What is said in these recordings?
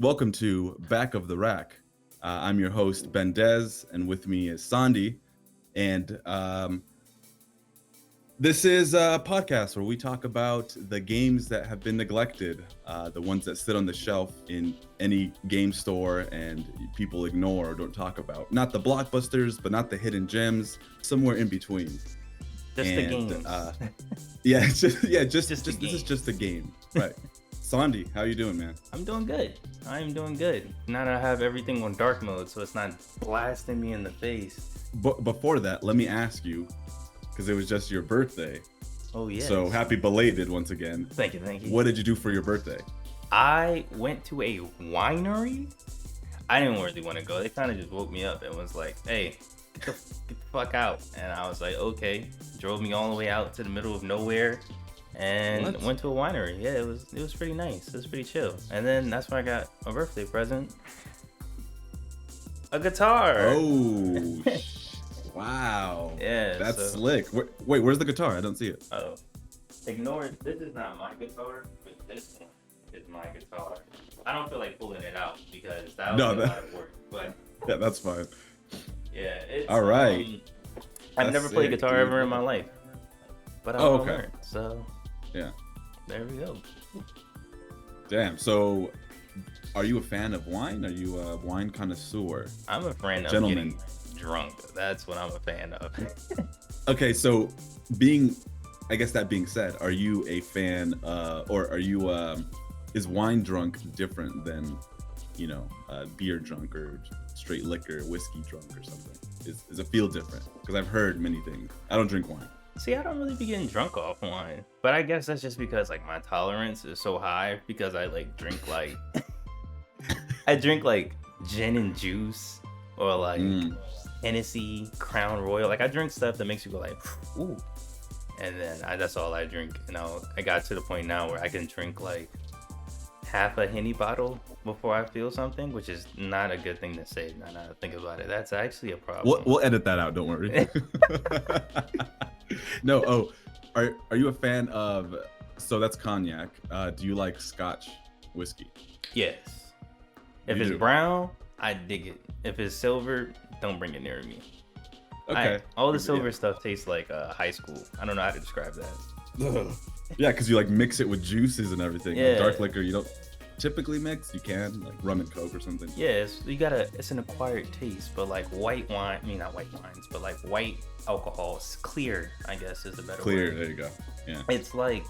Welcome to Back of the Rack. I'm your host, Bendez, and with me is Sondi. And this is a podcast where we talk about the games that have been neglected, the ones that sit on the shelf in any game store and people ignore or don't talk about. Not the blockbusters, but not the hidden gems, somewhere in between. Just the games. This game. is just a game, right? Sondi, how you doing, man? I'm doing good. I'm doing good. Now that I have everything on dark mode, so it's not blasting me in the face. But before that, let me ask you, because it was just your birthday. Oh, yeah. So happy belated once again. Thank you. What did you do for your birthday? I went to a winery. I didn't really want to go. They kind of just woke me up and was like, hey, get the fuck out. And I was like, okay. Drove me all the way out to the middle of nowhere. And went to a winery. Yeah, it was pretty nice. It was pretty chill. And then that's when I got a birthday present. A guitar. Oh, wow. Yeah. That's slick. Wait, where's the guitar? I don't see it. Oh. Ignore it. This is not my guitar, but this one is my guitar. I don't feel like pulling it out because that would be a lot of work. But yeah, that's fine. Yeah. It's, all right. I've never played guitar ever in my life. But I want to learn. So yeah. There we go. Damn. So, are you a fan of wine? Are you a wine connoisseur? I'm a fan of getting drunk. That's what I'm a fan of. Okay, so I guess that being said, are you a fan, or are you, is wine drunk different than, beer drunk or straight liquor, whiskey drunk or something? Is it feel different? Because I've heard many things. I don't drink wine. See, I don't really be getting drunk off wine, but I guess that's just because like my tolerance is so high because I like drink like I drink like gin and juice or like Hennessy, Crown Royal. Like I drink stuff that makes you go like ooh, and then that's all I drink. I got to the point now where I can drink like half a Henny bottle before I feel something, which is not a good thing to say. Now that I think about it, that's actually a problem. We'll edit that out. Don't worry. No. Oh, are you a fan of? So that's cognac. Do you like Scotch whiskey? Yes. If it's brown, I dig it. If it's silver, don't bring it near me. Okay. All the silver stuff tastes like high school. I don't know how to describe that. Yeah, because you like mix it with juices and everything. Yeah. Like dark liquor, you don't typically mix. You can like rum and coke or something. Yeah, it's an acquired taste, but like white wine, not white wines, but like white alcohol, it's clear, I guess is the better Clear, word. there you go. Yeah. It's like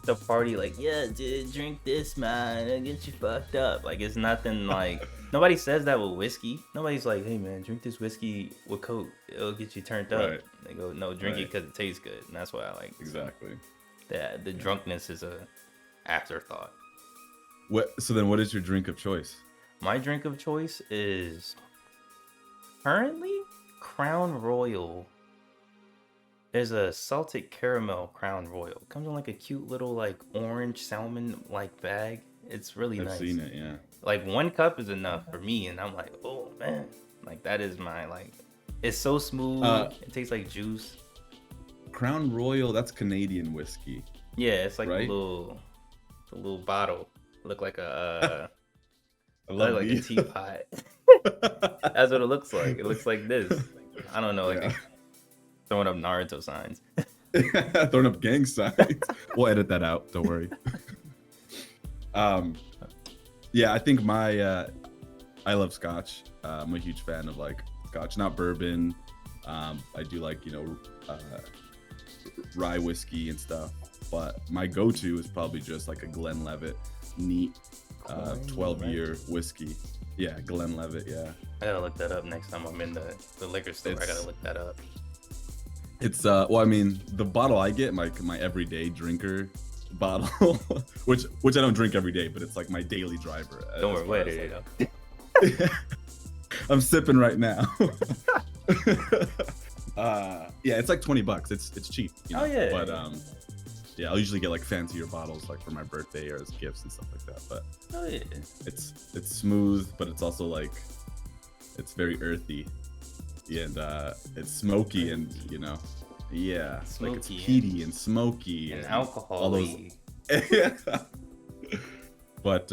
the party, like, yeah, dude, drink this, man, it'll get you fucked up. Like, it's nothing like, nobody says that with whiskey. Nobody's like, hey, man, drink this whiskey with coke, it'll get you turned up. Right. They go, no, drink it because it tastes good, and that's why I like Exactly. The drunkenness is a afterthought. So then what is your drink of choice? My drink of choice is currently Crown Royal. There's a salted caramel Crown Royal. It comes in like a cute little like orange salmon like bag. It's really nice. I've seen it, yeah. Like 1 cup is enough for me, and I'm like, oh man, like that is my like. It's so smooth. It tastes like juice. Crown Royal, that's Canadian whiskey. Yeah, it's like right? a little bottle. Look like a like a teapot. That's what it looks like. It looks like this. I don't know, like throwing up Naruto signs. Throwing up gang signs. We'll edit that out. Don't worry. Yeah, I think I love Scotch. I'm a huge fan of like Scotch, not bourbon. I do like rye whiskey and stuff, but my go-to is probably just like a Glenlivet neat 12-year whiskey. Yeah, Glenlivet. Yeah, I gotta look that up next time I'm in the liquor store. I gotta look that up. It's well, I mean, the bottle I get, my everyday drinker bottle, which I don't drink every day, but it's like my daily driver. Don't worry, wait. I'm sipping right now. Yeah, it's like $20. It's cheap. Oh yeah. But yeah, I'll usually get like fancier bottles like for my birthday or as gifts and stuff like that. But oh yeah, it's smooth, but it's also like it's very earthy, and it's smoky, and yeah, smoky, like it's peaty and smoky and alcohol. All those. But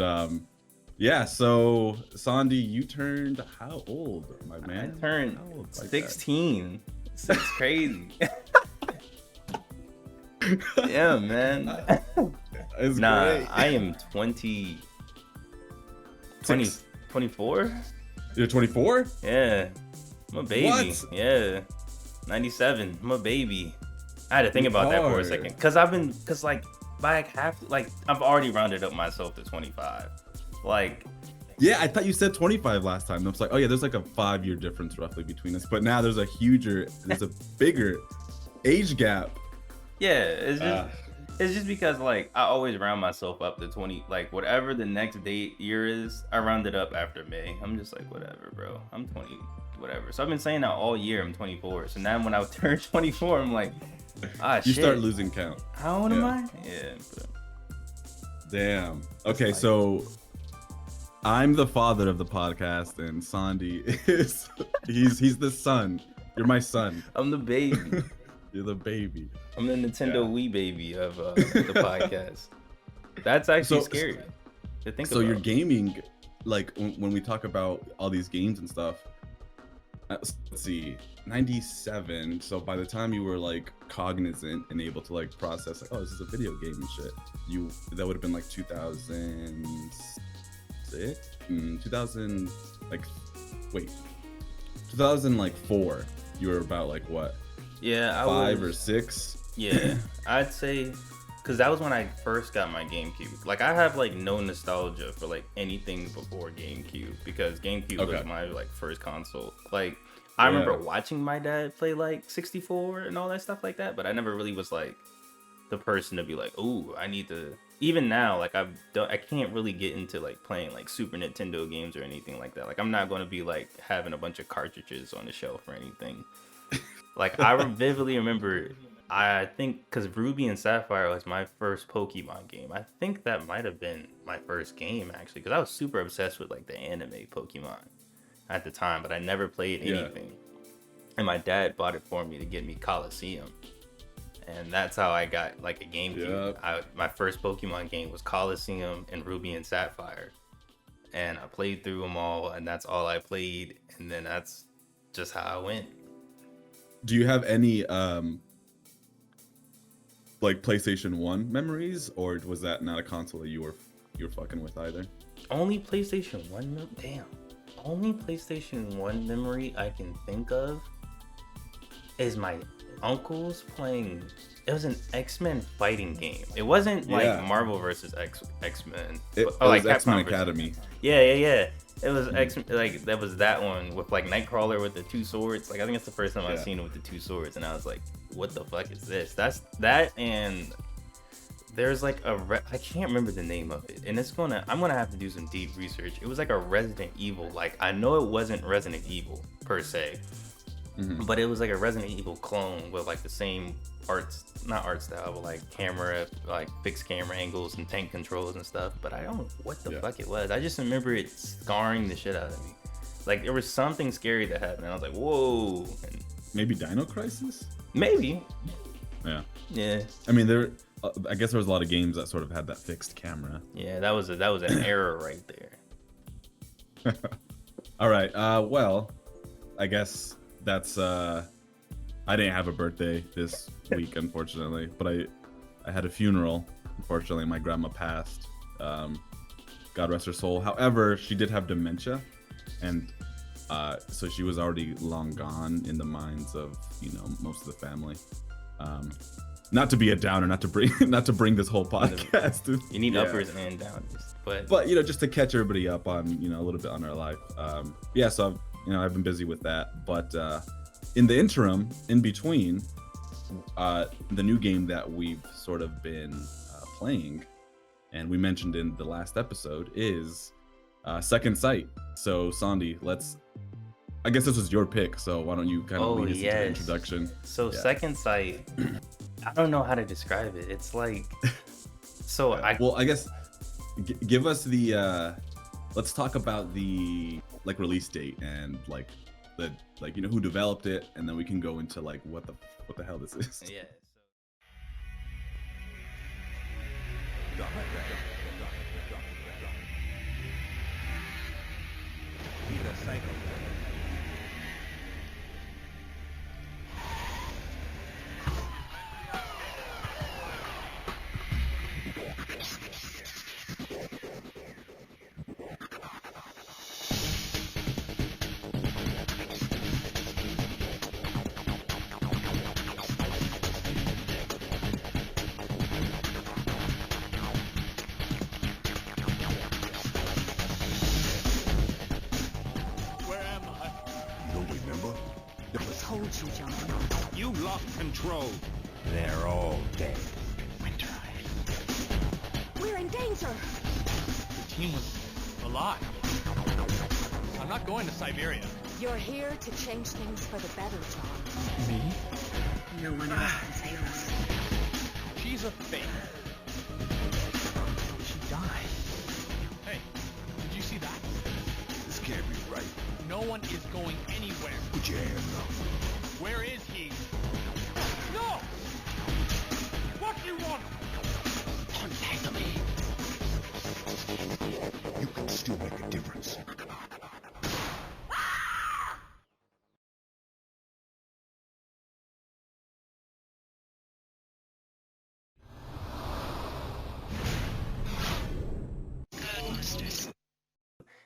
Yeah, so Sondi, you turned how old, my man? I turned How old? 16. It's crazy. Yeah, man. It's Nah, great. I am 20, 24. You're 24? Yeah, I'm a baby. What? Yeah, 97. I'm a baby. I had to think about that for a second, cause like by I've already rounded up myself to 25. Like, Yeah, I thought you said 25 last time. I was like, oh yeah, there's like a 5-year difference roughly between us. But now there's a bigger age gap. yeah, it's just because like I always round myself up to 20. Like whatever the next year is, I round it up after May. I'm just like, whatever, bro. I'm 20, whatever. So I've been saying that all year. I'm 24. So now when I turn 24, I'm like, You shit. start losing count. How old am I? Yeah. But Damn. Okay, so I'm the father of the podcast, and Sondi is he's the son. You're my son. I'm the baby. You're the baby. I'm the Nintendo Wii baby of the podcast. That's actually scary to think about. So you're gaming, like when we talk about all these games and stuff. Let's see, 97. So by the time you were like cognizant and able to like process, like, oh, this is a video game and shit, that would have been like 2006, 2000, like, wait, 2004. You were about like what? Yeah, 5 or 6. Yeah, I'd say, because that was when I first got my GameCube. Like I have like no nostalgia for like anything before GameCube, because GameCube was my like first console. Like I remember watching my dad play like 64 and all that stuff like that, but I never really was like the person to be like, oh, I need to. Even now, like I can't really get into like playing like Super Nintendo games or anything like that. Like I'm not going to be like having a bunch of cartridges on the shelf or anything. Like I vividly remember, I think because Ruby and Sapphire was my first Pokemon game. I think that might have been my first game actually, because I was super obsessed with like the anime Pokemon at the time, but I never played anything. And my dad bought it for me to get me Coliseum, and that's how I got like a GameCube. My first Pokemon game was Coliseum and Ruby and Sapphire, and I played through them all, and that's all I played, and then that's just how I went. Do you have any like PlayStation 1 memories, or was that not a console that you were fucking with either? Only PlayStation 1? Damn. Only PlayStation 1 memory I can think of is my uncles playing. It was an X-Men fighting game. It wasn't like Marvel versus X-Men. It was X-Men Academy. Yeah. It was like that was that one with like Nightcrawler with the 2 swords. Like I think it's the first time I've seen it with the 2 swords, and I was like, what the fuck is this? That's that, and there's like I can't remember the name of it, and I'm gonna have to do some deep research. It was like a Resident Evil. Like I know it wasn't Resident Evil per se, but it was like a Resident Evil clone with like the same not art style, but like camera, like fixed camera angles and tank controls and stuff. But I don't know what the fuck it was. I just remember it scarring the shit out of me. Like there was something scary that happened, and I was like, whoa. And maybe Dino Crisis? Maybe. Yeah. Yeah. I mean, I guess there was a lot of games that sort of had that fixed camera. Yeah, that was an error right there. All right. Well, I guess that's. I didn't have a birthday this week, unfortunately, but I had a funeral. Unfortunately, my grandma passed. God rest her soul. However, she did have dementia, and so she was already long gone in the minds of most of the family. Not to be a downer, not to bring this whole podcast. You need uppers and downers, but just to catch everybody up on a little bit on our life. So I've been busy with that, but in the interim, in between, the new game that we've sort of been playing, and we mentioned in the last episode, is Second Sight. So Sondi, I guess this was your pick, so why don't you kind of lead us into the introduction? So Second Sight, I don't know how to describe it. It's like, I guess give us the let's talk about the like release date and like the who developed it, and then we can go into like what the hell this is. Yeah. cycle. Where am I? You don't remember? Told you, John. You lost control. They're all dead. We're in danger. The team was alive. I'm not going to Siberia. You're here to change things for the better, John. Me? No one else can save us. She's a fake. She died. Hey, did you see that? This can't be right. No one is going anywhere. Put your hands up. Where is he? No! What do you want? Contact me. You can still make a difference.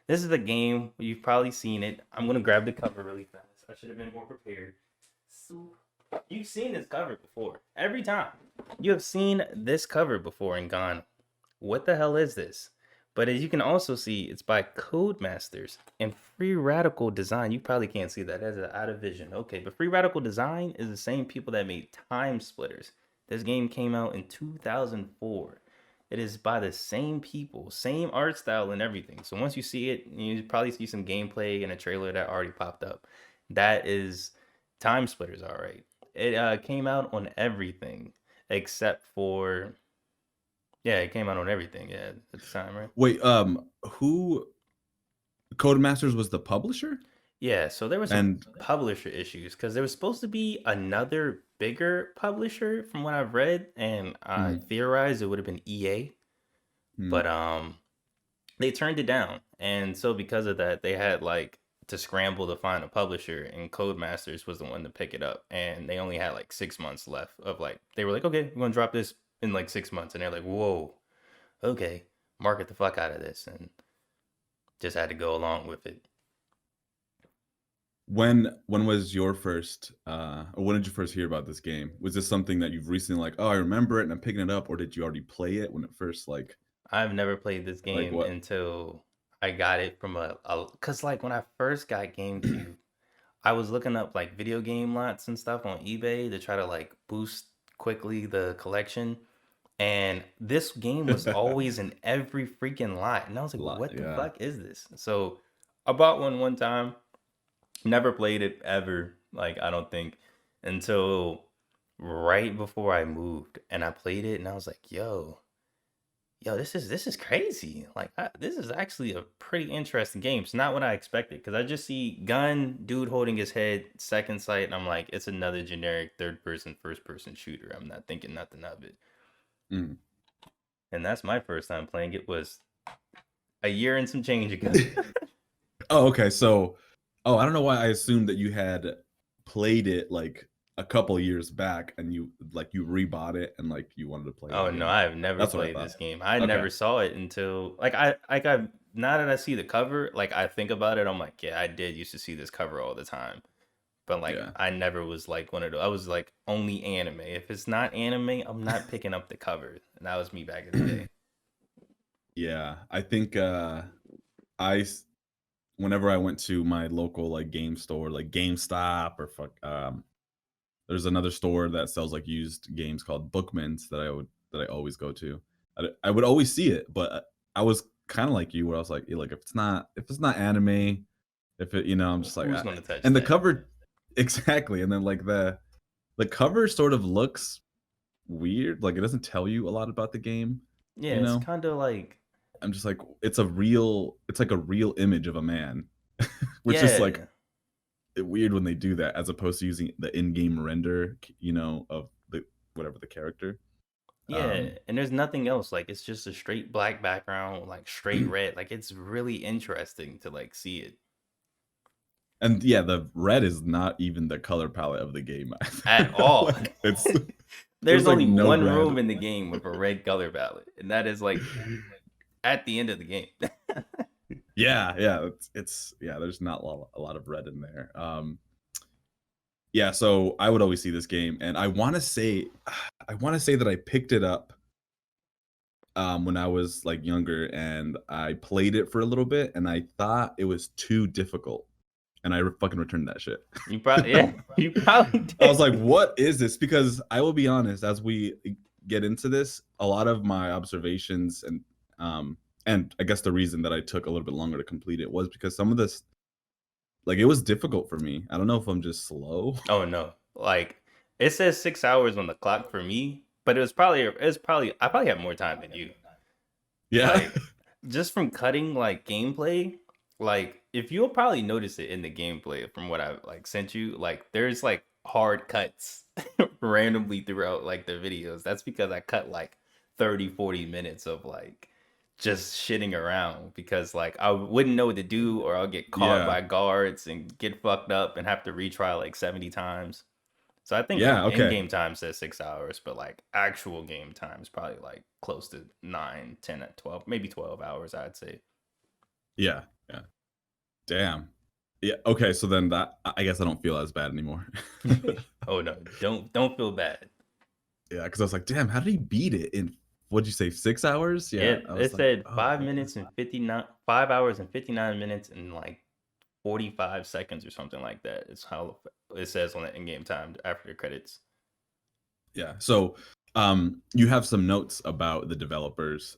This is a game, you've probably seen it. I'm gonna grab the cover really fast. I should have been more prepared. So, you've seen this cover before. Every time. You have seen this cover before and gone, what the hell is this? But as you can also see, it's by Codemasters and Free Radical Design. You probably can't see that as out of vision. Okay, but Free Radical Design is the same people that made Timesplitters. This game came out in 2004. It is by the same people, same art style and everything. So once you see it, you probably see some gameplay and a trailer that already popped up. That is Timesplitters, all right. It came out on everything except for, yeah, it came out on everything, yeah, at the time, right? Wait, who Codemasters was the publisher? Yeah, so there was some And publisher issues because there was supposed to be another bigger publisher from what I've read, and I theorized it would have been EA, but they turned it down, and so because of that, they had like to scramble to find a publisher, and Codemasters was the one to pick it up, and they only had like 6 months left of like they were like, okay, we're gonna drop this in like 6 months, and they're like, whoa, okay, market the fuck out of this, and just had to go along with it. when was your first or when did you first hear about this game? Was this something that you've recently like, oh, I remember it and I'm picking it up, or did you already play it when it first like I've never played this game what? until I got it from cause like when I first got GameCube, I was looking up like video game lots and stuff on eBay to try to like boost quickly the collection. And this game was always in every freaking lot. And I was like, Lot, what the yeah. fuck is this? So I bought one time, never played it ever, like I don't think, until right before I moved. And I played it and I was like, yo, this is crazy. Like this is actually a pretty interesting game. It's not what I expected because I just see gun, dude holding his head, second sight, and I'm like, it's another generic third person, first person shooter. I'm not thinking nothing of it. Mm. And that's my first time playing it was a year and some change ago. Oh, okay. So, I don't know why I assumed that you had played it like a couple years back and you rebought it and like you wanted to play it Oh again. no, I've never That's what I played thought. this game. I Okay. never saw it until like I now that I see the cover, like I think about it, I'm like, yeah, I did used to see this cover all the time. But like Yeah. I never was like one of those. I was like only anime. If it's not anime, I'm not picking up the cover. And that was me back in the day. Yeah. I think whenever I went to my local like game store, like GameStop or there's another store that sells like used games called Bookman's that I always go to. I would always see it, but I was kind of like you, where I was like, if it's not anime, if it, I'm just like, Who's gonna touch and the that? cover, exactly, and then like the cover sort of looks weird, like it doesn't tell you a lot about the game. Yeah, it's kind of like I'm just like, it's like a real image of a man, which is like weird when they do that, as opposed to using the in-game render, of the whatever the character. Yeah, and there's nothing else. Like it's just a straight black background, like straight red. Like it's really interesting to like see it. And yeah, the red is not even the color palette of the game. At all. Like, There's there's like only no one red. room in the game with a red color palette, and that is like at the end of the game. Yeah, it's yeah. There's not a lot of red in there. Yeah, so I would always see this game, and I want to say, that I picked it up when I was like younger, and I played it for a little bit, and I thought it was too difficult, and I fucking returned that shit. You probably you probably did. I was like, what is this? Because I will be honest, as we get into this, a lot of my observations and I guess the reason that I took a little bit longer to complete it was because some of this, like, it was difficult for me. I don't know if I'm just slow. Oh no. Like it says 6 hours on the clock for me, but it's probably I probably have more time than you. Yeah. Like just from cutting like gameplay, like if you'll probably notice it in the gameplay from what I like sent you, like there's like hard cuts randomly throughout like the videos. That's because I cut like 30-40 minutes of like just shitting around because like I wouldn't know what to do or I'll get caught Yeah. by guards and get fucked up and have to retry like 70 times. So I think Yeah, okay. in-game time says 6 hours, but like actual game time is probably like close to 9, 10, 12, maybe 12 hours, I'd say. Yeah. Damn. Yeah. Okay. So then I guess I don't feel as bad anymore. Oh no, don't feel bad. Yeah, because I was like, damn, how did he beat it in, what'd you say, 6 hours? Yeah. I was It like, said oh, 5 hours and 59 minutes and like 45 seconds or something like that. It's how it says on the in-game time after the credits. yeah. So you have some notes about the developers.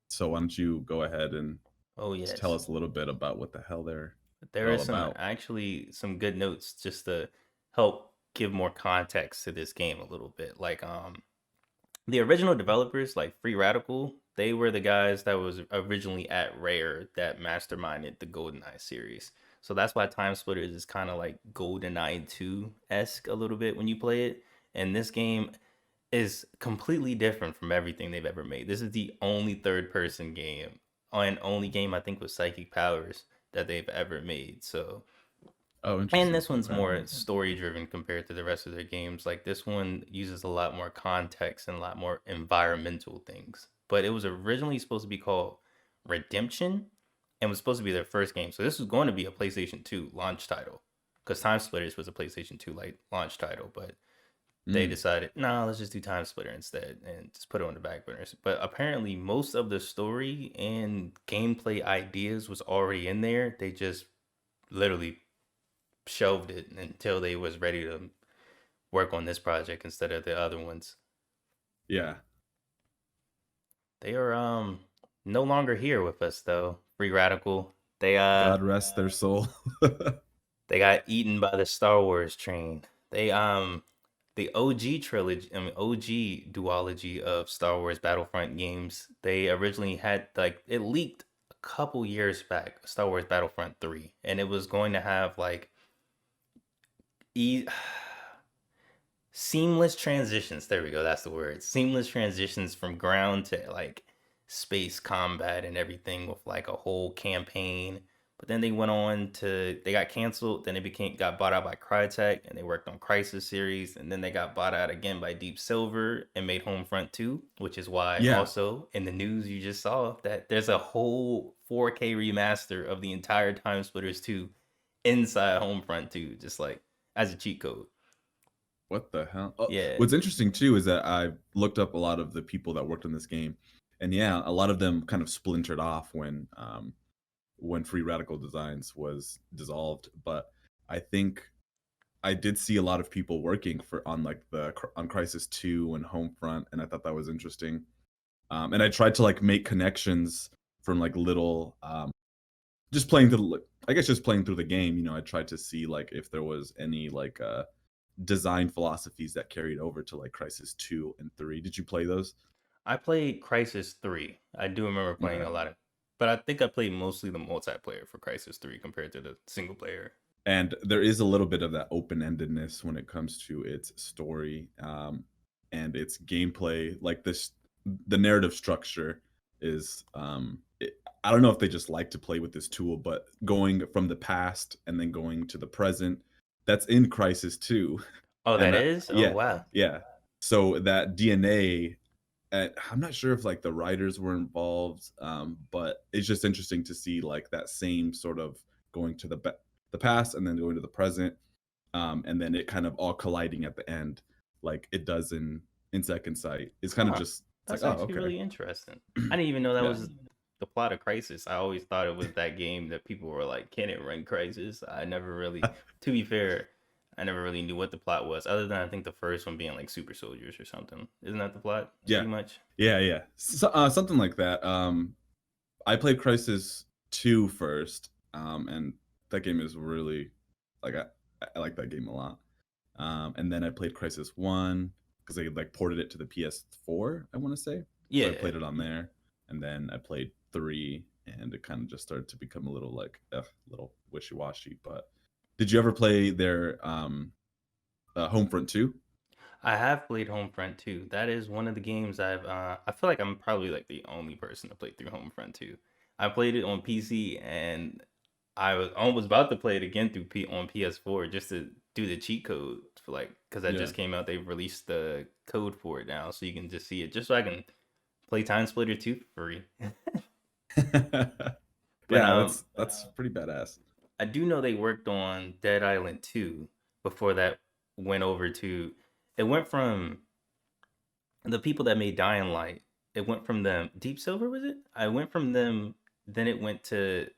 So why don't you go ahead and Oh just yes. tell us a little bit about what the hell they're There are all about. actually some good notes just to help give more context to this game a little bit. Like the original developers, like Free Radical, they were the guys that was originally at Rare that masterminded the GoldenEye series. So that's why Timesplitters is kind of like GoldenEye 2-esque a little bit when you play it. And this game is completely different from everything they've ever made. This is the only third person game and only game I think with psychic powers that they've ever made. So Oh, interesting. and this one's Okay. more story driven compared to the rest of their games. Like this one uses a lot more context and a lot more environmental things. But it was originally supposed to be called Redemption and was supposed to be their first game. So this was going to be a PlayStation 2 launch title because Timesplitters was a PlayStation 2 like launch title, but they decided, no, let's just do Time Splitter instead and just put it on the back burners. But apparently most of the story and gameplay ideas was already in there. They just literally shelved it until they was ready to work on this project instead of the other ones. Yeah. They are no longer here with us though. Free Radical. They God rest their soul. they got eaten by the Star Wars train. They the OG trilogy, OG duology of Star Wars Battlefront games, they originally had like it leaked a couple years back, Star Wars Battlefront 3, and it was going to have like seamless transitions. There we go, that's the word. Seamless transitions from ground to like space combat and everything with like a whole campaign. But then they went on to they got canceled. Then they got bought out by Crytek, and they worked on Crisis series. And then they got bought out again by Deep Silver and made Homefront 2, which is why also in the news you just saw that there's a whole 4K remaster of the entire Timesplitters 2 inside Homefront 2, just like as a cheat code. What the hell? Oh, Yeah. What's interesting too is that I looked up a lot of the people that worked on this game, and yeah, a lot of them kind of splintered off when Free Radical Designs was dissolved. But I think I did see a lot of people working on Crisis 2 and Homefront, and I thought that was interesting. And I tried to like make connections from like little just playing through the game. You know, I tried to see like if there was any like design philosophies that carried over to like Crisis 2 and 3. Did you play those? I played Crisis 3. I do remember playing a lot of, but I think I played mostly the multiplayer for Crisis 3 compared to the single player. And there is a little bit of that open-endedness when it comes to its story and its gameplay. Like the narrative structure is I don't know if they just like to play with this tool, but going from the past and then going to the present, that's in Crisis 2. Oh, And that that, is? Oh, yeah, wow. yeah. So that DNA, I'm not sure if like the writers were involved, but it's just interesting to see like that same sort of going to the past and then going to the present, and then it kind of all colliding at the end, like it does in Second Sight. It's kind of Huh. just it's like, That's oh, actually okay. really interesting. I didn't even know that Yeah. was the plot of Crisis. I always thought it was that game that people were like, can it run Crisis? I never really, to be fair, I never really knew what the plot was, other than I think the first one being like super soldiers or something. Isn't that the plot? Yeah. Pretty much. Yeah. So, something like that. I played Crisis 2 first, and that game is really like I like that game a lot. And then I played Crisis 1 because they like ported it to the PS4, I want to say. Yeah. So I played it on there, and then I played 3, and it kind of just started to become a little like a little wishy-washy. But did you ever play their Homefront 2? I have played Homefront 2. That is one of the games I feel like I'm probably like the only person to play through Homefront 2. I played it on PC and I was almost about to play it again on PS4 just to do the cheat code for like because that Yeah. just came out. They've released the code for it now, so you can just see it, just so I can play Timesplitter 2 for free. Yeah, that's pretty badass. I do know they worked on Dead Island 2 before that went over to. It went from the people that made Dying Light. It went from them. Deep Silver, was it? I went from them. Then it went to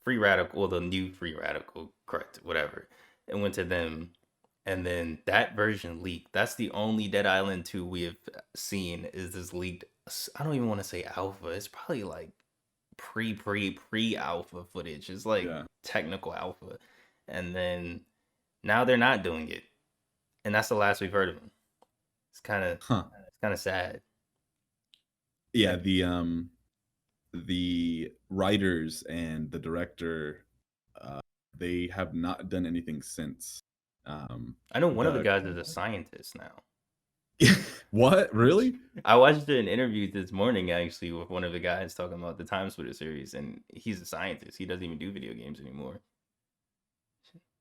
Free Radical, or the new Free Radical, correct, whatever. It went to them, and then that version leaked. That's the only Dead Island 2 we have seen is this leaked. I don't even want to say alpha. It's probably like pre-alpha footage. It's like technical alpha. And then now they're not doing it. And that's the last we've heard of them. It's kind of sad. Yeah, the writers and the director, they have not done anything since. I know one of the guys is a scientist now. What? Really? I watched an interview this morning actually with one of the guys talking about the Timesplitters series, and he's a scientist. He doesn't even do video games anymore.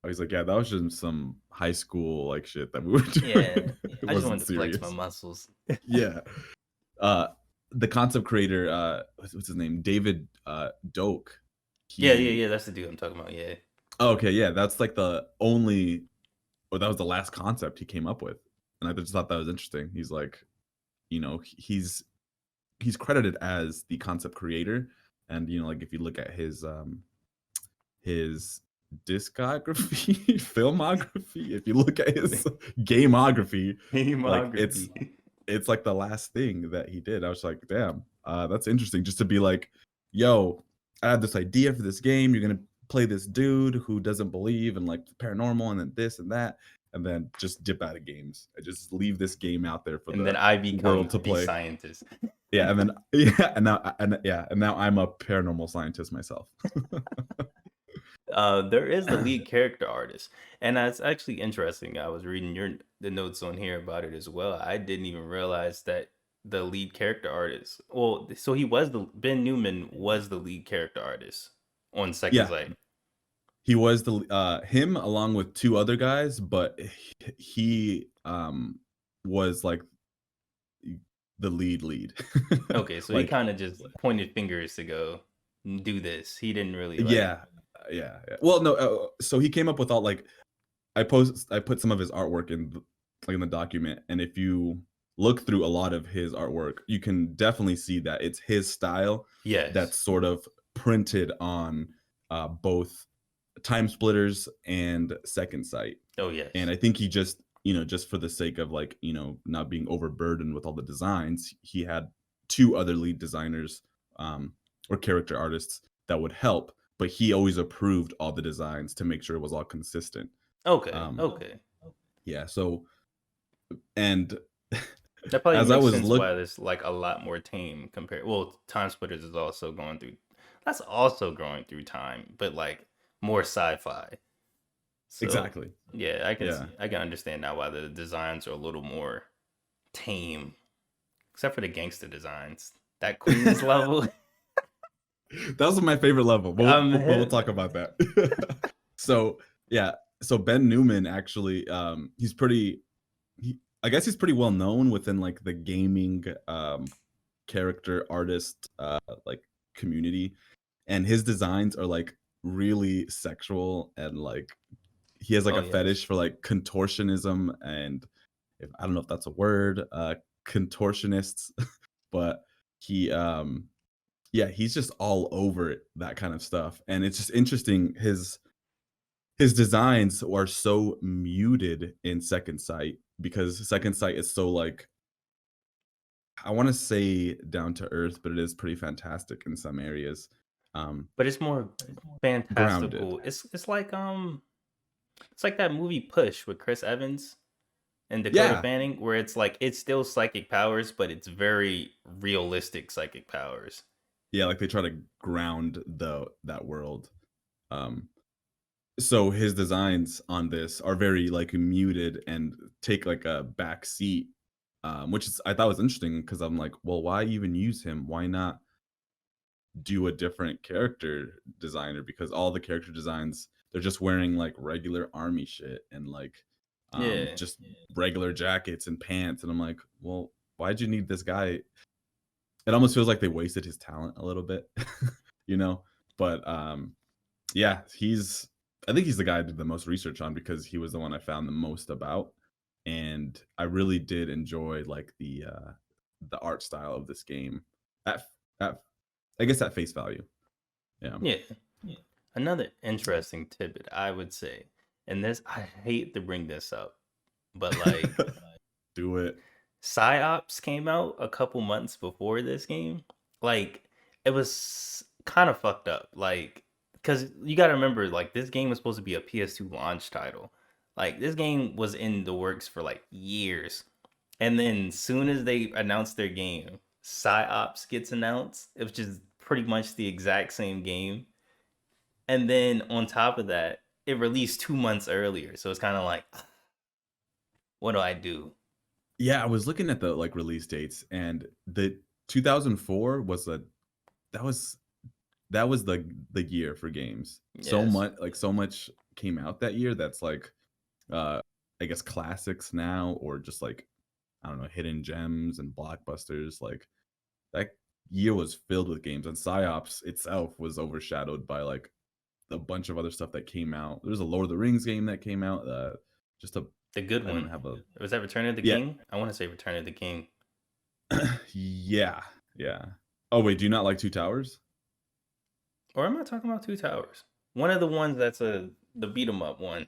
Oh, he's like, yeah, that was just some high school like shit that we were doing. Yeah, I just wanted to flex my muscles. Yeah. The concept creator, what's his name? David Doak. Yeah, that's the dude I'm talking about. Yeah. Oh, okay, yeah, that's like that was the last concept he came up with, and I just thought that was interesting. He's like, he's credited as the concept creator, and like if you look at his discography, filmography, if you look at his gamography, like it's like the last thing that he did. I was like, damn, that's interesting. Just to be like, yo, I have this idea for this game. You're gonna play this dude who doesn't believe in like paranormal and then this and that, and then just dip out of games. I just leave this game out there for and then I become world to play. Scientist. Yeah, and then and now I'm a paranormal scientist myself. There is the lead character artist, and that's actually interesting. I was reading the notes on here about it as well. I didn't even realize that the lead character artist. Well, so Ben Newman was the lead character artist on Second Sight. He was him along with two other guys, but he was like the lead. Okay, so he kind of just pointed fingers to go do this. He didn't really. Yeah. Well, no. So he came up with all like I put some of his artwork in the document, and if you look through a lot of his artwork, you can definitely see that it's his style. Yes. That's sort of printed on both Timesplitters and Second Sight. Oh yes. And I think he just just for the sake of like not being overburdened with all the designs, he had two other lead designers or character artists that would help. But he always approved all the designs to make sure it was all consistent. Okay. Okay. Yeah. So, and that probably makes sense why there's like a lot more tame compared. Well, Timesplitters is also going through. That's also going through time, but like more sci-fi. So, exactly. Yeah, I can understand now why the designs are a little more tame, except for the gangster designs. That Queens level. That was my favorite level, but we'll talk about that. So yeah, so Ben Newman actually, he's pretty. I guess he's pretty well known within like the gaming character artist like community, and his designs are like really sexual, and like he has like Oh a yes. fetish for like contortionism, and if I don't know if that's a word, contortionists, but he yeah, he's just all over it, that kind of stuff. And it's just interesting, his designs are so muted in Second Sight, because Second Sight is so like, I want to say down to earth, but it is pretty fantastic in some areas. But it's more Grounded. fantastical. It's like that movie Push with Chris Evans and Dakota Yeah. Fanning, where it's like it's still psychic powers, but it's very realistic psychic powers. Yeah, like they try to ground that world. So his designs on this are very like muted and take like a back seat, which is I thought was interesting, because I'm like, well, why even use him? Why not do a different character designer? Because all the character designs, they're just wearing like regular army shit, and like Yeah. just regular jackets and pants, and I'm like, well, why'd you need this guy? It almost feels like they wasted his talent a little bit, you know. But yeah, I think he's the guy I did the most research on, because he was the one I found the most about, and I really did enjoy like the art style of this game at I guess at face value. Yeah. Yeah. Another interesting tidbit, I would say, and this I hate to bring this up, but like Do it. PsyOps came out a couple months before this game. Like, it was kind of fucked up. Like, because you got to remember, like, this game was supposed to be a PS2 launch title. Like, this game was in the works for like years. And then, soon as they announced their game, PsyOps gets announced, which is pretty much the exact same game. And then, on top of that, it released 2 months earlier. So it's kind of like, what do I do? Yeah, I was looking at the like release dates, and the 2004 was that was the year for games. So Yes. much came out that year that's like I guess classics now, or just like, I don't know, hidden gems and blockbusters. Like that year was filled with games, and PsyOps itself was overshadowed by like a bunch of other stuff that came out. There's a Lord of the Rings game that came out. Just a The good I one. didn't have a Was that Return of the Yeah. King? I want to say Return of the King. yeah. Oh wait, do you not like Two Towers? Or am I talking about Two Towers? One of the ones that's the beat 'em up one.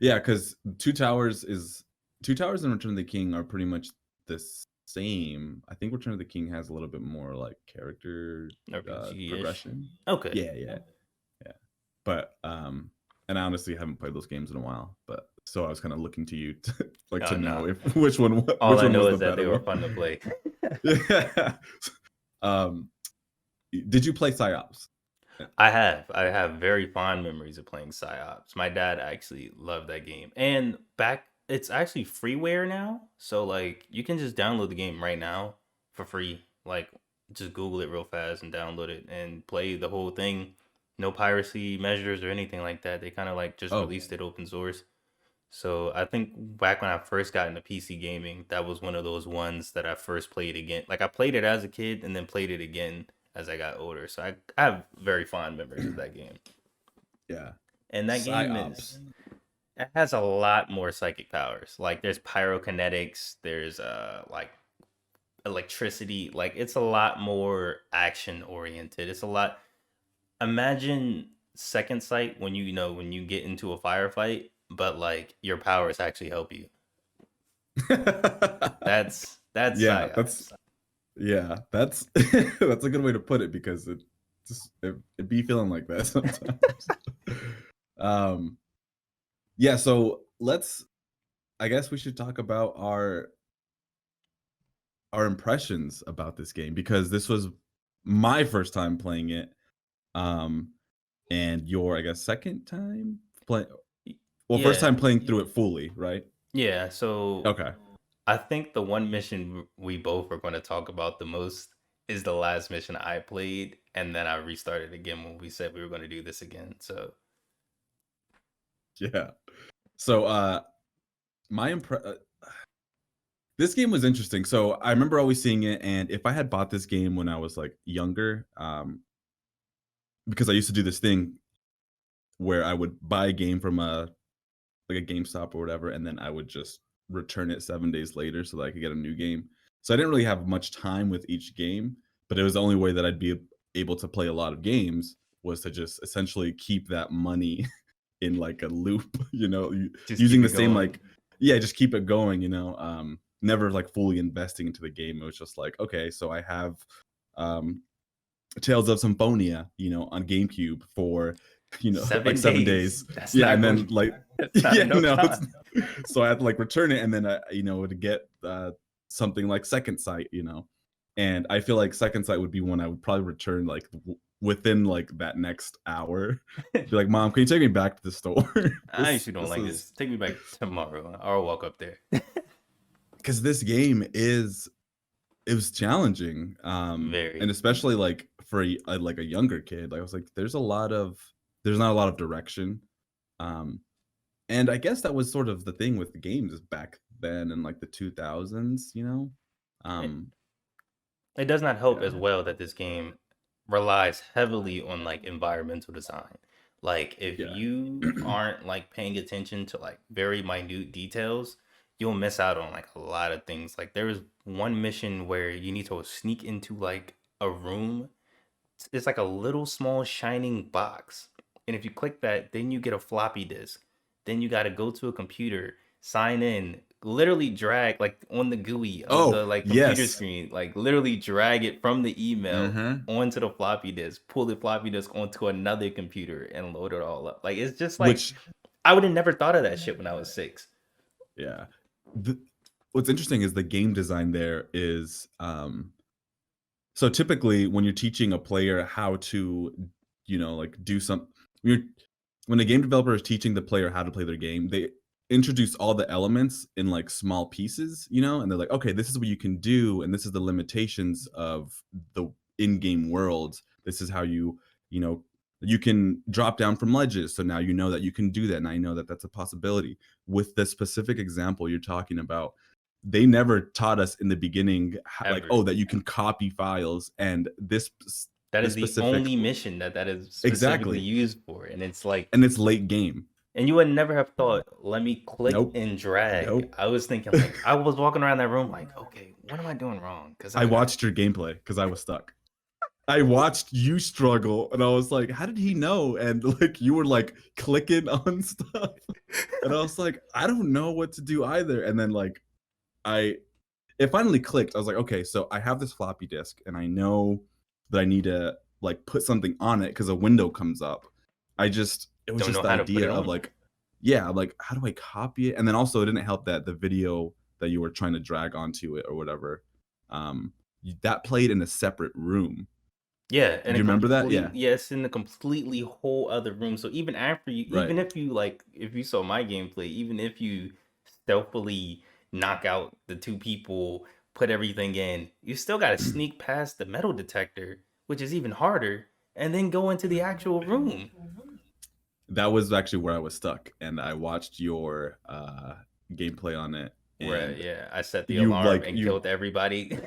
Yeah, because Two Towers and Return of the King are pretty much the same. I think Return of the King has a little bit more like character RPG-ish. progression. Okay. Yeah. But and I honestly haven't played those games in a while, but so I was kind of looking to you to, like Oh, to no. know if which one All which I one know was is the that they better were one. fun to play. Yeah. Did you play PsyOps? I have very fond memories of playing PsyOps. My dad actually loved that game. And it's actually freeware now. So like you can just download the game right now for free. Like just Google it real fast and download it and play the whole thing. No piracy measures or anything like that. They kind of like just Oh. released it open source. So I think back when I first got into PC gaming, that was one of those ones that I first played again. Like I played it as a kid and then played it again as I got older. So I have very fond memories of that game. Yeah. And that game it has a lot more psychic powers. Like there's pyrokinetics, there's like electricity. Like it's a lot more action oriented. It's a lot. Imagine Second Sight when when you get into a firefight, but like your powers actually help you. That's yeah, PsyOps. that's that's a good way to put it, because it be feeling like that sometimes. Yeah, so I guess we should talk about our impressions about this game, because this was my first time playing it, and your, I guess, second time play. Well, first Yeah. time playing through it fully, right? Yeah, so Okay. I think the one mission we both are going to talk about the most is the last mission I played, and then I restarted again when we said we were going to do this again. So Yeah. So my this game was interesting. So I remember always seeing it, and if I had bought this game when I was like younger, because I used to do this thing where I would buy a game from a GameStop or whatever, and then I would just return it 7 days later so that I could get a new game. So I didn't really have much time with each game, but it was the only way that I'd be able to play a lot of games was to just essentially keep that money in like a loop, just using keep the it same going. just keep it going, never like fully investing into the game. It was just like, okay, so I have um Tales of Symphonia, on GameCube for, like 7 days. That's Yeah, not and then going. like That's not yeah, enough no, time. so I had to like return it, and then to get something like Second Sight, and I feel like Second Sight would be one I would probably return like within like that next hour. Be like, Mom, can you take me back to the store? I this actually don't this like is this. Take me back tomorrow. I'll walk up there. because this game it was challenging, Very. and especially like for like a younger kid. Like I was like, there's not a lot of direction, um, and I guess that was sort of the thing with the games back then in like the 2000s. It, Um, it does not help yeah, as well that this game relies heavily on like environmental design. Like if yeah. you aren't like paying attention to like very minute details, you'll miss out on like a lot of things. Like there was one mission where you need to sneak into like a room. It's like a little small shining box. And if you click that, then you get a floppy disk. Then you got to go to a computer, sign in, literally drag like on the GUI of Oh, the like computer yes. screen, like literally drag it from the email Uh-huh. onto the floppy disk, pull the floppy disk onto another computer and load it all up. Like it's just like Which, I would have never thought of that shit when I was 6. yeah. The, what's interesting is the game design there is so typically when you're teaching a player how to, like do some when you're when a game developer is teaching the player how to play their game, they introduce all the elements in like small pieces, and they're like, okay, this is what you can do, and this is the limitations of the in-game world. This is how you know, you can drop down from ledges. So now you know that you can do that. Now you know that that's a possibility. With the specific example you're talking about, they never taught us in the beginning like, Ever. oh, that you can copy files, and That this is the specific only mission that is specifically exactly, used for. And it's like and it's late game. and you would never have thought, let me click Nope. and drag. Nope. I was thinking, like, I was walking around that room, like, okay, what am I doing wrong? Because I watched your gameplay because I was stuck. I watched you struggle, and I was like, how did he know? And like, you were like clicking on stuff, and I was like, I don't know what to do either. And then like, it finally clicked. I was like, okay, so I have this floppy disk, and I know that I need to like put something on it because a window comes up. It was don't just know the how to put it idea of on. like, yeah, like how do I copy it? And then also it didn't help that the video that you were trying to drag onto it or whatever, that played in a separate room. Yeah, Do and you a remember that? complete Yeah, yes, in a completely whole other room. So even after you, right. even if you like, if you saw my gameplay, even if you stealthily knock out the 2 people, put everything in, you still got to sneak past the metal detector, which is even harder, and then go into the actual room. That was actually where I was stuck, and I watched your gameplay on it, Where and yeah, I set the you alarm like and you killed everybody.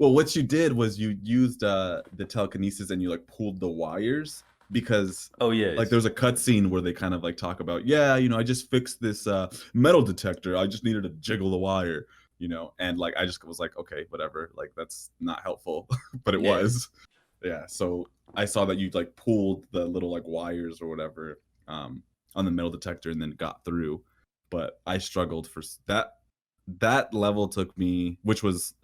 well, what you did was you used the telekinesis, and you like pulled the wires because Oh like yes, there's a cutscene where they kind of like talk about, yeah, I just fixed this metal detector. I just needed to jiggle the wire, and like I just was like, okay, whatever, like that's not helpful, but it yeah. was. Yeah, so I saw that you like pulled the little like wires or whatever on the metal detector and then got through, but I struggled for that level took me, which was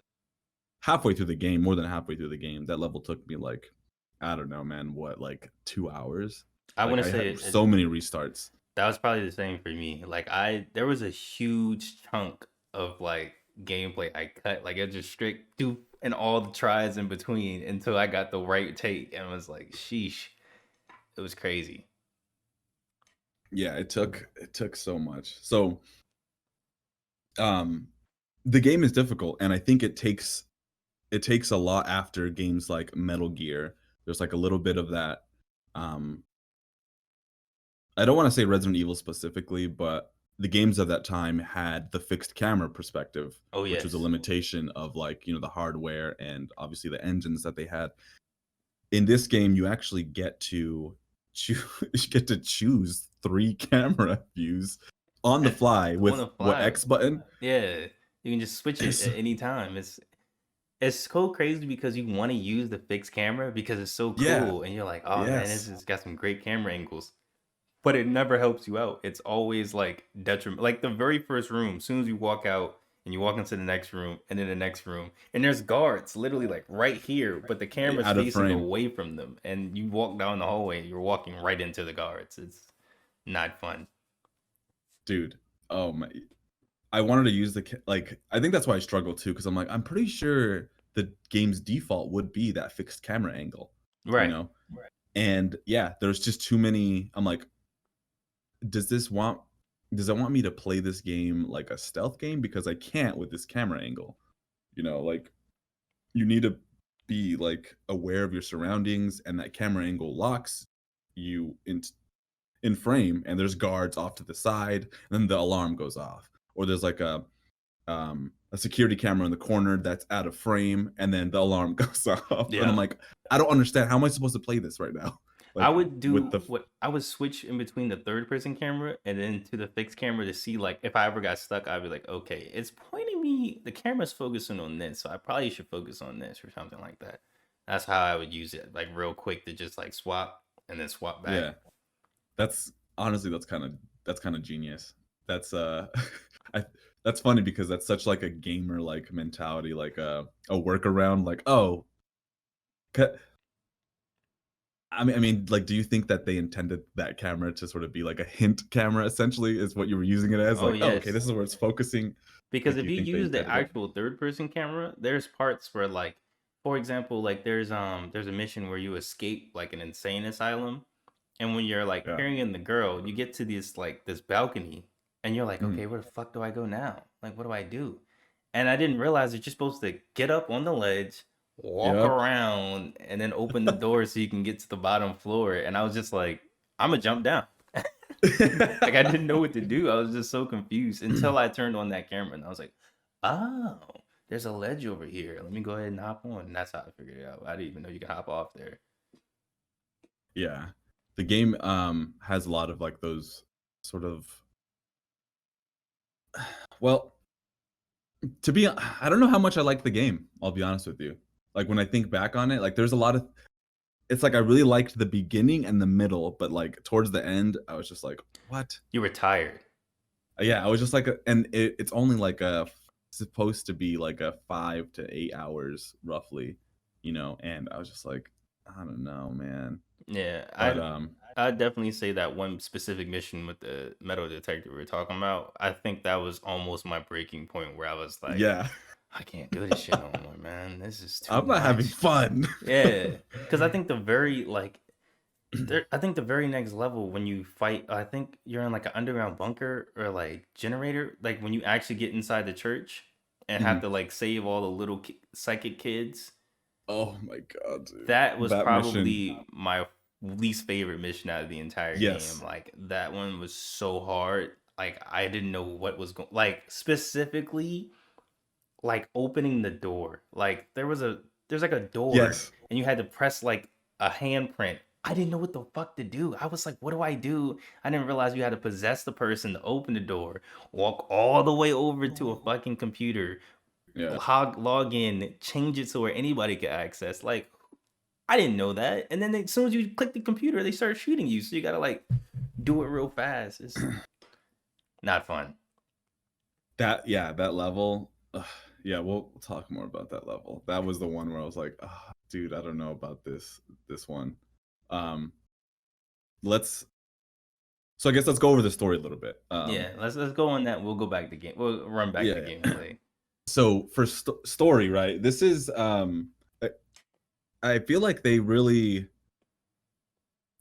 halfway through the game, more than halfway through the game. That level took me like, I don't know, man, what, like 2 hours? I Like want to I say had so many restarts. that was probably the same for me. Like there was a huge chunk of like gameplay I cut. Like it just straight do and all the tries in between until I got the right take and was like, sheesh. It was crazy. Yeah, it took so much. So um the game is difficult, and I think it takes a lot after games like Metal Gear There's like a little bit of that. Um, I don't want to say Resident Evil specifically, but the games of that time had the fixed camera perspective, Oh which was a yes. limitation of like, the hardware and obviously the engines that they had. In this game, you actually get to choose get to choose 3 camera views on the fly On with the what fly. X button? Yeah. You can just switch it at any time. It's so crazy because you want to use the fixed camera because it's so Yeah. cool and you're like, oh man, this Yes. has got some great camera angles. But it never helps you out. It's always like detriment. Like the very first room, as soon as you walk out and you walk into the next room and then the next room, and there's guards literally like right here, but the camera's Out of facing frame. away from them. And you walk down the hallway, you're walking right into the guards. It's not fun. Dude. Oh my. I wanted to use like I think that's why I struggle too, because I'm like, I'm pretty sure the game's default would be that fixed camera angle, you Right. know? And yeah, there's just too many. I'm like, does it want me to play this game like a stealth game? Because I can't with this camera angle. Like you need to be like aware of your surroundings, and that camera angle locks you in frame, and there's guards off to the side, and then the alarm goes off. Or there's like a security camera in the corner that's out of frame, and then the alarm goes off. And I'm Yeah. like, I don't understand. How am I supposed to play this right now? I Like would with do the what I would switch in between the third person camera and then to the fixed camera to see like if I ever got stuck, I'd be like, okay, it's pointing me, the camera's focusing on this, so I probably should focus on this or something like that. That's how I would use it, like real quick to just like swap and then swap back. yeah. That's honestly that's kind of genius. That's I that's funny because that's such like a gamer like mentality, like a workaround. Like, oh, ca- I mean, like, do you think that they intended that camera to sort of be like a hint camera? Essentially, is what you were using it as? Oh Like, oh, okay, yes. this is where it's focusing. Because Like, do if you you think they use the intended that? actual third person camera, there's parts where like for example, like there's a mission where you escape like an insane asylum. And when you're like Yeah. carrying the girl, you get to this balcony and you're like, Mm. okay, where the fuck do I go now? Like, what do I do? And I didn't realize that you're supposed to get up on the ledge, walk Yep. around, and then open the door so you can get to the bottom floor. And I was just like, I'm gonna jump down. Like I didn't know what to do. I was just so confused until I turned on that camera and I was like, oh, there's a ledge over here. Let me go ahead and hop on. And that's how I figured it out. I didn't even know you could hop off there. Yeah. The game has a lot of like those sort of well, I don't know how much I like the game, I'll be honest with you. Like when I think back on it, like there's a lot of it's like I really liked the beginning and the middle, but like towards the end, I was just like, what? You were tired. Yeah, I was just like, and it's only like supposed to be like a 5 to 8 hours roughly, and I was just like, I don't know, man. Yeah, But I'd definitely say that one specific mission with the metal detector we were talking about, I think that was almost my breaking point where I was like, yeah, I can't do this shit no more, man. This is too I'm not having much. fun. Yeah, because I think I think the very next level when you fight, I think you're in like an underground bunker or like generator, like when you actually get inside the church and have Mhm. to like save all the little psychic kids. Oh my god, dude. That was That probably mission. my least favorite mission out of the entire Yes. game. Like that one was so hard. Like I didn't know what was going. Like specifically, like opening the door. Like there's like a door, Yes. and you had to press like a handprint. I didn't know what the fuck to do. I was like, what do I do? I didn't realize you had to possess the person to open the door, walk all the way over to a fucking computer, Yeah. log in, change it so where anybody could access. Like, I didn't know that. And then as soon as you click the computer, they start shooting you. So you gotta like do it real fast. It's not fun. That level. Yeah, we'll talk more about that level. That was the one where I was like, oh, dude, I don't know about this one. So I guess let's go over the story a little bit. Yeah, let's go on that. We'll go back to game. We'll run back to Yeah. gameplay. So for story, right? This is I feel like they really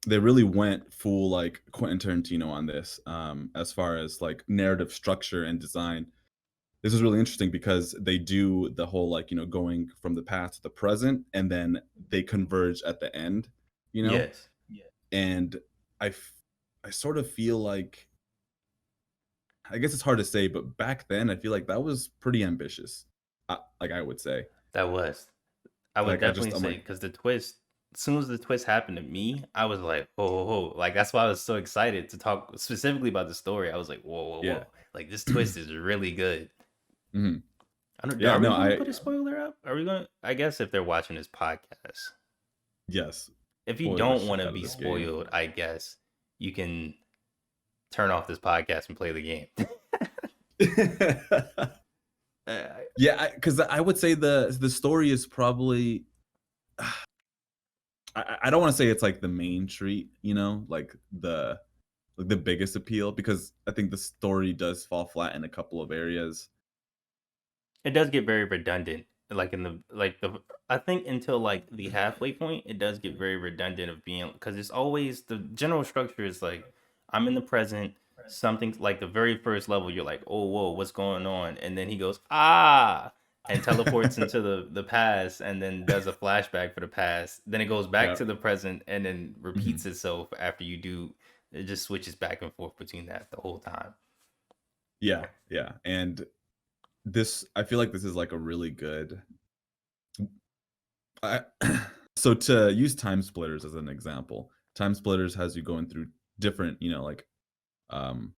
went full like Quentin Tarantino on this, as far as like narrative structure and design. This is really interesting because they do the whole like, going from the past to the present, and then they converge at the end, you know? Yes. And I f- I sort of feel like, I guess it's hard to say, but back then I feel like that was pretty ambitious. Like I would say. That was. I would Like definitely I'm say like, because the twist, as soon as the twist happened to me, I was like, whoa, whoa, whoa. Like that's why I was so excited to talk specifically about the story. I was like, whoa, whoa, yeah. whoa. Like this twist is really good. Mhm. I don't. Yeah, Are we no, going to I put a spoiler up? Are we going? to I guess if they're watching this podcast, yes. if you Spoil the don't shit want to out of be this game. spoiled, I guess you can turn off this podcast and play the game. Uh, Yeah, because I would say the story is probably, I don't want to say it's like the main treat, you know, like the biggest appeal, because I think the story does fall flat in a couple of areas. it does get very redundant. Like in the I think until like the halfway point, it does get very redundant of being because it's always the general structure is like I'm in the present. Something like the very first level, you're like, oh whoa, what's going on? And then he goes ah, and teleports into the past, and then does a flashback for the past. Then it goes back Yeah. to the present, and then Mm-hmm. repeats itself after you do. It just switches back and forth between that the whole time. Yeah, yeah. And I feel like this is like a really good, I, so to use Timesplitters as an example, Timesplitters has you going through different, like um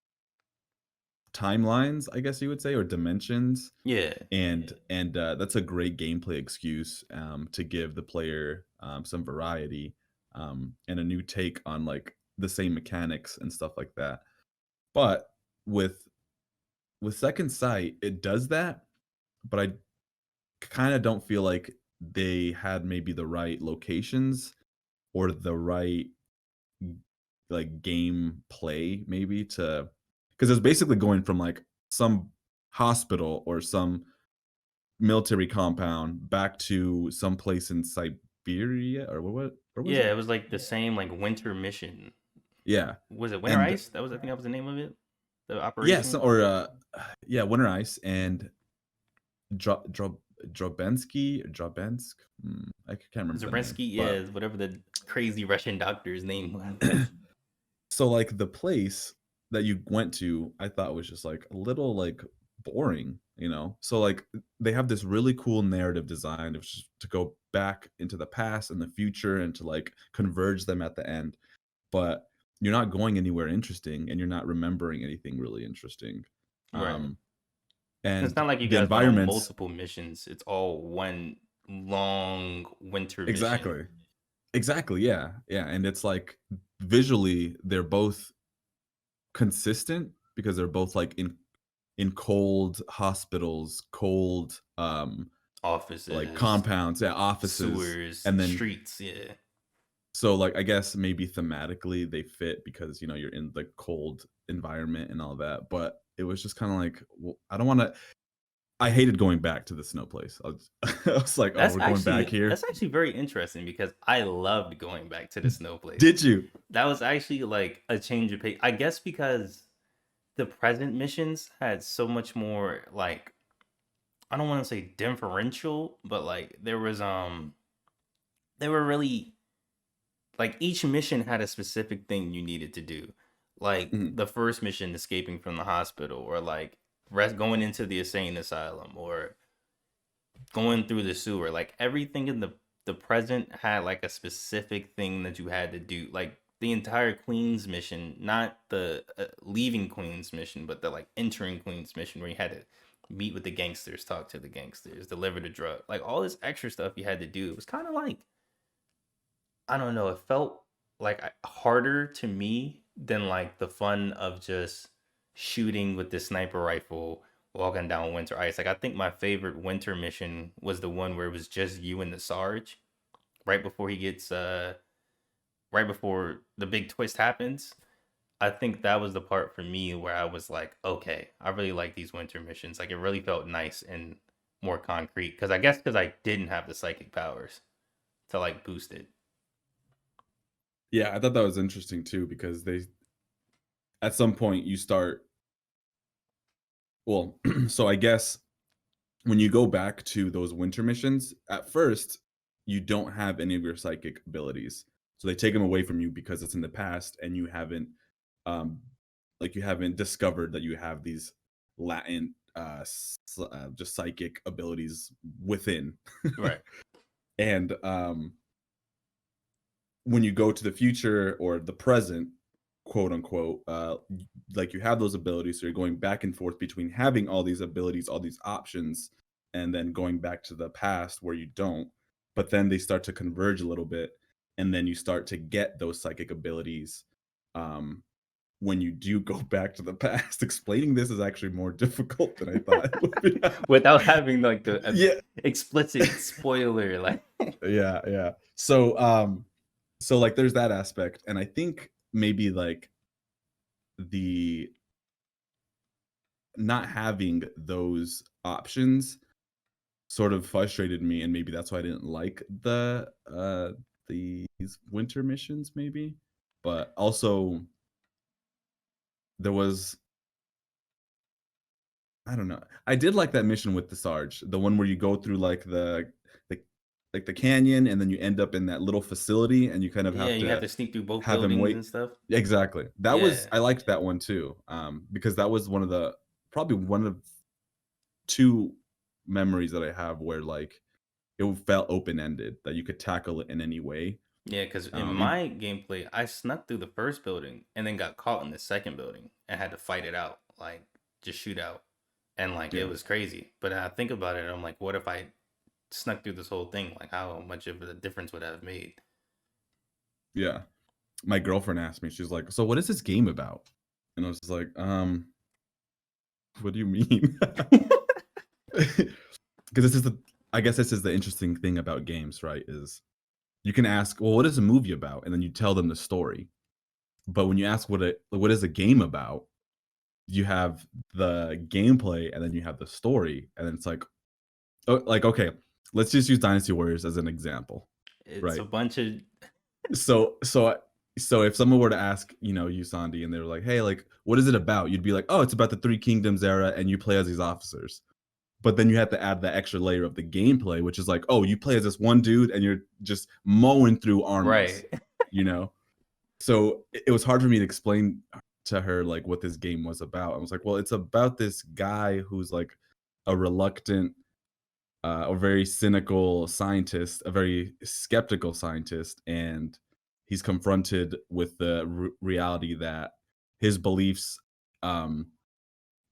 timelines, I guess you would say, or dimensions. Yeah, And that's a great gameplay excuse, to give the player, some variety, and a new take on like the same mechanics and stuff like that. But with Second Sight, it does that, but I kind of don't feel like they had maybe the right locations or the right like gameplay maybe to, because it's basically going from like some hospital or some military compound back to some place in Siberia, or what where was yeah. it? It was like the same like winter mission. Yeah. Was it Winter And Ice? I think that was the name of it. The yeah, operation. yeah, Winter Ice and Dro- Dro- Drobensk. I can't remember the name, Zarensky, yeah, but whatever the crazy Russian doctor's name was. so like the place that you went to, I thought was just like a little like boring, So like they have this really cool narrative design of just to go back into the past and the future and to like converge them at the end, but you're not going anywhere interesting and you're not remembering anything really interesting. Right. Um It's and not like you the guys went on environments, multiple missions. It's all one long winter mission. exactly. Exactly, yeah. Yeah, and it's like visually they're both consistent because they're both like in cold hospitals, cold like Offices, compounds, yeah, offices. sewers, And then streets, yeah. so like I guess maybe thematically they fit because you're in the cold environment and all that, but it was just kind of like, well, I don't want to, I hated going back to the snow place. I was like, oh, we're going back here. That's actually very interesting because I loved going back to the snow place. Did you? That was actually like a change of pace. I guess because the present missions had so much more like I don't want to say differential, but like they were really like each mission had a specific thing you needed to do. Like Mhm. the first mission escaping from the hospital or like going into the insane asylum or going through the sewer. Like everything in the present had like a specific thing that you had to do. Like the entire Queen's mission, not the leaving Queen's mission, but the like entering Queen's mission where you had to meet with the gangsters, talk to the gangsters, deliver the drug. Like all this extra stuff you had to do. It was kind of like I don't know, it felt like harder to me than like the fun of just shooting with the sniper rifle walking down winter ice. Like I think my favorite winter mission was the one where it was just you and the Sarge right before he gets right before the big twist happens. I think that was the part for me where I was like, okay, I really like these winter missions. Like it really felt nice and more concrete because I guess because I didn't have the psychic powers to like boost it. Yeah, I thought that was interesting too because they at some point you start, well, so I guess when you go back to those winter missions, at first you don't have any of your psychic abilities. So they take them away from you because it's in the past and you haven't um you haven't discovered that you have these latent just psychic abilities within. Right. And when you go to the future or the present, quote unquote, like you have those abilities, so you're going back and forth between having all these abilities, all these options, and then going back to the past where you don't. But then they start to converge a little bit, and then you start to get those psychic abilities. When you do go back to the past, explaining this is actually more difficult than I thought it would be. Without having like the Yeah, explicit spoiler, like yeah. So like there's that aspect, and I think maybe like the not having those options sort of frustrated me, and maybe that's why I didn't like these winter missions maybe. But also there was, I don't know, I did like that mission with the Sarge, the one where you go through the like the canyon, and then you end up in that little facility and you kind of yeah, have you have to to sneak through both have him buildings wait. and stuff. Exactly. That was, Yeah, I liked that one too. Because that was one of the, probably one of two memories that I have where like it felt open ended, that you could tackle it in any way. yeah, because in Ev- my gameplay, I snuck through the first building and then got caught in the second building and had to fight it out, like just shoot out, and like it yeah, was crazy. But I think about it, I'm like, what if I snuck through this whole thing? Like, how much of a difference would that have made? yeah. My girlfriend asked me, she's like, "So what is this game about?" And I was just like, what do you mean? Because this is the, I guess this is the interesting thing about games, right? Is you can ask, well, what is a movie about? And then you tell them the story. But when you ask what is a game about, you have the gameplay and then you have the story, and then it's like, oh, like okay, let's just use Dynasty Warriors as an example, It's right? a bunch of So so if someone were to ask, you Sandy, and they were like, hey, like what is it about? You'd be like, oh, it's about the Three Kingdoms era, and you play as these officers. But then you have to add the extra layer of the gameplay, which is like, oh, you play as this one dude and you're just mowing through armies, right. you know? So it was hard for me to explain to her like what this game was about. I was like, well, it's about this guy who's like a reluctant, a very cynical scientist, a very skeptical scientist, and he's confronted with the reality that his beliefs um,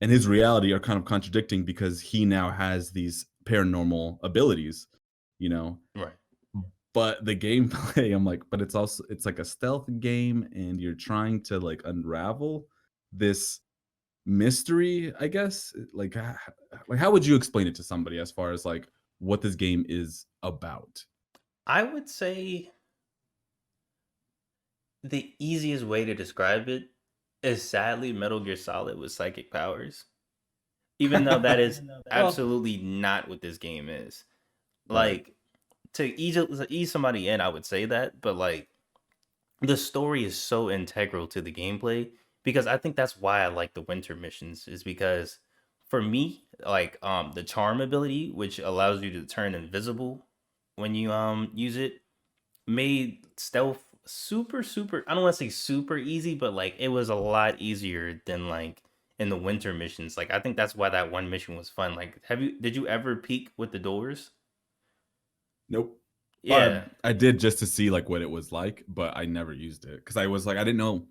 and his reality are kind of contradicting because he now has these paranormal abilities, you know. Right. But the gameplay, I'm like, but it's like a stealth game, and you're trying to like unravel this mystery, I guess. Like how would you explain it to somebody as far as like what this game is about? I would say the easiest way to describe it is sadly Metal Gear Solid with psychic powers. Even though that is Well, absolutely not what this game is. right. Like to ease somebody in, I would say that, but like the story is so integral to the gameplay because I think that's why I like the winter missions is because for me, like the charm ability, which allows you to turn invisible when you use it, made stealth super I don't want to say super easy, but like it was a lot easier than like in the winter missions. Like I think that's why that one mission was fun. Like did you ever peek with the doors? Nope. Yeah. I did just to see like what it was like, but I never used it because I was like, I didn't know,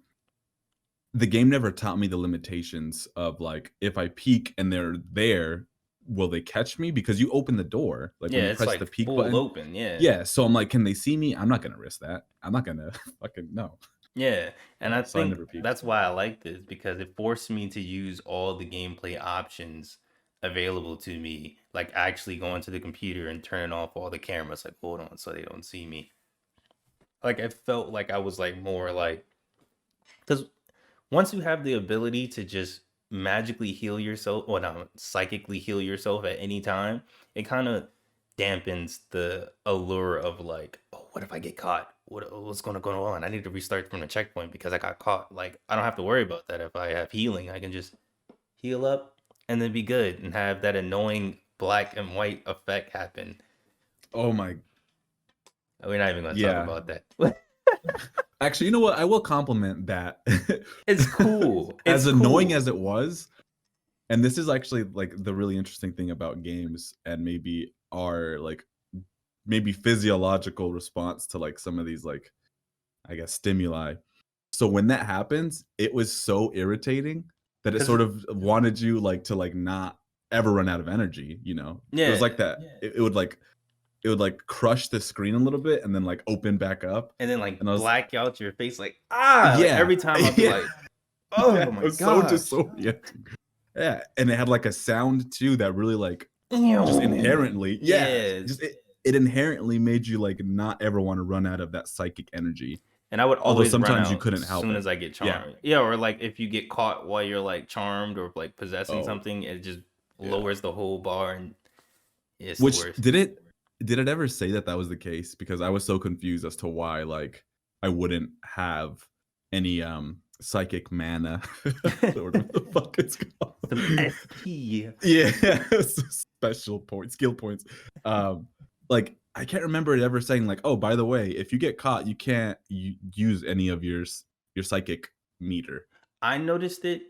the game never taught me the limitations of like if I peek and they're there, will they catch me? Because you open the door, like when Yeah, you it's press the like peek full button. open, yeah. Yeah, so I'm like, can they see me? I'm not gonna risk that. I'm not gonna fucking no. Yeah, and I So I think never peeked. that's why I like this because it forced me to use all the gameplay options available to me, like actually going to the computer and turning off all the cameras, like hold on, so they don't see me. Like it felt like I was like more like because once you have the ability to just magically heal yourself or not psychically heal yourself at any time, it kind of dampens the allure of like, oh, what if I get caught? What's going to go on? I need to restart from the checkpoint because I got caught. Like I don't have to worry about that if I have healing. I can just heal up and then be good and have that annoying black and white effect happen. Oh my We're not even gonna talk Yeah. about that. Actually, you know what? I will compliment that. It's cool. As It's annoying cool. as it was, and this is actually like the really interesting thing about games and maybe our like maybe physiological response to like some of these like I guess stimuli. So when that happens, it was so irritating that it 'Cause sort of wanted you like to like not ever run out of energy, you know. It was yeah, like that. It would like crush the screen a little bit and then like open back up. and then like And I was black out your face, like like yeah. every time I'll be Yeah. like, oh Yeah, it my was so gosh. disorienting. Yeah, and it had like a sound too that really like just Ew. inherently, Yeah. just it inherently made you like not ever want to run out of that psychic energy. And I would Although always run sometimes you out couldn't as help soon it. as I get Yeah. charmed. Yeah, or like if you get caught while you're like charmed or like possessing Oh, something, it just yeah. lowers the whole bar and it's Which the worst. did it ever say that that was the case? Because I was so confused as to why like I wouldn't have any psychic mana or whatever the fuck it's called. Some SP. Yeah, special points, skill points. Like I can't remember it ever saying like, oh, by the way, if you get caught, you can't use any of your psychic meter. I noticed it.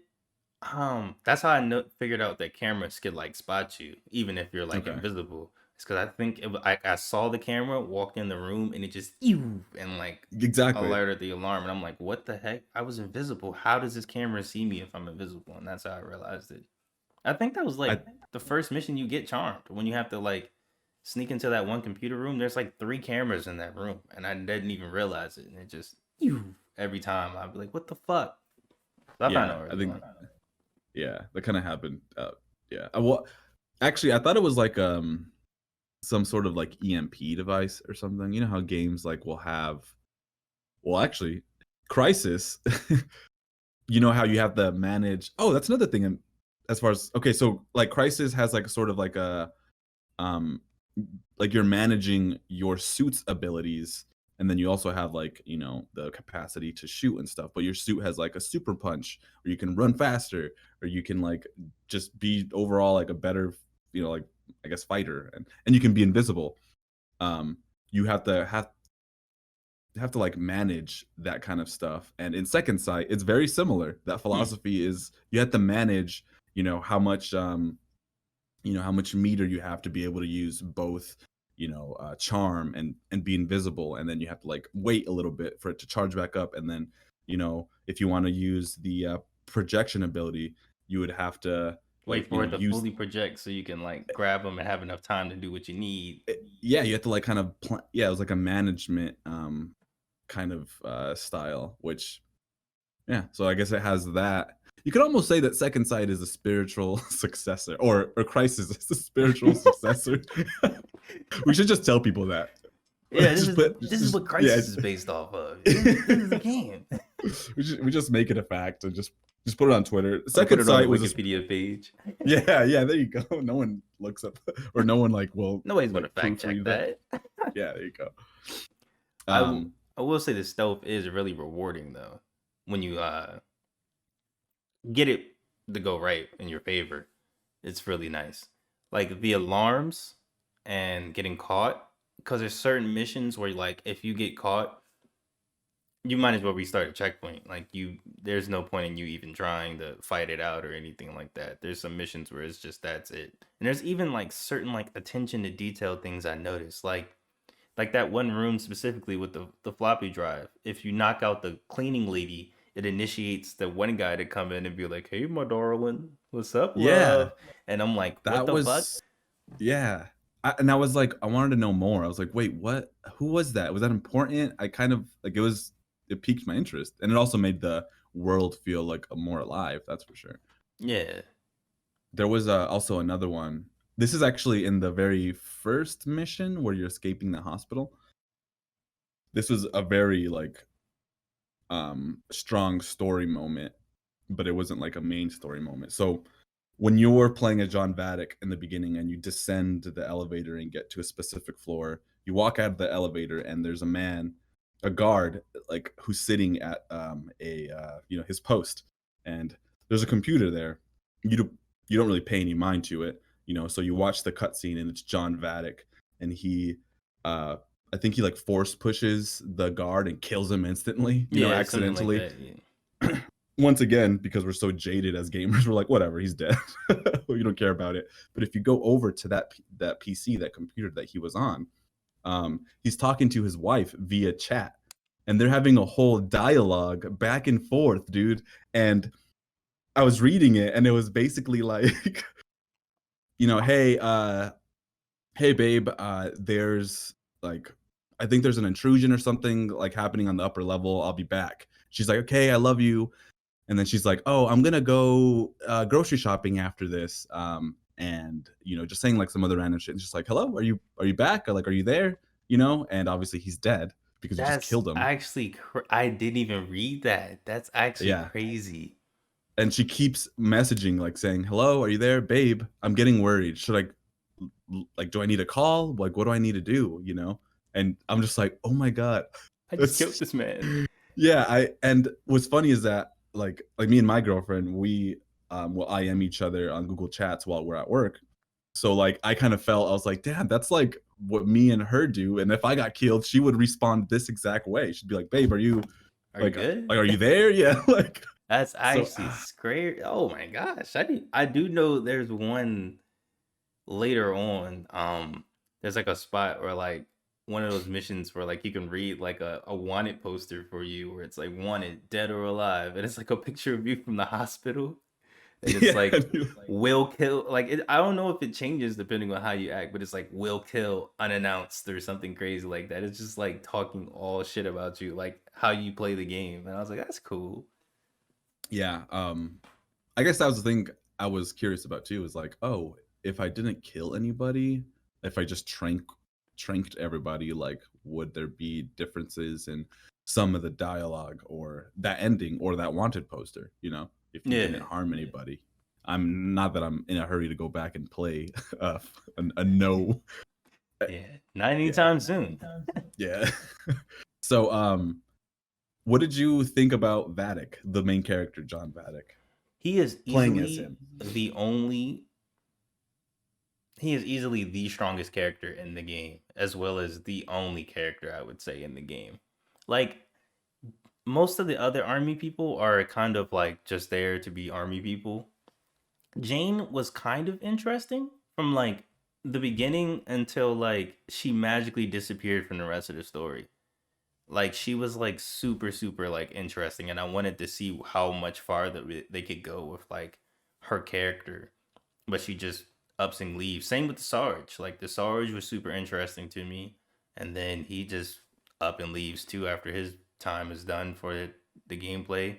That's how I figured out that cameras could like spot you, even if you're like Okay. invisible. It's because I think I saw the camera walk in the room and it just ew and like Exactly. alerted the alarm, and I'm like, what the heck? I was invisible. How does this camera see me if I'm invisible? And that's how I realized it. I think that was like the first mission you get charmed when you have to like sneak into that one computer room. There's like 3 cameras in that room, and I didn't even realize it. And it just every time I'd be like, "What the fuck?" So I found out. I think yeah, that kind of happened. Yeah, well, actually, I thought it was like some sort of like EMP device or something. You know how games like will have, well, actually, Crisis. You know how you have to manage. Oh, that's another thing. As far as okay, so like Crisis has like sort of like a like you're managing your suit's abilities, and then you also have like you know the capacity to shoot and stuff, but your suit has like a super punch or you can run faster or you can like just be overall like a better you know like I guess fighter, and you can be invisible. You have to like manage that kind of stuff, and in Second Sight it's very similar. That philosophy is you have to manage how much how much meter you have to be able to use both charm and be invisible, and then you have to like wait a little bit for it to charge back up, and then if you want to use the projection ability, you would have to wait for it to fully project so you can like grab them and have enough time to do what you need. Yeah, you have to like kind of it was like a management kind of style, which so I guess it has that. You could almost say that Second Sight is a spiritual successor, or Crisis is a spiritual successor. We should just tell people that. Yeah, this is what Crisis is based off of. This is a game. We just make it a fact and just put it on Twitter. Second Sight was Wikipedia page. Yeah, there you go. No one looks up, or no one like will. Nobody's gonna fact check that. Yeah, there you go. I will say the stealth is really rewarding though, when you get it to go right in your favor. It's really nice. Like the alarms and getting caught, because there's certain missions where like if you get caught, you might as well restart a checkpoint. Like there's no point in you even trying to fight it out or anything like that. There's some missions where it's just that's it. And there's even like certain like attention to detail things I noticed. Like that one room specifically with the floppy drive. If you knock out the cleaning lady, it initiates the one guy to come in and be like, "Hey, my darling, what's up, love?" Yeah. And I'm like, "What That the was fuck?" Yeah. And I was like, I wanted to know more. I was like, wait, what? Who was that? Was that important? I kind of like it piqued my interest, and it also made the world feel like more alive. That's for sure. Yeah. There was also another one. This is actually in the very first mission where you're escaping the hospital. This was a very like strong story moment, but it wasn't like a main story moment. So when you're playing as John Vadek in the beginning and you descend the elevator and get to a specific floor, you walk out of the elevator and there's a guard, like who's sitting at his post, and there's a computer there. You don't really pay any mind to it, so you watch the cutscene and it's John Vadek, and he I think he like force pushes the guard and kills him instantly, Yeah, something like accidentally. that. Yeah. Once again, because we're so jaded as gamers, we're like, whatever, he's dead. We don't care about it. But if you go over to that PC, that computer that he was on, he's talking to his wife via chat, and they're having a whole dialogue back and forth, dude. And I was reading it, and it was basically like, hey babe, there's like, I think there's an intrusion or something like happening on the upper level. I'll be back. She's like, okay, I love you. And then she's like, oh, I'm gonna go grocery shopping after this. And just saying like some other random shit. And just like, hello, are you back? Or like, are you there? And obviously he's dead because you just That's killed him. actually I didn't even read that. That's actually Yeah. crazy. And she keeps messaging like saying, hello, are you there, babe? I'm getting worried. Should I do I need a call? Like, what do I need to do? And I'm just like, oh my god, I just That's- killed this man. yeah. And what's funny is that like me and my girlfriend, we will IM each other on Google Chats while we're at work. So like I kind of felt, I was like, damn, that's like what me and her do. And if I got killed, she would respond this exact way. She'd be like, babe, are you Are you good? Like, are you there? Yeah. Like, That's actually scary. Oh my gosh. I do know there's one later on. There's like a spot where like one of those missions where like you can read like a wanted poster for you where it's like wanted, dead or alive. And it's like a picture of you from the hospital. And it's yeah, like and you're like, will kill. Like I don't know if it changes depending on how you act, but it's like will kill unannounced or something crazy like that. It's just like talking all shit about you, like how you play the game. And I was like, that's cool. yeah. I guess that was the thing I was curious about too, is like, oh, if I didn't kill anybody, if I just tranked everybody, like would there be differences in some of the dialogue or that ending or that wanted poster, if you didn't harm anybody? I'm not that I'm in a hurry to go back and play a no. Yeah, not anytime soon. Yeah. So what did you think about Vatic, the main character, John Vatic? He is Playing as easily him. he is easily the strongest character in the game, as well as the only character I would say in the game. Like most of the other army people are kind of like just there to be army people. Jane was kind of interesting from like the beginning until like she magically disappeared from the rest of the story. Like she was like super super like interesting, and I wanted to see how much farther they could go with like her character, but she just ups and leaves. Same with the Sarge. Like the Sarge was super interesting to me, and then he just up and leaves too after his time is done for the gameplay.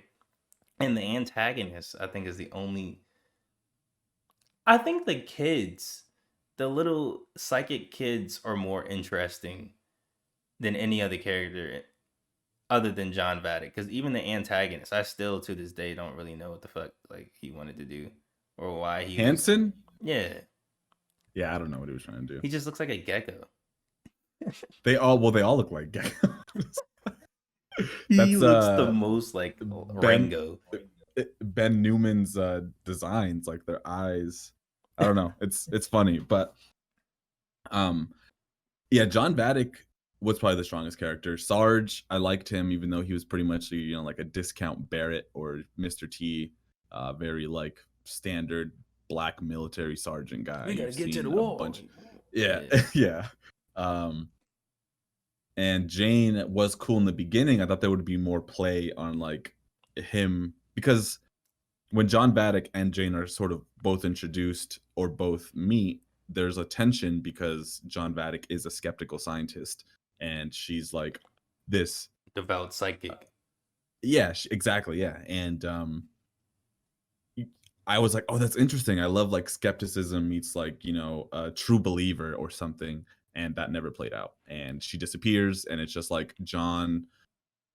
And the antagonist, I think, is the only. I think the kids, the little psychic kids, are more interesting than any other character other than John Vatic. Because even the antagonist, I still to this day don't really know what the fuck like he wanted to do or why he. Hanson? Yeah. Yeah, I don't know what he was trying to do. He just looks like a gecko. They all look like geckos. He looks the most like Rango. Ben Newman's designs, like their eyes. I don't know. It's funny, but yeah, John Vatic was probably the strongest character. Sarge, I liked him, even though he was pretty much like a discount Barrett or Mr. T, very like standard black military sergeant guy. We gotta You've get to seen the a war. bunch- Yeah, yeah. And Jane was cool in the beginning. I thought there would be more play on like him, because when John Vatic and Jane are sort of both introduced or both meet, there's a tension because John Vatic is a skeptical scientist and she's like this Devout psychic. yeah, exactly, yeah. And I was like, oh, that's interesting. I love like skepticism meets like a true believer or something, and that never played out. And she disappears, and it's just like John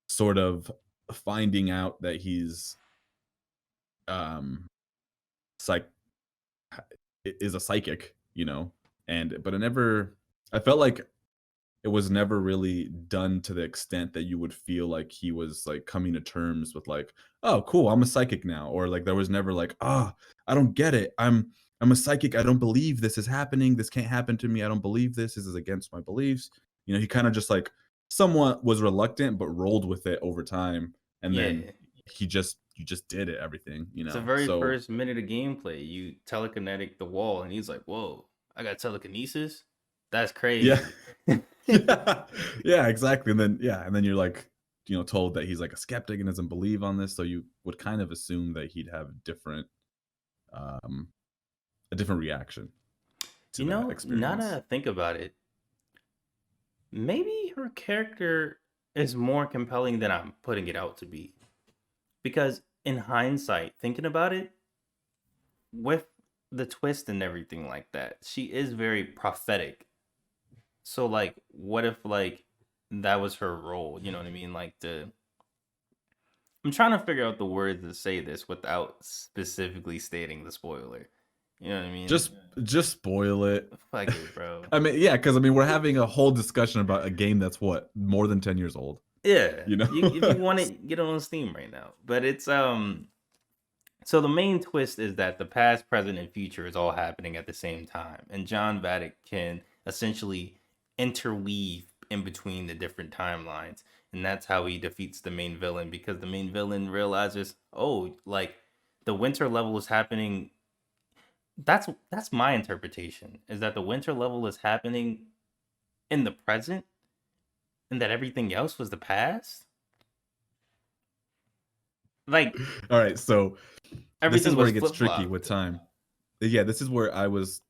sort of finding out that he's psych is a psychic, and but I felt like it was never really done to the extent that you would feel like he was like coming to terms with like, oh cool, I'm a psychic now, or like there was never like, I don't get it, I'm a psychic, I don't believe this is happening, this can't happen to me, I don't believe this is against my beliefs. You know, he kind of just like somewhat was reluctant, but rolled with it over time, and Yeah. then you just did it everything. You It's the know, very so first minute of gameplay. You telekinetic the wall, and he's like, "Whoa, I got telekinesis? That's yeah, crazy." yeah, yeah, exactly. And then you're like, you know, told that he's like a skeptic and doesn't believe on this, so you would kind of assume that he'd have um, a different reaction to You that know, now that experience. I think about it, maybe her character is more compelling than I'm putting it out to be. Because in hindsight, thinking about it, with the twist and everything like that, she is very prophetic. So like, what if like that was her role? You know what I mean? Like the I'm trying to figure out the words to say this without specifically stating the spoiler. You know what I mean? Just just spoil it. Fuck it, bro. I mean, yeah, because I mean, we're having a whole discussion about a game that's what more than 10 years old. Yeah. You know, If you want it, get it on Steam right now. But it's so the main twist is that the past, present, and future is all happening at the same time. And John Vatic can essentially interweave in between the different timelines. And that's how he defeats the main villain, because the main villain realizes, oh, like the winter level is happening. That's my interpretation, is that the winter level is happening in the present and that everything else was the past. Like all right. So this everything is where was it gets flip tricky flop. with time. Yeah, this is where I was.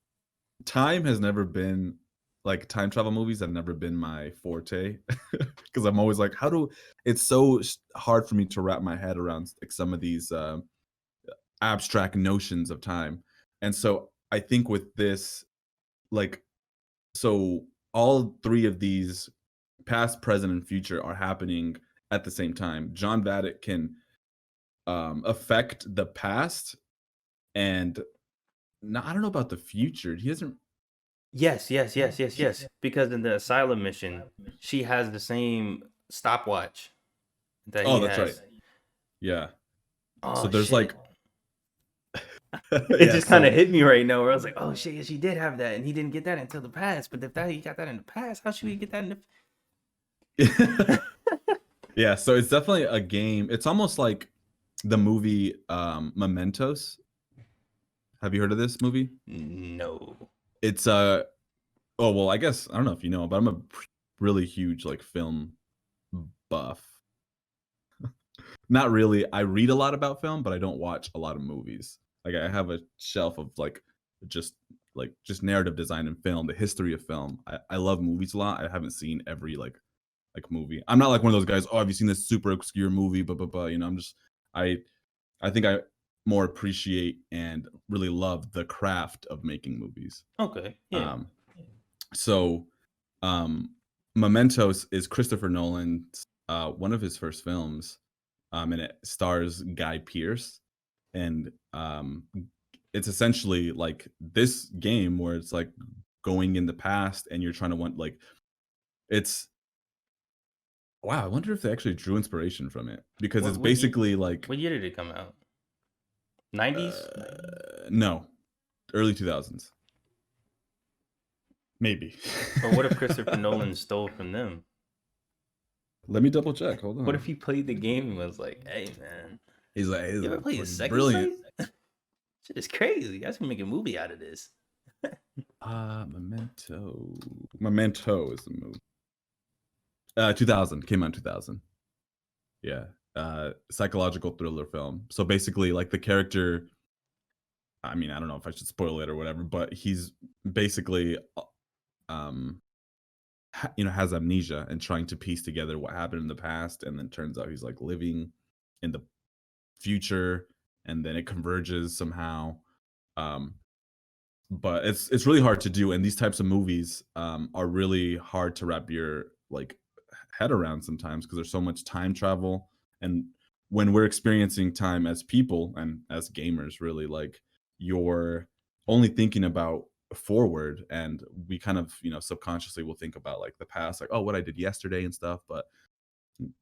Time has never been like time travel movies have never been my forte because I'm always like, how do it's so hard for me to wrap my head around like some of these abstract notions of time. And so I think with this, like, so all three of these past, present, and future are happening at the same time. John Vadik can affect the past, and no, I don't know about the future. He doesn't. Yes. Because in the asylum mission, she has the same stopwatch that Oh, he that's right. has. Yeah. So Oh there's shit. like, It yeah. just kind of So hit me right now where I was like, oh shit, she did have that and he didn't get that until the past. But if that he got that in the past, how should we get that in the yeah. So it's definitely a game. It's almost like the movie Mementos. Have you heard of this movie? No. It's oh well, I guess I don't know if you know, but I'm a really huge like film buff. Not really. I read a lot about film, but I don't watch a lot of movies. Like I have a shelf of just just narrative design and film, the history of film. I love movies a lot. I haven't seen every like movie. I'm not like one of those guys. Oh, have you seen this super obscure movie? But you know, I'm just I I think I more appreciate and really love the craft of making movies. Okay. Yeah. Um, so um, Mementos is Christopher Nolan's one of his first films, and it stars Guy Pearce, and it's essentially like this game where it's like going in the past, and you're trying to want like it's wow. I wonder if they actually drew inspiration from it because it's What year, basically like what year did it come out? 90s? no, early 2000s, maybe. Or what if Christopher Nolan stole from them? Let me double check. Hold on. What if he played the game and was like, hey man, He's like, you ever played the fucking second brilliant. Sight? Shit is crazy. Guys can make a movie out of this. Memento. Memento is the movie. 2000 came out in 2000. Yeah. Psychological thriller film. So basically, like the character. I mean, I don't know if I should spoil it or whatever, but he's basically, you know, has amnesia and trying to piece together what happened in the past, and then turns out he's like living in the future, and then it converges somehow. Um, but it's really hard to do, and these types of movies are really hard to wrap your like head around sometimes because there's so much time travel, and when we're experiencing time as people and as gamers, really like you're only thinking about forward, and we kind of, you know, subconsciously will think about like the past, like, oh, what I did yesterday and stuff, but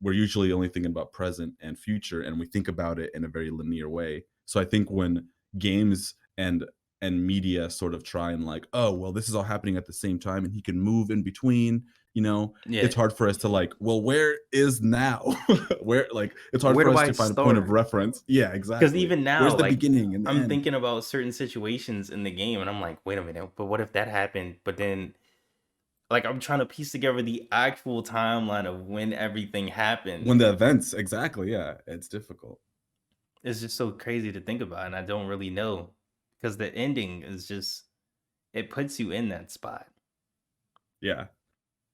we're usually only thinking about present and future, and we think about it in a very linear way. So I think when games and media sort of try and like, oh well, this is all happening at the same time and he can move in between, you know, Yeah. it's hard for us to like, well, where is now? Where like it's hard Where for do us I to find a point of start? reference. Yeah, Because exactly. even Where's now, the like beginning and the I'm end? thinking about certain situations in the game, and I'm like, wait a minute, but what if that happened? But then, like, I'm trying to piece together the actual timeline of when everything happened. When the events, exactly, yeah, it's difficult. It's just so crazy to think about, and I don't really know because the ending is just it puts you in that spot. Yeah.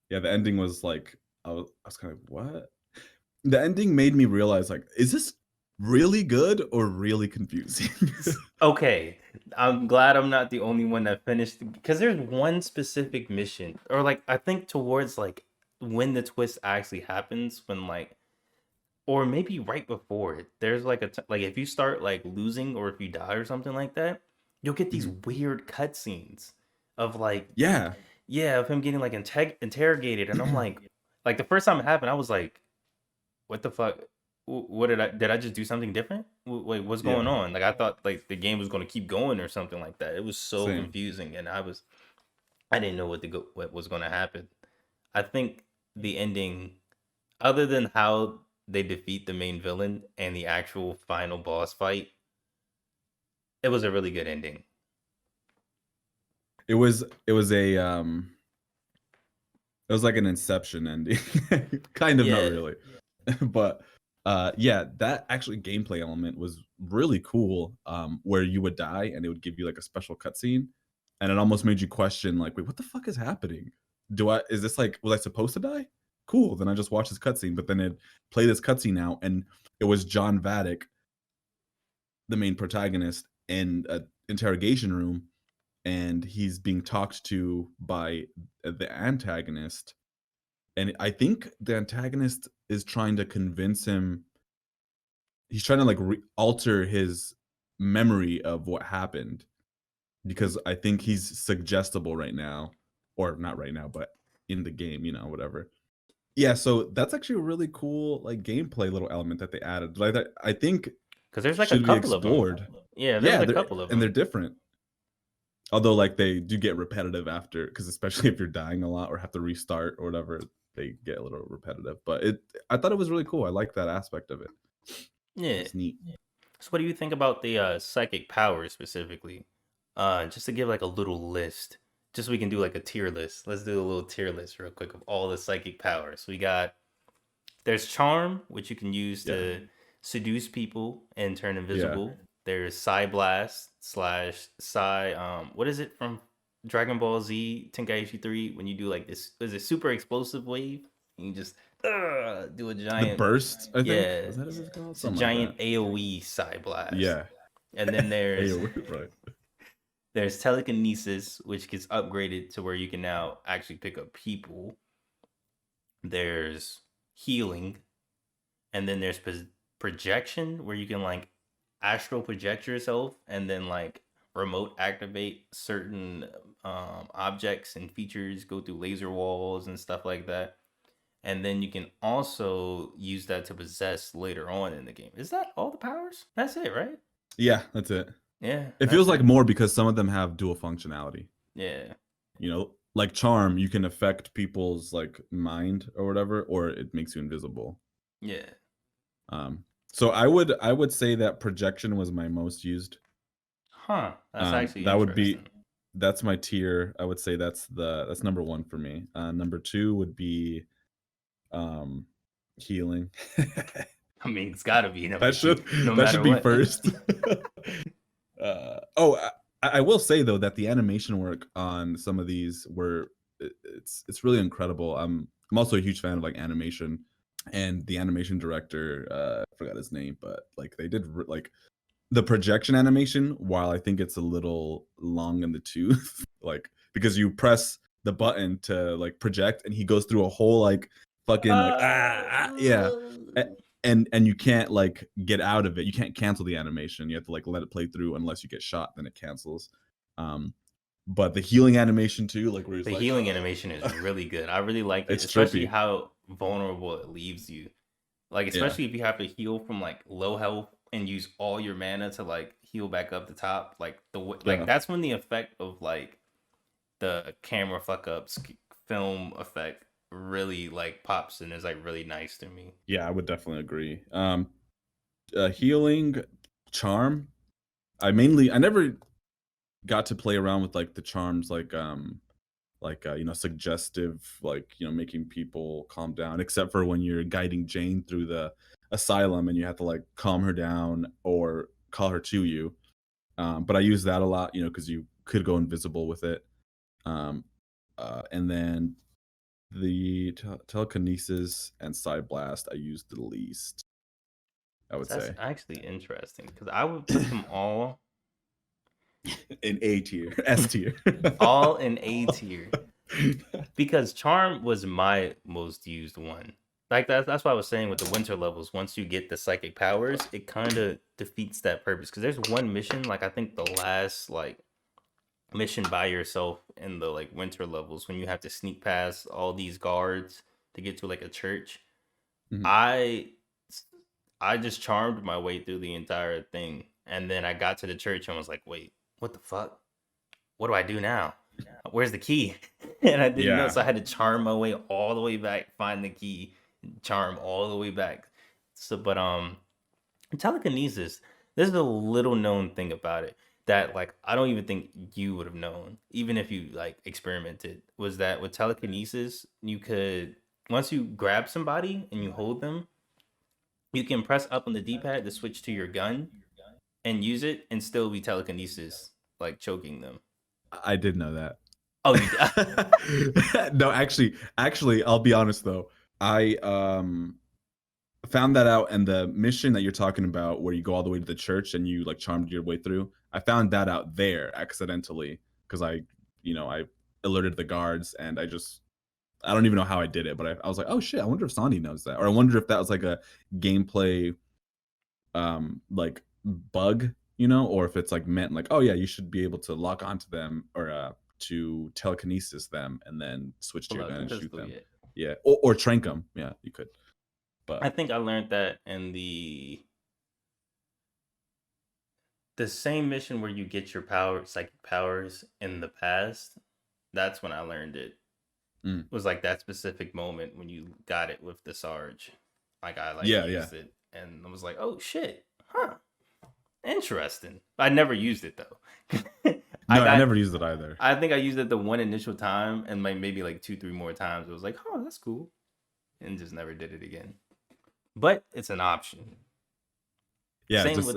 Yeah, the ending was like I was kind of what? The ending made me realize like, is this really good or really confusing? Okay, I'm glad I'm not the only one that finished because there's one specific mission, or like I think towards like when the twist actually happens, when like, or maybe right before it. There's like like if you start like losing or if you die or something like that, you'll get these Mhm. weird cutscenes of like Yeah. yeah, of him getting like interrogated, and I'm like the first time it happened, I was like, what the fuck? What did I just do something different? Wait, what's going Yeah. on? Like I thought like the game was going to keep going or something like that. It was so Same. confusing, and I didn't know what was going to happen. I think the ending, other than how they defeat the main villain and the actual final boss fight, it was a really good ending. It was like an Inception ending. Kind of, not Yeah, really. But yeah, that actually gameplay element was really cool. Where you would die and it would give you like a special cutscene, and it almost made you question like, wait, what the fuck is happening? Is this like, was I supposed to die? Cool, then I just watched this cutscene, but then it play this cutscene out, and it was John Vaddick, the main protagonist, in a interrogation room, and he's being talked to by the antagonist, and I think the antagonist is trying to convince him. He's trying to like alter his memory of what happened, because I think he's suggestible right now, or not right now, but in the game, whatever. Yeah, so that's actually a really cool like gameplay little element that they added. Like that, I think because there's like a should be couple of them. explored. Yeah, there was Yeah, a couple of they're them. different. Although like they do get repetitive after, because especially if you're dying a lot or have to restart or whatever, they get a little repetitive. But I thought it was really cool. I like that aspect of it. Yeah. It's neat. So what do you think about the psychic powers specifically? Just to give like a little list, just so we can do like a tier list. Let's do a little tier list real quick of all the psychic powers. There's charm, which you can use Yeah. to seduce people and turn Yeah. invisible. There's Psy Blast slash Psy. What is it from Dragon Ball Z Tenkaichi 3 when you do like this? Is it super explosive wave? And you just do a The giant burst, I think. yeah, Is that what it's called? it's a Something like giant that. AoE Psy Blast. Yeah. And then there's Right. there's telekinesis, which gets upgraded to where you can now actually pick up people. There's healing, and then there's projection, where you can like astral project yourself and then like remote activate certain objects and features, go through laser walls and stuff like that. And then you can also use that to possess later on in the game. Is that all the powers? That's it, right? Yeah, that's it. Yeah. It feels like more because some of them have dual functionality. Yeah. Like charm, you can affect people's like mind or whatever, or it makes you invisible. Yeah. So I would say that projection was my most used. Huh. That's actually that would interesting. be that's my tier. I would say that's number one for me. Number two would be healing. I mean, it's got to be That should be what. first. I will say though that the animation work on some of these it's really incredible. I'm also a huge fan of like animation, and the animation director, I forgot his name, but like they did like the projection animation, while I think it's a little long in the tooth, like because you press the button to like project and he goes through a whole like fucking like yeah. And you can't like get out of it. You can't cancel the animation. You have to like let it play through unless you get shot, then it cancels. But the healing animation too, like where he's The like, healing animation is really good. I really like it, It's especially trippy. how vulnerable it leaves you. Like, especially if you have to heal from like low health and use all your mana to like heal back up the top. Like Yeah. that's when the effect of like the camera fuck ups film effect really like pops and is like really nice to me. Yeah, I would definitely agree. Healing charm. I never got to play around with like the charms suggestive, like, making people calm down, except for when you're guiding Jane through the asylum and you have to like calm her down or call her to you. But I use that a lot, because you could go invisible with it. Um, and then the telekinesis and side blast I use the least, I would That's say. actually interesting because I would put them In A tier, S tier. all in A tier because charm was my most used one. Like that's why I was saying with the winter levels, once you get the psychic powers, it kind of defeats that purpose. Because there's one mission, like I think the last like mission by yourself in the like winter levels when you have to sneak past all these guards to get to like a church. Mhm. I just charmed my way through the entire thing, and then I got to the church and was like, wait, what the fuck? What do I do now? Where's the key? And I didn't know, Yeah. so I had to charm my way all the way back, find the key, charm all the way back. So, but telekinesis. There's a little known thing about it that like I don't even think you would have known, even if you like experimented. Was that with telekinesis, you could once you grab somebody and you hold them, you can press up on the D-pad to switch to your gun and use it and still be telekinesis, like choking them. I did know that. Oh, you No, actually, I'll be honest though. I found that out, and the mission that you're talking about, where you go all the way to the church and you like charmed your way through. I found that out there accidentally because I alerted the guards, and I don't even know how I did it, but I was like, oh shit, I wonder if Sondi knows that, or I wonder if that was like a gameplay like bug, or if it's like meant like, oh yeah, you should be able to lock onto them or to telekinesis them and then switch to your gun and shoot them. Yeah, or trank them. Yeah, you could. But I think I learned that in the same mission where you get your psychic powers in the past. That's when I learned it. It was like that specific moment when you got it with the Sarge. Like I used it and I was like, oh shit, huh? Interesting. I never used it though. I never used it either. I think I used it the one initial time and like maybe like 2-3 more times. It was like, oh, that's cool, and just never did it again. But it's an option. Yeah, it's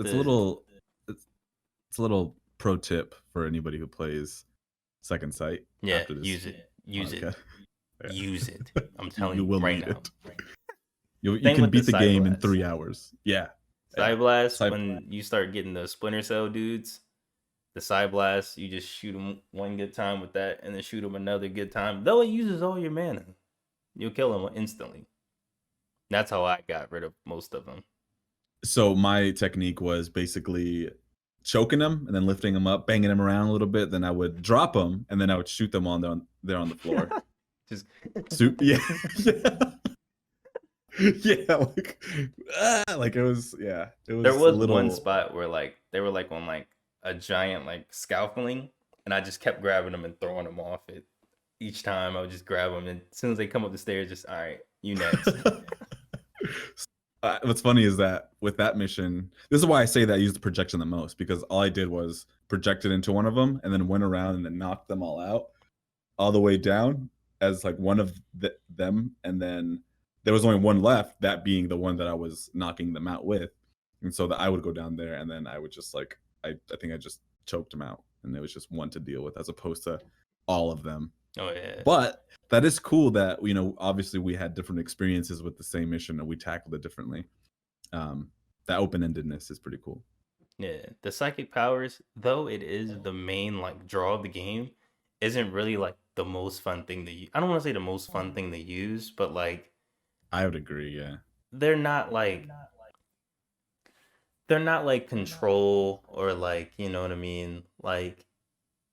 a little pro tip for anybody who plays Second Sight. Yeah, after this use it. Use podcast. it. Use it. I'm telling You you, will right need now. it. You Same can with beat the game in Blast. 3 hours. Yeah. Side Blast, Side- when you start getting the Splinter Cell dudes, the Side Blast, you just shoot them one good time with that and then shoot them another good time. Though it uses all your mana. You'll kill them instantly. That's how I got rid of most of them. So my technique was basically choking them and then lifting them up, banging them around a little bit. Then I would drop them and then I would shoot them there on the floor. Just Yeah. Yeah, like it was. Yeah, it was. there was one spot where like they were like on like a giant like scaffolding, and I just kept grabbing them and throwing them off it. Each time I would just grab them, and as soon as they come up the stairs, just all right, you next. What's funny is that with that mission, this is why I say that I used the projection the most, because all I did was projected into one of them and then went around and then knocked them all the way down as like one of them, and then there was only one left, that being the one that I was knocking them out with. And so that I would go down there and then I would just like, I think I just choked them out, and it was just one to deal with as opposed to all of them. Oh yeah. But that is cool that, obviously we had different experiences with the same mission and we tackled it differently. That open-endedness is pretty cool. Yeah, the psychic powers, though it is the main like draw of the game, isn't really like the most fun thing to use. I don't want to say the most fun thing to use, but like I would agree, yeah. they're not like control or like, you know what I mean? Like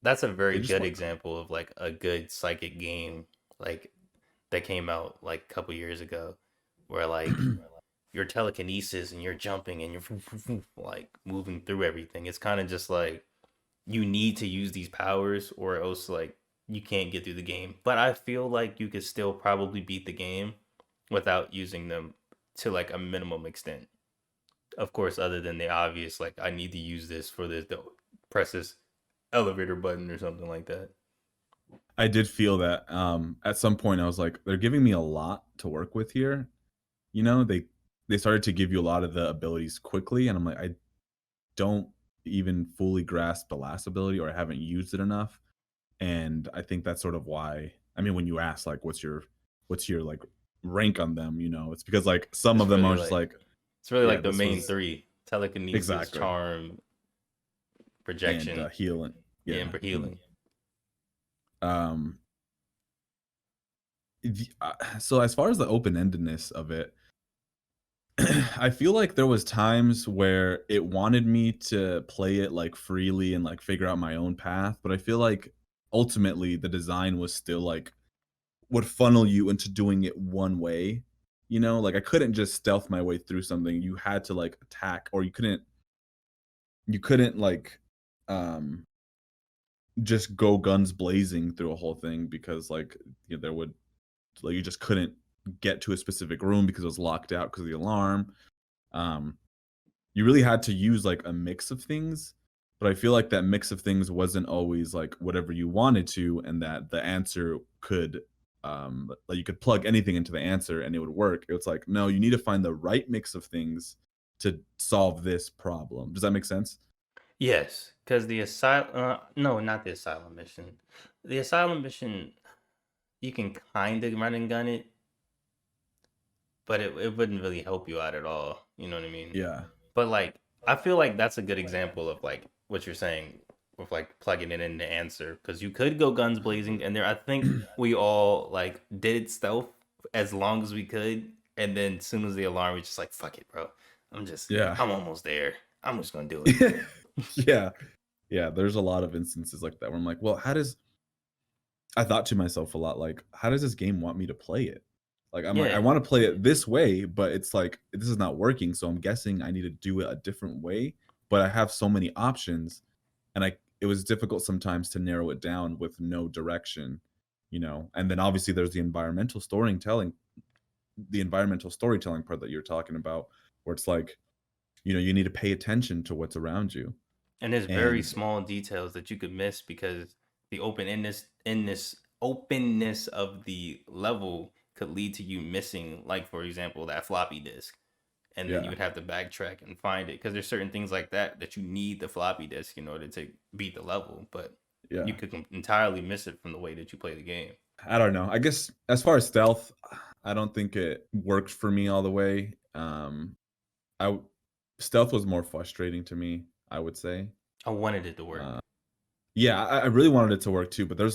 that's a very good example of like a good psychic game like that came out like a couple years ago, where like your telekinesis and you're jumping and you're like moving through everything. It's kind of just like you need to use these powers or else like you can't get through the game. But I feel like you could still probably beat the game without using them to like a minimum extent. Of course, other than the obvious, like I need to use this for this, press this elevator button or something like that. I did feel that at some point I was like, they're giving me a lot to work with here. You know, they started to give you a lot of the abilities quickly, and I'm like, I don't even fully grasp the last ability, or I haven't used it enough. And I think that's sort of why. I mean, when you ask like, what's your like rank on them? You know, it's because like some It's of them I really was just like like, it's really yeah, like the this main was three: telekinesis, exactly, charm, projection, and healing. yeah, Yeah, and for healing. um, so as far as the open-endedness of it, I feel like there was times where it wanted me to play it like freely and like figure out my own path, but I feel like ultimately the design was still like would funnel you into doing it one way. You know, like I couldn't just stealth my way through something. You had to like attack, or you couldn't like um just go guns blazing through a whole thing, because like there would like you just couldn't get to a specific room because it was locked out because of the alarm. Um you really had to use like a mix of things, but I feel like that mix of things wasn't always like whatever you wanted to, and that the answer could like you could plug anything into the answer and it would work. It's like, no, you need to find the right mix of things to solve this problem. Does that make sense? Yes, because the asylum, no, not the asylum mission. The asylum mission, you can kind of run and gun it, but it wouldn't really help you out at all. You know what I mean? Yeah. But like, I feel like that's a good example of like what you're saying with like plugging it in the answer, because you could go guns blazing, and there, I think we all like did stealth as long as we could, and then as soon as the alarm, we just like, fuck it, bro. Yeah. I'm almost there. I'm just gonna do it. Yeah. Yeah, there's a lot of instances like that where I'm like, well, I thought to myself a lot like, how does this game want me to play it? Like I'm like, I Yeah, want to play it this way, but it's like this is not working, so I'm guessing I need to do it a different way. But I have so many options, and it was difficult sometimes to narrow it down with no direction, you know. And then obviously there's the environmental storytelling part that you're talking about, where it's like, you need to pay attention to what's around you. and there's very And small details that you could miss because the openness of the level could lead to you missing, like for example, that floppy disk, and then you yeah, would have to backtrack and find it because there's certain things like that that you need the floppy disk in order to beat the level, but you yeah. could entirely miss it from the way that you play the game. I don't know. I guess as far as stealth, I don't think it worked for me all the way. I Stealth was more frustrating to me, I would say. I wanted it to work. Uh, yeah, I really wanted it to work too, but there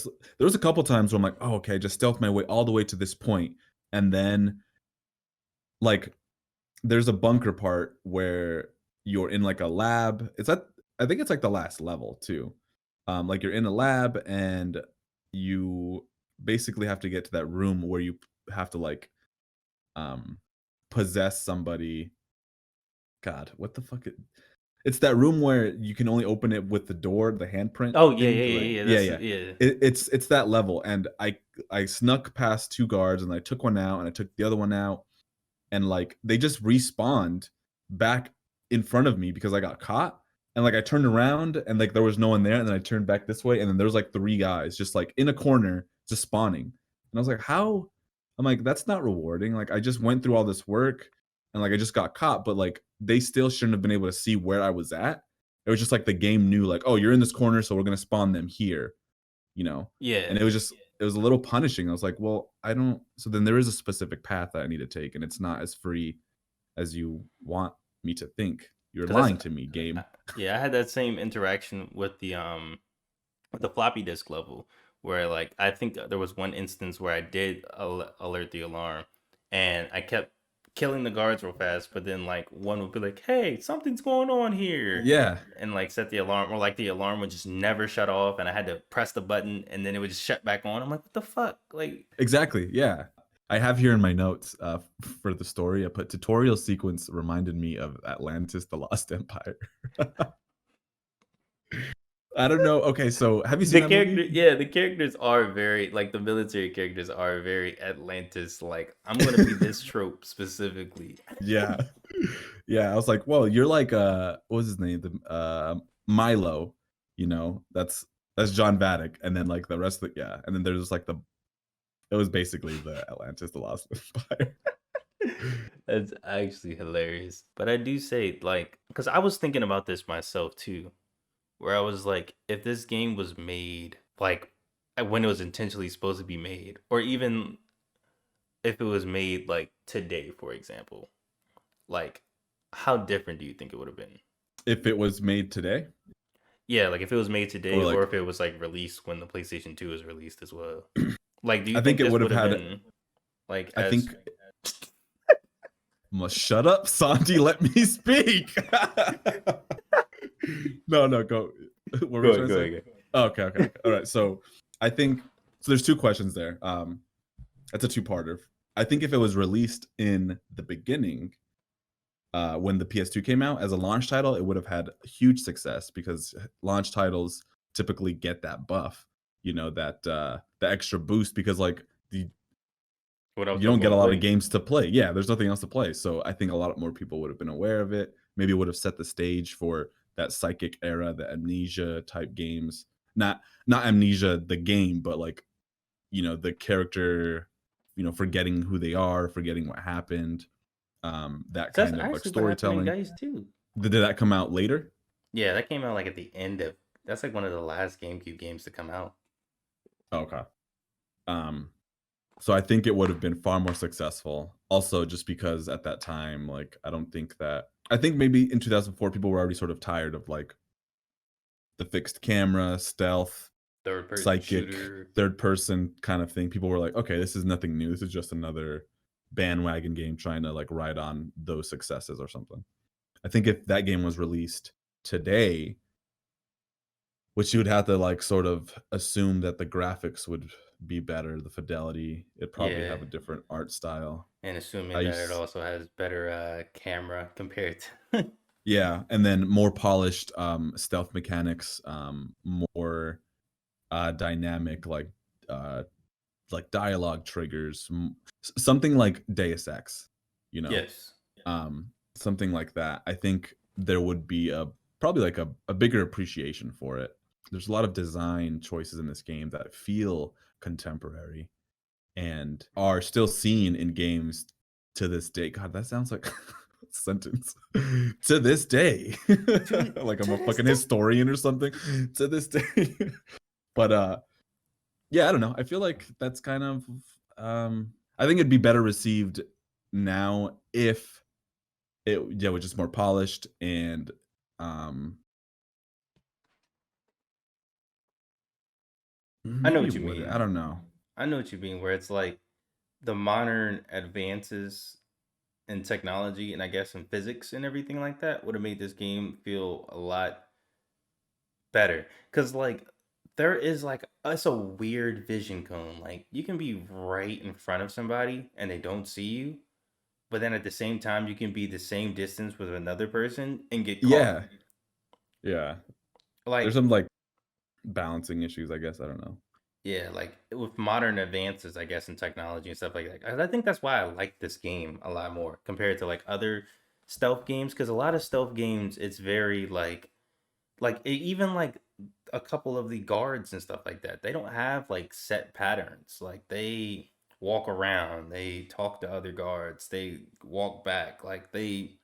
was a couple times where I'm like, oh, okay, just stealth my way all the way to this point, and then like there's a bunker part where you're in like a lab. I think it's like the last level too. Like you're in a lab and you basically have to get to that room where you have to like um possess somebody. God, what the fuck? It's that room where you can only open it with the door, the handprint Oh yeah, thing. yeah, Like, yeah, yeah. yeah, That's yeah. yeah. It's that level, and I snuck past two guards, and I took one out, and I took the other one out, and like they just respawned back in front of me because I got caught. And like I turned around and like there was no one there, and then I turned back this way, and then there's like three guys just like in a corner just spawning. And I was like, how? I'm like, that's not rewarding. Like I just went through all this work and like I just got caught, but like they still shouldn't have been able to see where I was at. It was just like the game knew like, oh, you're in this corner, so we're gonna spawn them here, you know. And Yeah, it was a little punishing. I was like, well, I don't. So then there is a specific path that I need to take, and it's not as free as you want me to think. You're because lying that's to me, game. yeah. I had that same interaction with the floppy disk level where like I think there was one instance where I did alert the alarm, and I kept killing the guards real fast, but then like one would be like, "Hey, something's going on here," Yeah, and like set the alarm, or like the alarm would just never shut off, and I had to press the button, and then it would just shut back on. I'm like, "What the fuck?" Like, exactly. Yeah. I have here in my notes for the story, I put tutorial sequence reminded me of Atlantis, the Lost Empire. I don't know. Okay, so have you seen The that character, movie? yeah, the characters are very like the military characters are very Atlantis. Like I'm gonna be this trope specifically. Yeah. Yeah, I was like, "Whoa, you're like, what was his name? Milo, that's John Vaddick, and then, like, the rest of the yeah, and then there's just, like, it was basically the Atlantis, the Lost Empire. That's actually hilarious. But I do say like, because I was thinking about this myself too, where I was like, if this game was made like when it was intentionally supposed to be made, or even if it was made like today, for example, like how different do you think it would have been? If it was made today? Yeah, like if it was made today, Or, or like if it was like released when the PlayStation 2 was released as well. Like, do you I think think it this would have would have had been like I as think shut up, Santi, let me speak. No, no, go. What were we trying to say? go. Oh, okay. All right. So I think there's two questions there. That's a two-parter. I think if it was released in the beginning, when the PS2 came out as a launch title, it would have had huge success because launch titles typically get that buff, that the extra boost because like What else you are don't we get a gonna lot of play? games to play. Yeah, there's nothing else to play. So I think a lot more people would have been aware of it. Maybe would have set the stage for that psychic era, the amnesia type games. Not amnesia the game, but like, the character, forgetting who they are, forgetting what happened. That So that's kind of like actually what happened in storytelling. Dice too. Did that come out later? Yeah, that came out like at the end of. That's like one of the last GameCube games to come out. Okay. Um, so I think it would have been far more successful. Also, just because at that time, like, I think maybe in 2004, people were already sort of tired of like the fixed camera, stealth, Third person psychic, shooter. third person kind of thing. People were like, okay, this is nothing new. This is just another bandwagon game trying to like ride on those successes or something. I think if that game was released today, which you would have to like sort of assume that the graphics would be better, the fidelity, it'd probably Yeah, have a different art style. and assuming I that it used, also has better camera compared to. yeah, and then more polished stealth mechanics, more dynamic uh like dialogue triggers, something like Deus Ex, you know, Yes. something like that. I think there would be probably like a bigger appreciation for it. There's a lot of design choices in this game that feel contemporary and are still seen in games to this day. God, that sounds like a sentence. To this day. Like I'm a fucking historian or something. To this day. But yeah, I don't know. I feel like that's kind of I think it'd be better received now if it was just more polished and um I know maybe what it you would. mean. I don't know. I know what you mean. Where it's like the modern advances in technology and I guess in physics and everything like that would have made this game feel a lot better. Cause like there is like it's a weird vision cone. Like you can be right in front of somebody and they don't see you, but then at the same time you can be the same distance with another person and get caught. Yeah. Yeah. There's Like some like balancing issues, I guess. I don't know. yeah, like with modern advances, I guess in technology and stuff like that. I think that's why I like this game a lot more compared to like other stealth games. Because a lot of stealth games, it's very even like a couple of the guards and stuff like that. They don't have like set patterns. Like they walk around, they talk to other guards, they walk back. Like they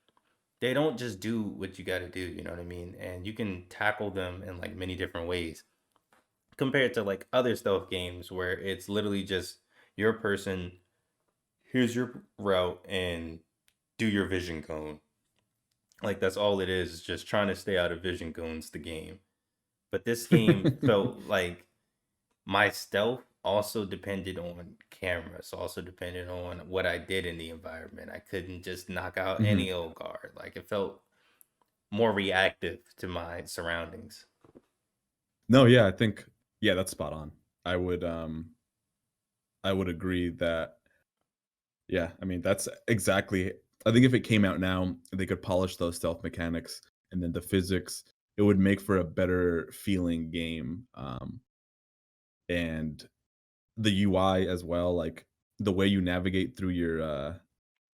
don't just do what you got to do. You know what I mean? And you can tackle them in like many different ways compared to like other stealth games where it's literally just your person, here's your route and do your vision cone. Like that's all it is just trying to stay out of vision cones the game. But this game felt like my stealth also depended on cameras, also depended on what I did in the environment. I couldn't just knock out Mhm. any old guard. Like it felt more reactive to my surroundings. No, yeah, I think yeah, that's spot on. I would I would agree that yeah, I mean that's exactly I think if it came out now, they could polish those stealth mechanics and then the physics it would make for a better feeling game. And the UI as well, like the way you navigate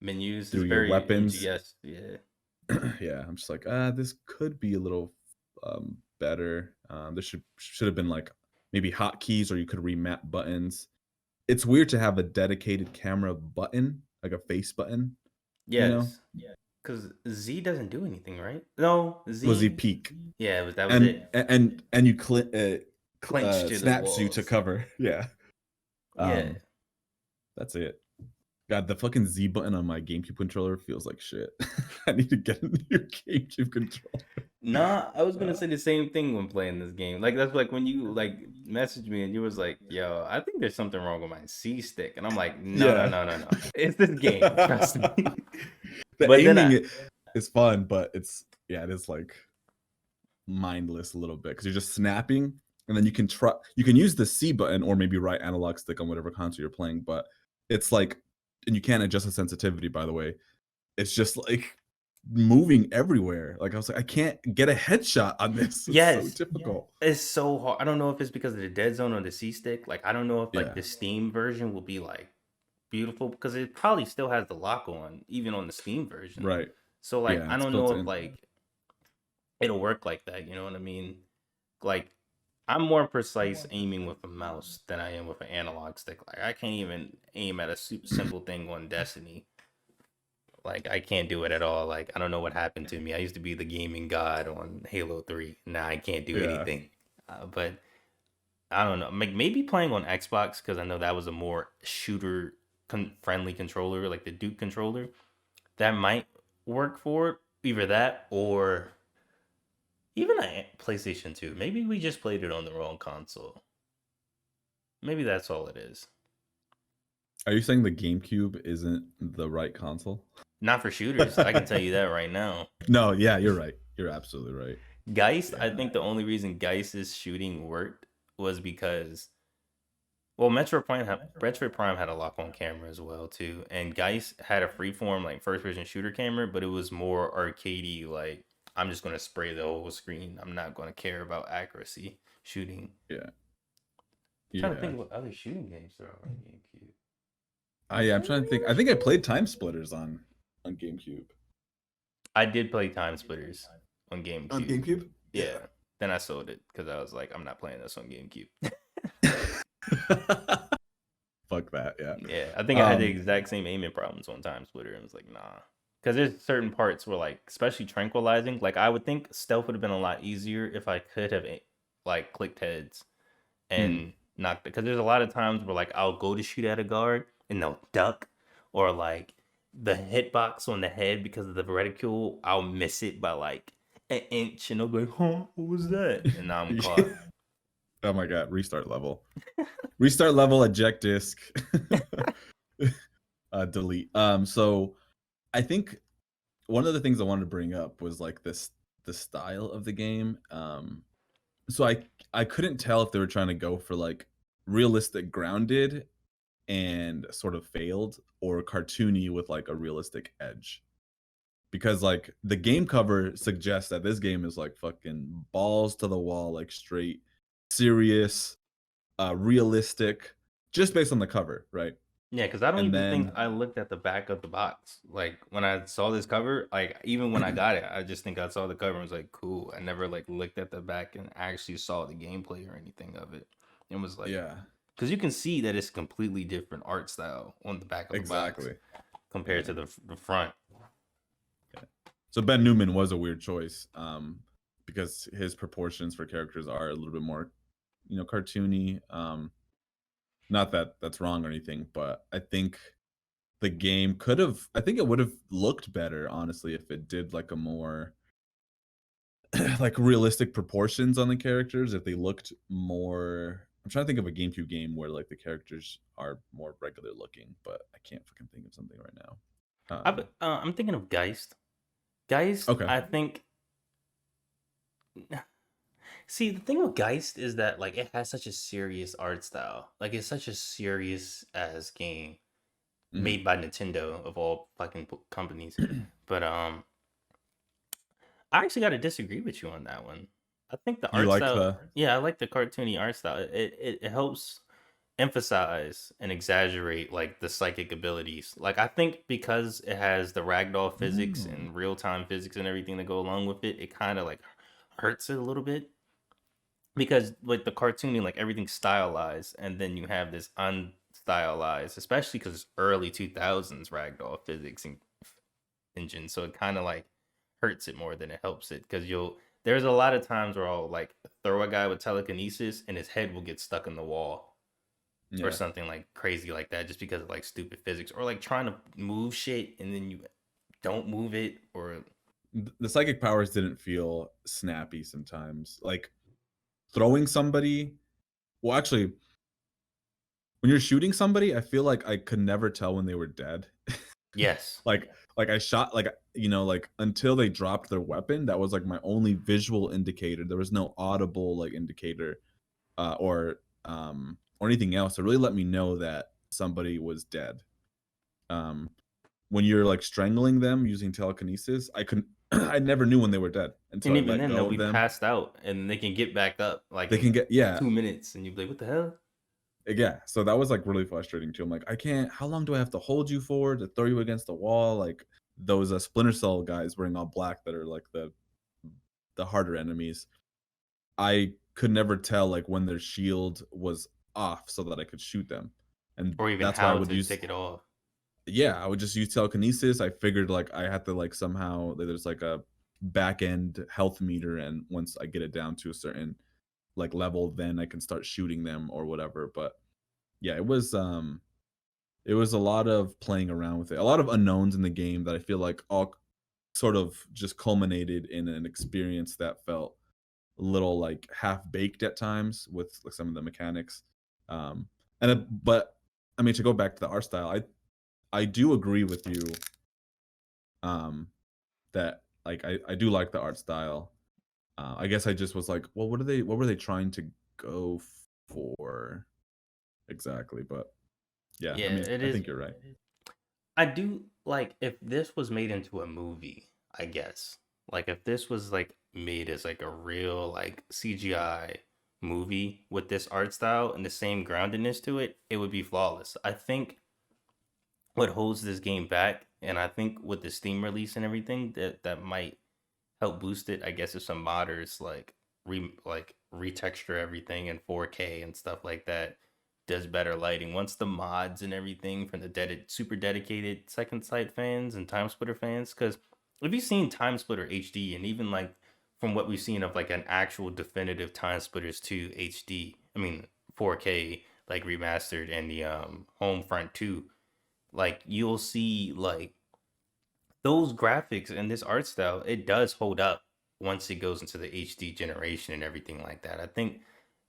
Menus is through your very weapons. UGS. Yeah. Yeah, I'm just like, this could be a little better. There should have been like maybe hotkeys, or you could remap buttons. It's weird to have a dedicated camera button, like a face button, you know? Yes. Because Z doesn't do anything, right? No, Was he Z. peak? Yeah, that was And it. and you Clenched to the snaps you to walls. cover. Yeah. Yeah. That's it. God, the fucking Z button on my GameCube controller feels like shit. I need to get a new GameCube controller. Nah, I was gonna say the same thing when playing this game. Like that's like when you like messaged me and you was like, "Yo, I think there's something wrong with my C stick," and I'm like, "No, Yeah. no. It's this game. Trust me." The But then aiming is fun, but it is like mindless a little bit because you're just snapping, and then you can use the C button or maybe right analog stick on whatever console you're playing, but it's like, and you can't adjust the sensitivity, by the way. It's just like moving everywhere. Like I was like, I can't get a headshot on this. It's Yes. so difficult. It's so hard. I don't know if it's because of the dead zone or the C stick. Like I don't know if like Yeah. the Steam version will be like beautiful because it probably still has the lock on even on the Steam version. Right. So like Yeah, I it's don't built know if in. like it'll work like that, you know what I mean? Like I'm more precise aiming with a mouse than I am with an analog stick. Like I can't even aim at a super simple thing on Destiny. Like I can't do it at all. Like I don't know what happened to me. I used to be the gaming god on Halo 3. Now I can't do Yeah. anything. But I don't know. Like maybe playing on Xbox because I know that was a more shooter friendly controller, like the Duke controller. That might work for it. Either that or even a PlayStation 2. Maybe we just played it on the wrong console. Maybe that's all it is. Are you saying the GameCube isn't the right console? Not for shooters. I can tell you that right now. No, yeah, you're right. You're absolutely right. Geist, Yeah. I think the only reason Geist's shooting worked was because, well, Metroid Prime had a lock-on camera as well too, and Geist had a freeform like first-person shooter camera, but it was more arcadey. Like I'm just gonna spray the whole screen. I'm not gonna care about accuracy shooting. Yeah. I'm trying to think what other shooting games there are on GameCube. I'm trying to think. I think I played Timesplitters on GameCube. I did play Timesplitters on GameCube. On GameCube? Yeah. Then I sold it because I was like, I'm not playing this on GameCube. Fuck that, yeah. Yeah, I think I had the exact same aiming problems on Timesplitter. And was like, nah. Because there's certain parts where, like, especially tranquilizing, like, I would think stealth would have been a lot easier if I could have, like, clicked heads and knocked it. Because there's a lot of times where, like, I'll go to shoot at a guard and they'll duck, or, like, the hitbox on the head because of the reticule, I'll miss it by, like, an inch, and they'll be like, huh, what was that? And now I'm caught. Oh my god, restart level. Restart level, eject disk. Delete. So I think one of the things I wanted to bring up was like the style of the game. So I couldn't tell if they were trying to go for like realistic grounded and sort of failed, or cartoony with like a realistic edge. Because like the game cover suggests that this game is like fucking balls to the wall, like straight serious, realistic, just based on the cover, right? Yeah, because I don't And even think then- I looked at the back of the box. Like when I saw this cover, like even when I got it, I just think I saw the cover and was like, cool. I never like looked at the back and actually saw the gameplay or anything of it. And was like, Yeah, because you can see that it's completely different art style on the back of the box compared to the front. so Ben Newman was a weird choice, because his proportions for characters are a little bit more, cartoony. Not that that's wrong or anything, but I think the game I think it would have looked better, honestly, if it did like a more like realistic proportions on the characters. If they looked more, I'm trying to think of a GameCube game where like the characters are more regular looking, but I can't fucking think of something right now. I'm thinking of Geist. Geist, Okay. I think. See, the thing with Geist is that like it has such a serious art style. Like it's such a serious ass game made by Nintendo of all fucking companies. But I actually got to disagree with you on that one. I think the You art like style, the yeah, I like the cartoony art style. It helps emphasize and exaggerate like the psychic abilities. Like I think because it has the ragdoll physics Mm. and real time physics and everything that go along with it, it kind of like hurts it a little bit because like the cartooning, like everything's stylized, and then you have this unstylized, especially because it's early 2000s ragdoll physics and engine, so it kind of like hurts it more than it helps it because you'll there's a lot of times where I'll like throw a guy with telekinesis and his head will get stuck in the wall or yeah. something like crazy like that just because of like stupid physics or like trying to move shit and then you don't move it or The psychic powers didn't feel snappy sometimes. Like throwing somebody. Well, actually, when you're shooting somebody, I feel like I could never tell when they were dead. yes. like like I shot like like until they dropped their weapon, that was like my only visual indicator. There was no audible like indicator or anything else to really let me know that somebody was dead. Um when you're like strangling them using telekinesis, I couldn't I never knew when they were dead until And I even let then they'll go of be them. passed out and they can get back up like They can in get yeah, 2 minutes and you'll be like, what the hell? yeah. So that was like really frustrating too. I'm like, I can't. How long do I have to hold you for to throw you against the wall? Like those Splinter Cell guys wearing all black that are like the harder enemies. I could never tell like when their shield was off so that I could shoot them, and Or even that's why I how would to use. take it off. Yeah, I would just use telekinesis. I figured like I had to like somehow there's like a back end health meter, and once I get it down to a certain like level, then I can start shooting them or whatever. But yeah, it was a lot of playing around with it, a lot of unknowns in the game that I feel like all sort of just culminated in an experience that felt a little like half baked at times with like some of the mechanics. But I mean, to go back to the art style, I do agree with you um that like I do like the art style. I guess I just was like, well, what were they trying to go for exactly? But yeah, I Yeah, mean, it I is. think you're right. I do like if this was made into a movie, I guess. Like if this was like made as like a real like CGI movie with this art style and the same groundedness to it, it would be flawless. I think what holds this game back, and I think with the Steam release and everything, that might help boost it. I guess if some modders like retexture everything in 4K and stuff like that, does better lighting. Once the mods and everything from the super dedicated Second Sight fans and Timesplitter fans, because if you've seen Timesplitter HD and even like from what we've seen of like an actual definitive Timesplitters 2 HD, I mean 4K like remastered and the Homefront 2, like you'll see like those graphics and this art style, it does hold up once it goes into the HD generation and everything like that. I think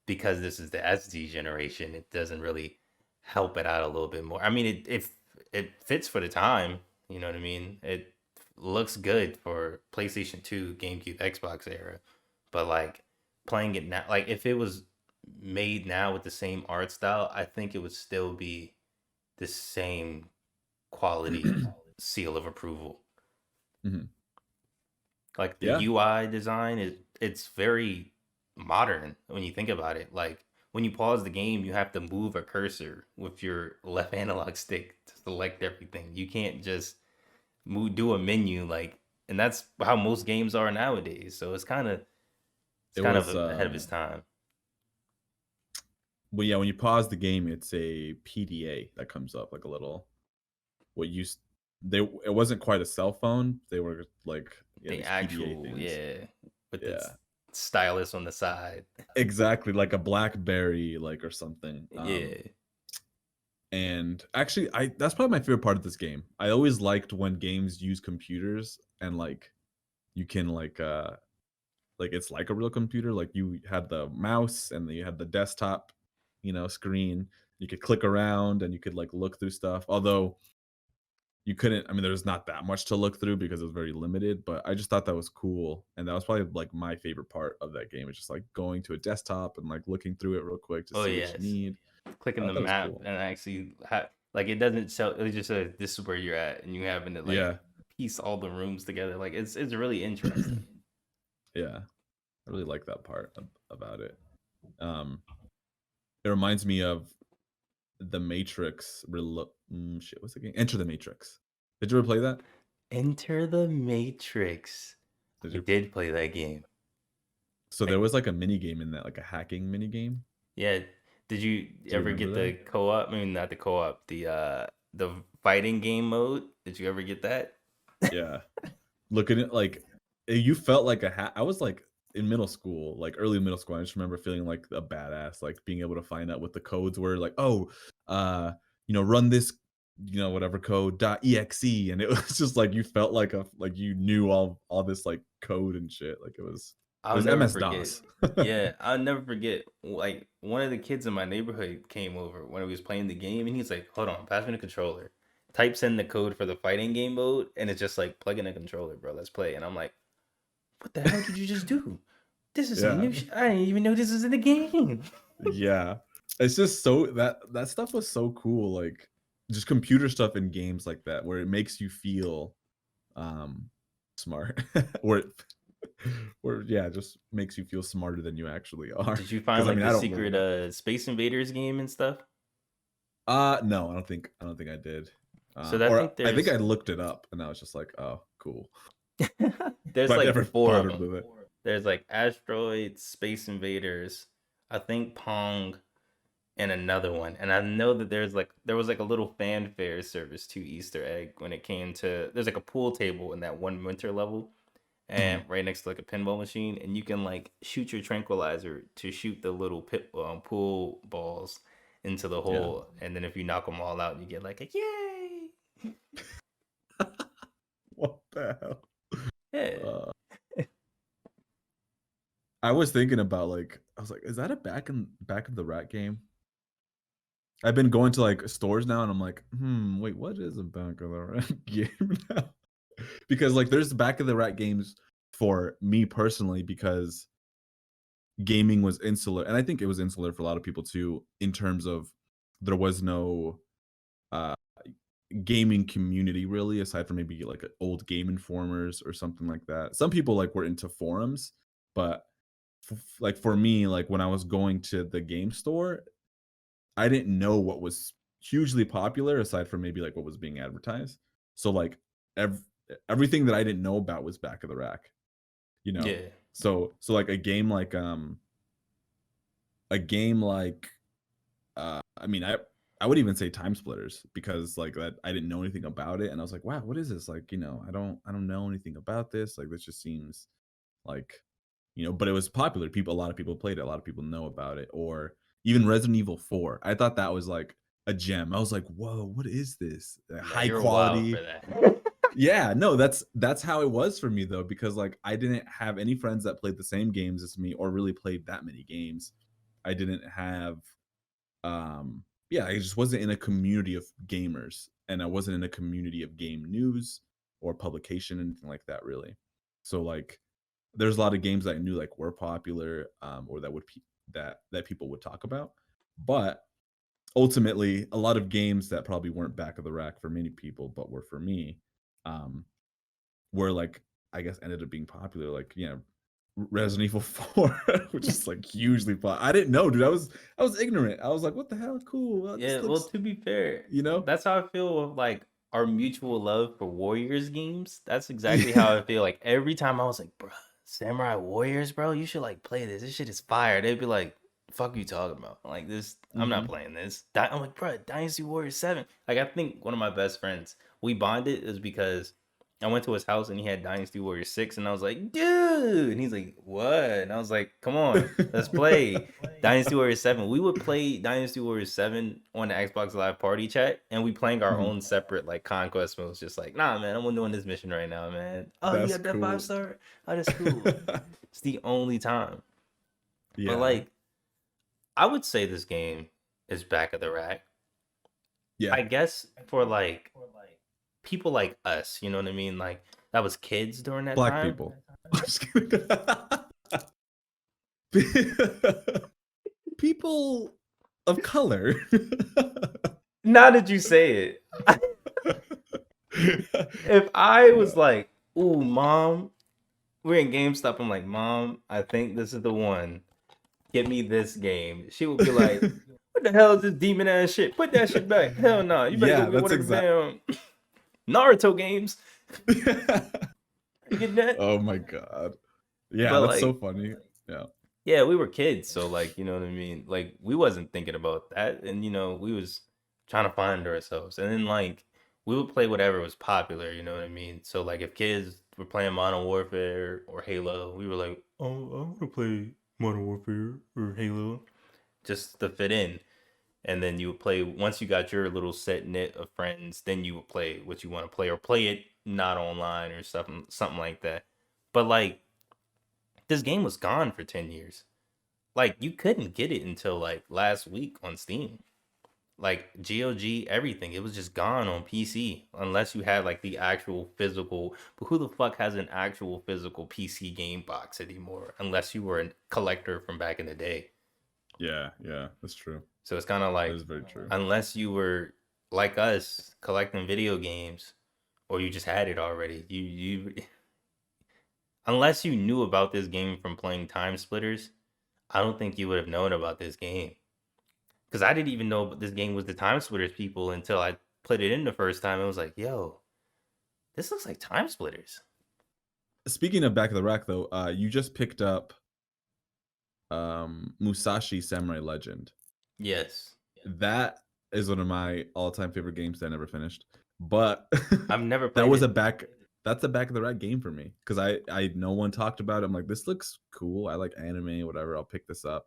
because this is the SD generation, it doesn't really help it out a little bit more. I mean, it fits for the time, you know what I mean? It looks good for PlayStation 2, GameCube, Xbox era, but like playing it now, like if it was made now with the same art style, I think it would still be the same quality seal of approval. Mhm. Like the Yeah, UI design is it's very modern when you think about it. Like when you pause the game, you have to move a cursor with your left analog stick to select everything. You can't just do a menu like, and that's how most games are nowadays. So it's it kind of was. ahead of its time. Well, yeah, when you pause the game, it's a PDA that comes up, like a little. What used they? It wasn't quite a cell phone. They were like The these PDA actual, things. yeah, with its Yeah, stylus on the side. exactly, like a BlackBerry, like or something. Yeah. And actually, I that's probably my favorite part of this game. I always liked when games use computers and like you can like it's like a real computer. Like you had the mouse and then you had the desktop, screen. You could click around and you could like look through stuff. Although you couldn't, I mean, there's not that much to look through because it was very limited. But I just thought that was cool, and that was probably like my favorite part of that game. It's just like going to a desktop and like looking through it real quick to Oh see what you yes. need. Clicking I the thought that was map cool. and actually have like it doesn't show it just says this is where you're at and you having to like Yeah, piece all the rooms together. Like it's really interesting. yeah. I really like that part about it. It reminds me of the Matrix. Shit, what's the game? Enter the Matrix. Did you ever play that? Enter the Matrix. Did I you? did play that game. So there was like a mini game in that, like a hacking mini game. Yeah. Did you Do you ever remember get the that? co-op? I mean, not the co-op. The fighting game mode. Did you ever get that? Yeah. Looking at like you felt like a I was like in middle school, like early middle school. I just remember feeling like a badass, like being able to find out what the codes were. Like, oh, run this, whatever code .exe, and it was just like you felt like you knew all this like code and shit. Like it was I'll never MS forget. DOS. Yeah, I'll never forget. Like one of the kids in my neighborhood came over when we was playing the game, and he's like, "Hold on, pass me the controller." Types in the code for the fighting game mode, and it's just like plug in a controller, bro. Let's play. And I'm like, "What the hell did you just do? This is some Yeah. new shit. I didn't even know this was in the game." Yeah. It's just so that stuff was so cool. Like just computer stuff in games like that where it makes you feel smart. or yeah, just makes you feel smarter than you actually are. Did you 'Cause, find I like mean, the I don't secret really. Space Invaders game and stuff? No, I don't think I did. So I Or think I think there's I looked it up and I was just like, oh, cool. there's But I like never four of bothered them. with it. There's like Asteroids, Space Invaders, I think Pong, and another one. And I know that there was like a little fanfare service to Easter egg when it came to there's like a pool table in that one winter level and right next to like a pinball machine, and you can like shoot your tranquilizer to shoot the little pool balls into the Yeah. hole, and then if you knock them all out, you get like a yay. What the hell? Yeah. Uh, I was thinking about I was like, is that a back of the rack game? I've been going to like stores now and I'm like, wait, what is a back of the rack game now? Because like there's back of the rack games for me personally because gaming was insular, and I think it was insular for a lot of people too, in terms of there was no uh gaming community really, aside from maybe like old Game Informers or something like that. Some people like were into forums, but like for me, like when I was going to the game store, I didn't know what was hugely popular aside from maybe like what was being advertised. So like ev- everything that I didn't know about was back of the rack, you know. Yeah. So like a game like I mean I would even say Timesplitters because like that I didn't know anything about it and I was like, wow, what is this? Like, I don't know anything about this. Like this just seems like, but it was popular. A lot of people played it, a lot of people know about it. Or even Resident Evil 4. I thought that was like a gem. I was like, whoa, what is this? No, High you're wild for quality. that. Yeah, no, that's how it was for me though, because like I didn't have any friends that played the same games as me or really played that many games. I didn't have yeah, I just wasn't in a community of gamers and I wasn't in a community of game news or publication, anything like that really. So like there's a lot of games that I knew like were popular or that that people would talk about. But ultimately a lot of games that probably weren't back of the rack for many people but were for me um were like I guess ended up being popular, like Resident Evil 4, which is like hugely popular. I didn't know, dude. I was ignorant. I was like, what the hell? Cool. This Yeah, well, looks, to be fair, you know? that's how I feel with like our mutual love for Warriors games. That's exactly how Yeah. I feel. Like every time I was like, bro, Samurai Warriors, bro, you should like play this. This shit is fire. They'd be like, fuck you talking about? Like this, I'm not Mhm. playing this. I'm like, bro, Dynasty Warriors 7. Like I think one of my best friends, we bonded is because I went to his house and he had Dynasty Warriors 6, and I was like, dude. And he's like, what? And I was like, come on, let's play Dynasty Warriors 7. We would play Dynasty Warriors 7 on the Xbox Live Party chat, and we playing our Mhm. own separate like conquest modes. Just like, nah, man, I'm doing this mission right now, man. Oh, you That's got that cool. 5-star? Oh, that's cool. It's the only time. But Yeah. like, I would say this game is back of the rack. Yeah. I guess for like people like us, you know what I mean? Like that was kids during that Black time. people. I'm just kidding. People of color. Now that you say it, if I was like, "Ooh, mom, we're in GameStop. I'm like, Mom, I think this is the one. Get me this game. She would be like, what the hell is this demon ass shit? Put that shit back. Hell no. You better Yeah, go get that's one of the damn Naruto games. You get that? Oh my god. Yeah, But that's so like, funny. Yeah. yeah, we were kids, so like, you know what I mean? Like, we wasn't thinking about that, and you know, we was trying to find ourselves. And then like we would play whatever was popular, you know what I mean? So like if kids were playing Modern Warfare or Halo, we were like, "Oh, I want to play Modern Warfare or Halo." Just to fit in. And then you would play once you got your little set knit of friends, then you would play what you want to play or play it not online or something like that. But like this game was gone for 10 years. Like you couldn't get it until like last week on Steam. Like GOG, everything. It was just gone on PC unless you had like the actual physical. But who the fuck has an actual physical PC game box anymore? Unless you were a collector from back in the day. Yeah, that's true. So it's kind of like, That is very true. unless you were like us collecting video games, or you just had it already. You unless you knew about this game from playing Timesplitters, I don't think you would have known about this game. Because I didn't even know this game was the Timesplitters people until I put it in the first time. I was like, yo, this looks like Timesplitters. Speaking of Back of the Rack, though, you just picked up Musashi Samurai Legend. Yes. That is one of my all-time favorite games that I never finished. But I've never played that was it. that's a Back of the Rack game for me. Because I no one talked about it. I'm like, this looks cool. I like anime, whatever. I'll pick this up.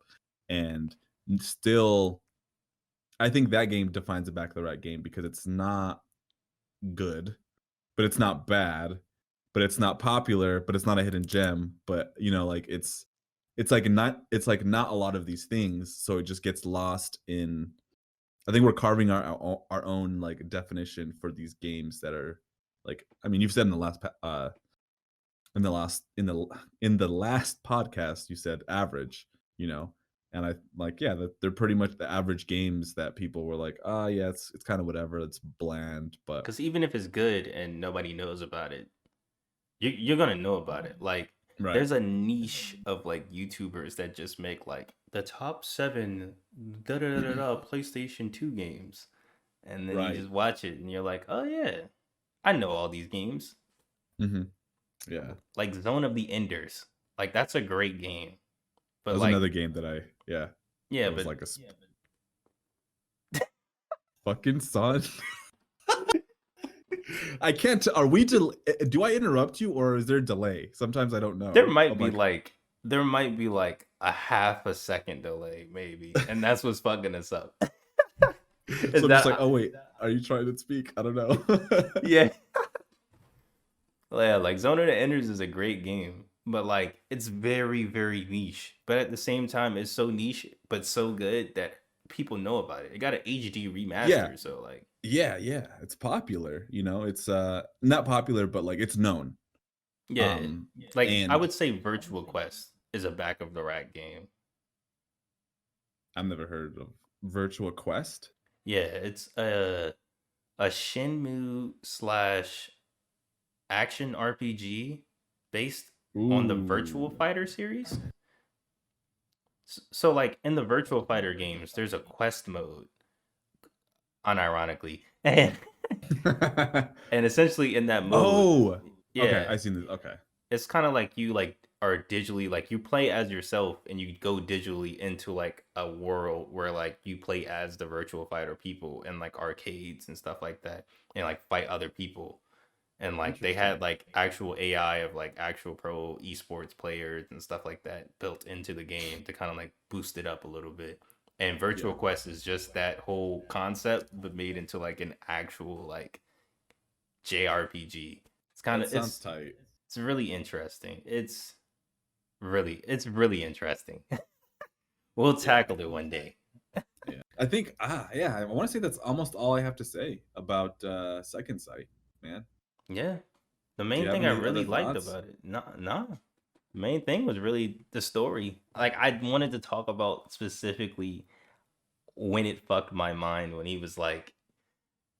And still, I think that game defines a Back of the Rack game because it's not good, but it's not bad, but it's not popular, but it's not a hidden gem. But you know, like it's like not a lot of these things, so it just gets lost in. I think we're carving our own like definition for these games that are like. I mean, you've said in the last podcast, you said average, you know, and I like that they're pretty much the average games that people were like, yeah, it's kind of whatever, it's bland, but Because even if it's good and nobody knows about it, you're gonna know about it. Like right. there's a niche of like YouTubers that just make like the top 7 PlayStation 2 games, and then Right. you just watch it and you're like, oh yeah, I know all these games. Mm-hmm. Yeah, Like Zone of the Enders, like that's a great game. But that was like another game that yeah, that was but like fucking son. I can't. Are we? Do I interrupt you, or is there a delay? Sometimes I don't know. there might I'm be like a half a second delay, maybe, and that's what's fucking us up. so I'm just like, oh wait, are you trying to speak? I don't know. Yeah. Well, yeah, like Zone of the Enders is a great game, but like it's very, very niche. But at the same time, it's so niche but so good that people know about it. It got an HD remaster, Yeah. so like yeah, it's popular. You know, it's not popular, but like it's known. yeah, like I and would say Virtual Quest is a back of the rack game. I've never heard of Virtual Quest. Yeah, it's a Shenmue / action RPG based on the Virtual Ooh. Fighter series. So like in the Virtual Fighter games, there's a quest mode, unironically, and essentially in that mode, Oh, yeah, okay, I seen this. Okay, it's kind of like you like are digitally like you play as yourself and you go digitally into like a world where like you play as the Virtual Fighter people in like arcades and stuff like that, and like fight other people. And like they had like actual AI of like actual pro esports players and stuff like that built into the game to kind of like boost it up a little bit. And Virtual Quest is just that whole concept but made into like an actual like JRPG. It's kind of sounds tight. It's really interesting. It's really interesting. We'll tackle it one day. Yeah, I think I want to say that's almost all I have to say about Second Sight, man. Yeah. The main have thing I any really other liked thoughts? about it, no. The main thing was really the story. Like I wanted to talk about specifically when it fucked my mind when he was like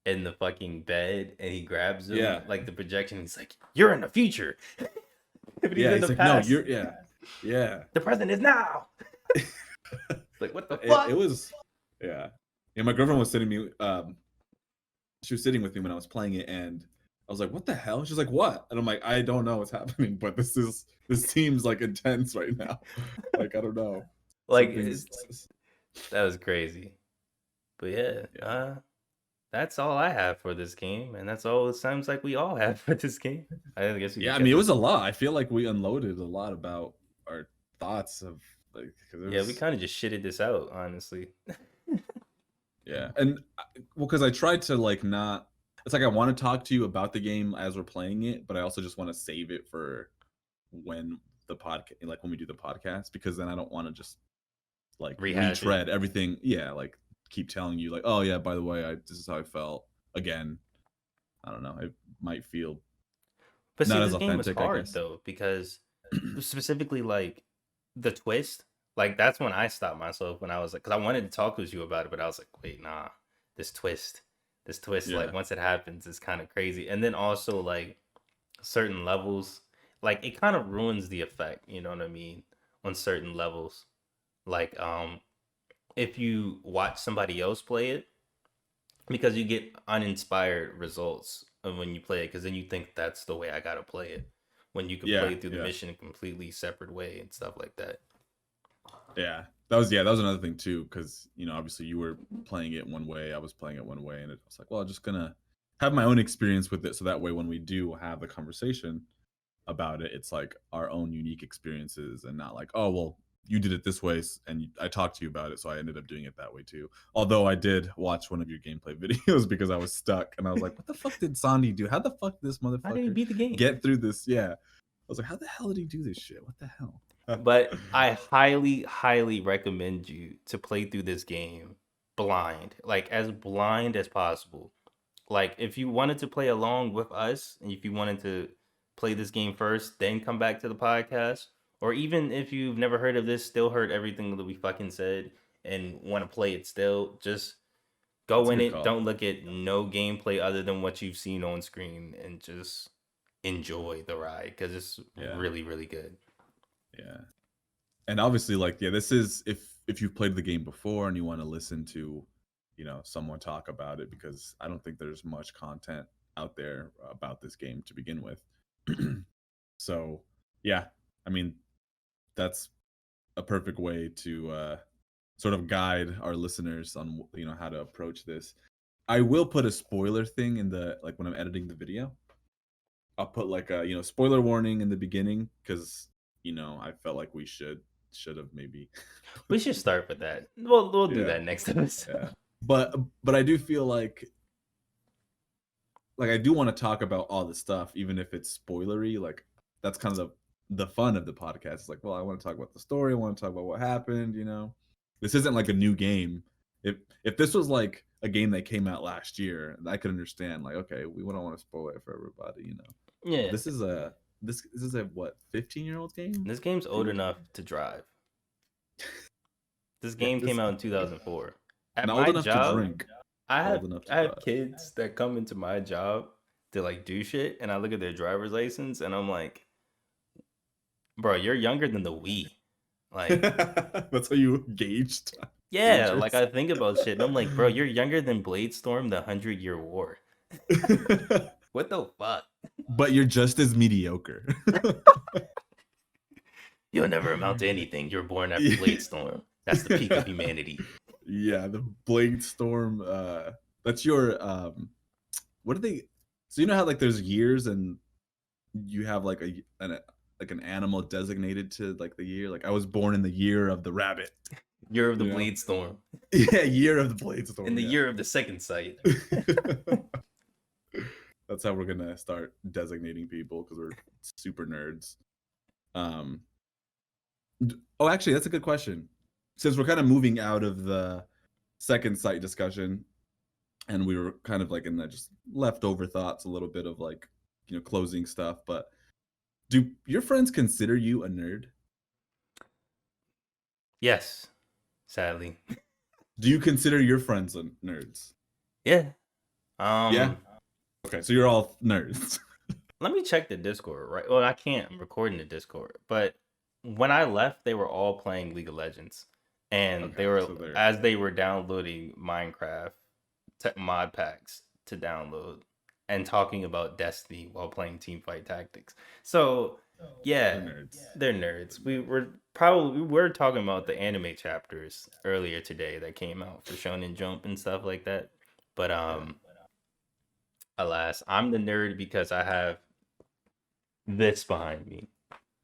in the fucking bed and he grabs him, Yeah. like the projection. He's like, "You're in the future." But he's Yeah, in he's the like, no, past. you're yeah. The present is now. Like, what the It, fuck? it was yeah. Yeah, my girlfriend was sitting me she was sitting with me when I was playing it, and I was like, what the hell? She's like, what? And I'm like, I don't know what's happening, but this seems like intense right now. Like, I don't know. Like, Something's that was crazy. But yeah, yeah. that's all I have for this game, and that's all it sounds like we all have for this game. I guess we Yeah, could I get mean, it this. was a lot. I feel like we unloaded a lot about our thoughts of like, 'cause it Yeah, we was, kind of just shitted this out, honestly. yeah, and well, because I tried to like not. It's like I want to talk to you about the game as we're playing it, but I also just want to save it for when the podcast, like when we do the podcast, because then I don't want to just like Rehash it. retread everything. Yeah, like keep telling you like, oh yeah, by the way, this is how I felt again. I don't know. It might feel But see, not as this game was authentic, I hard guess. though, because specifically like the twist, like that's when I stopped myself when I was like, because I wanted to talk with you about it, but I was like, wait, nah, this twist, Yeah. like once it happens, is kind of crazy. And then also like certain levels, like it kind of ruins the effect, you know what I mean, on certain levels. Like if you watch somebody else play it, because you get uninspired results of when you play it, because then you think that's the way I gotta play it, when you could Yeah, play through the yeah. mission in a completely separate way and stuff like that. Yeah, that was another thing too, because obviously you were playing it one way, I was playing it one way, and it was like, well, I'm just gonna have my own experience with it, so that way when we do have the conversation about it, it's like our own unique experiences, and not like, oh well, you did it this way, and I talked to you about it, so I ended up doing it that way too. Although I did watch one of your gameplay videos because I was stuck, and I was like, what the fuck did Sondi do? How the fuck did this How did he motherfucker beat the game? get through this? Yeah, I was like, how the hell did he do this shit? What the hell? But I highly, highly recommend you to play through this game blind, like as blind as possible. Like if you wanted to play along with us, and if you wanted to play this game first, then come back to the podcast, or even if you've never heard of this, still heard everything that we fucking said, and want to play it still, just go That's a in good it. call. Don't look at no gameplay other than what you've seen on screen, and just enjoy the ride, because it's Yeah. really, really good. Yeah. And obviously, like, yeah, this is if you've played the game before and you want to listen to, someone talk about it, because I don't think there's much content out there about this game to begin with. So, yeah, I mean, that's a perfect way to sort of guide our listeners on how to approach this. I will put a spoiler thing in the like when I'm editing the video. I'll put like a spoiler warning in the beginning, because I felt like we should have maybe We should start with that. We'll do Yeah. that next episode. yeah. But I do feel like I do want to talk about all the stuff, even if it's spoilery. Like that's kind of the fun of the podcast. It's like, well, I want to talk about the story. I want to talk about what happened. This isn't like a new game. If this was like a game that came out last year, I could understand. Like, okay, we don't want to spoil it for everybody. Yeah. This is a what 15-year-old game. This game's old enough to drive. This game came out in 2004. At Not my old enough job, to drink. I Old enough to have drive. kids that come into my job to like do shit, and I look at their driver's license, and I'm like, bro, you're younger than the Wii. Like, That's how you gauged. yeah, Dangerous. like I think about shit, and I'm like, bro, you're younger than Bladestorm, the 100-Year War. What the fuck? But you're just as mediocre. You'll never amount to anything. You're born after Yeah. Bladestorm. That's the peak of humanity. Yeah, the Blade Storm. That's your what are they? So how like there's years, and you have like an animal designated to like the year. Like I was born in the year of the rabbit. Year of the Yeah. Bladestorm. Yeah, year of the Blade Storm. In the yeah. year of the second sight. That's how we're gonna start designating people, because we're super nerds. Oh, actually, that's a good question. Since we're kind of moving out of the second sight discussion, and we were kind of like in the just leftover thoughts, a little bit of like closing stuff. But do your friends consider you a nerd? Yes, sadly. Do you consider your friends nerds? Yeah. Yeah. Okay, so you're all nerds. let me check the Discord, right? Well, I can't. I'm recording the Discord, but when I left, they were all playing League of Legends, and Okay, they were so they're as they were downloading Minecraft mod packs to download and talking about Destiny while playing Teamfight Tactics. So, yeah, nerds. they're nerds. We were talking about the anime chapters earlier today that came out for Shonen Jump and stuff like that. But alas, I'm the nerd because I have this behind me.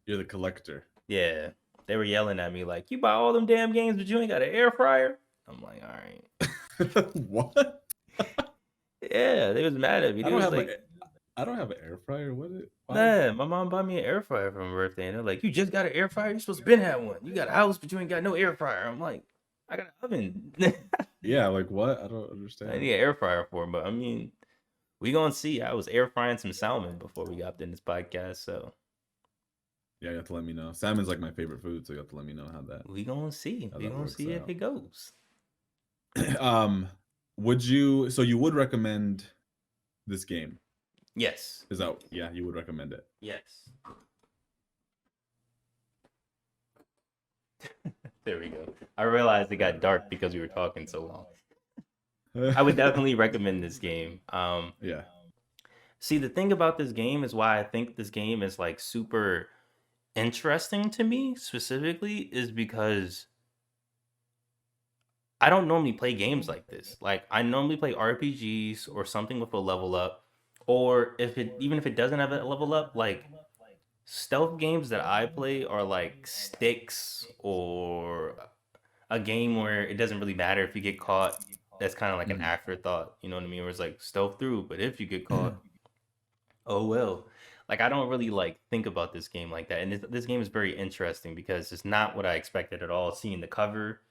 You're the collector. Yeah, they were yelling at me like, "You buy all them damn games, but you ain't got an air fryer." I'm like, "All right." What? Yeah, they was mad at me. I They don't was have like, I don't have an air fryer. What it? Why? "Nah, my mom bought me an air fryer for my birthday," and they're like, "You just got an air fryer? You supposed to been have one. You got a house, but you ain't got no air fryer." I'm like, "I got an oven." Yeah, like what? I don't I understand. need an air fryer for 'em, but I mean, we gonna see. I was air frying some salmon before we got in this podcast, so Yeah, you have to let me know. Salmon's like my favorite food, so you have to let me know how that we gonna see. how We that gonna works see if out. it goes. Would you? So you would recommend this game? Yes. Is that? Yeah, you would recommend it. Yes. There we go. I realized it got dark because we were talking so long. I would definitely recommend this game. Yeah. See, the thing about this game is why I think this game is like super interesting to me specifically is because I don't normally play games like this. Like I normally play RPGs or something with a level up, or even if it doesn't have a level up, like stealth games that I play are like Sticks or a game where it doesn't really matter if you get caught. That's kind of like an afterthought, you know what I mean? Where it's like stealth through, but if you get caught, oh well. Like I don't really like think about this game like that, and this game is very interesting because it's not what I expected at all. Seeing the cover,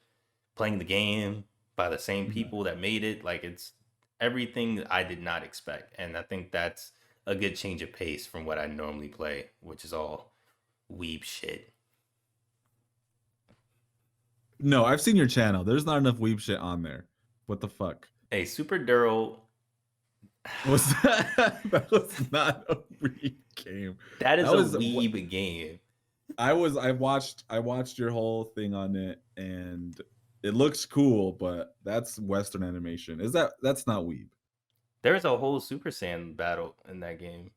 playing the game by the same people that made it, like it's everything I did not expect, and I think that's a good change of pace from what I normally play, which is all weeb shit. No, I've seen your channel. There's not enough weeb shit on there. What the fuck? Hey, Super Duro, Was that? That was not a weeb game. that is That was a weeb game. I watched your whole thing on it, and it looks cool, but that's Western animation. That's not weeb? There's a whole Super Saiyan battle in that game.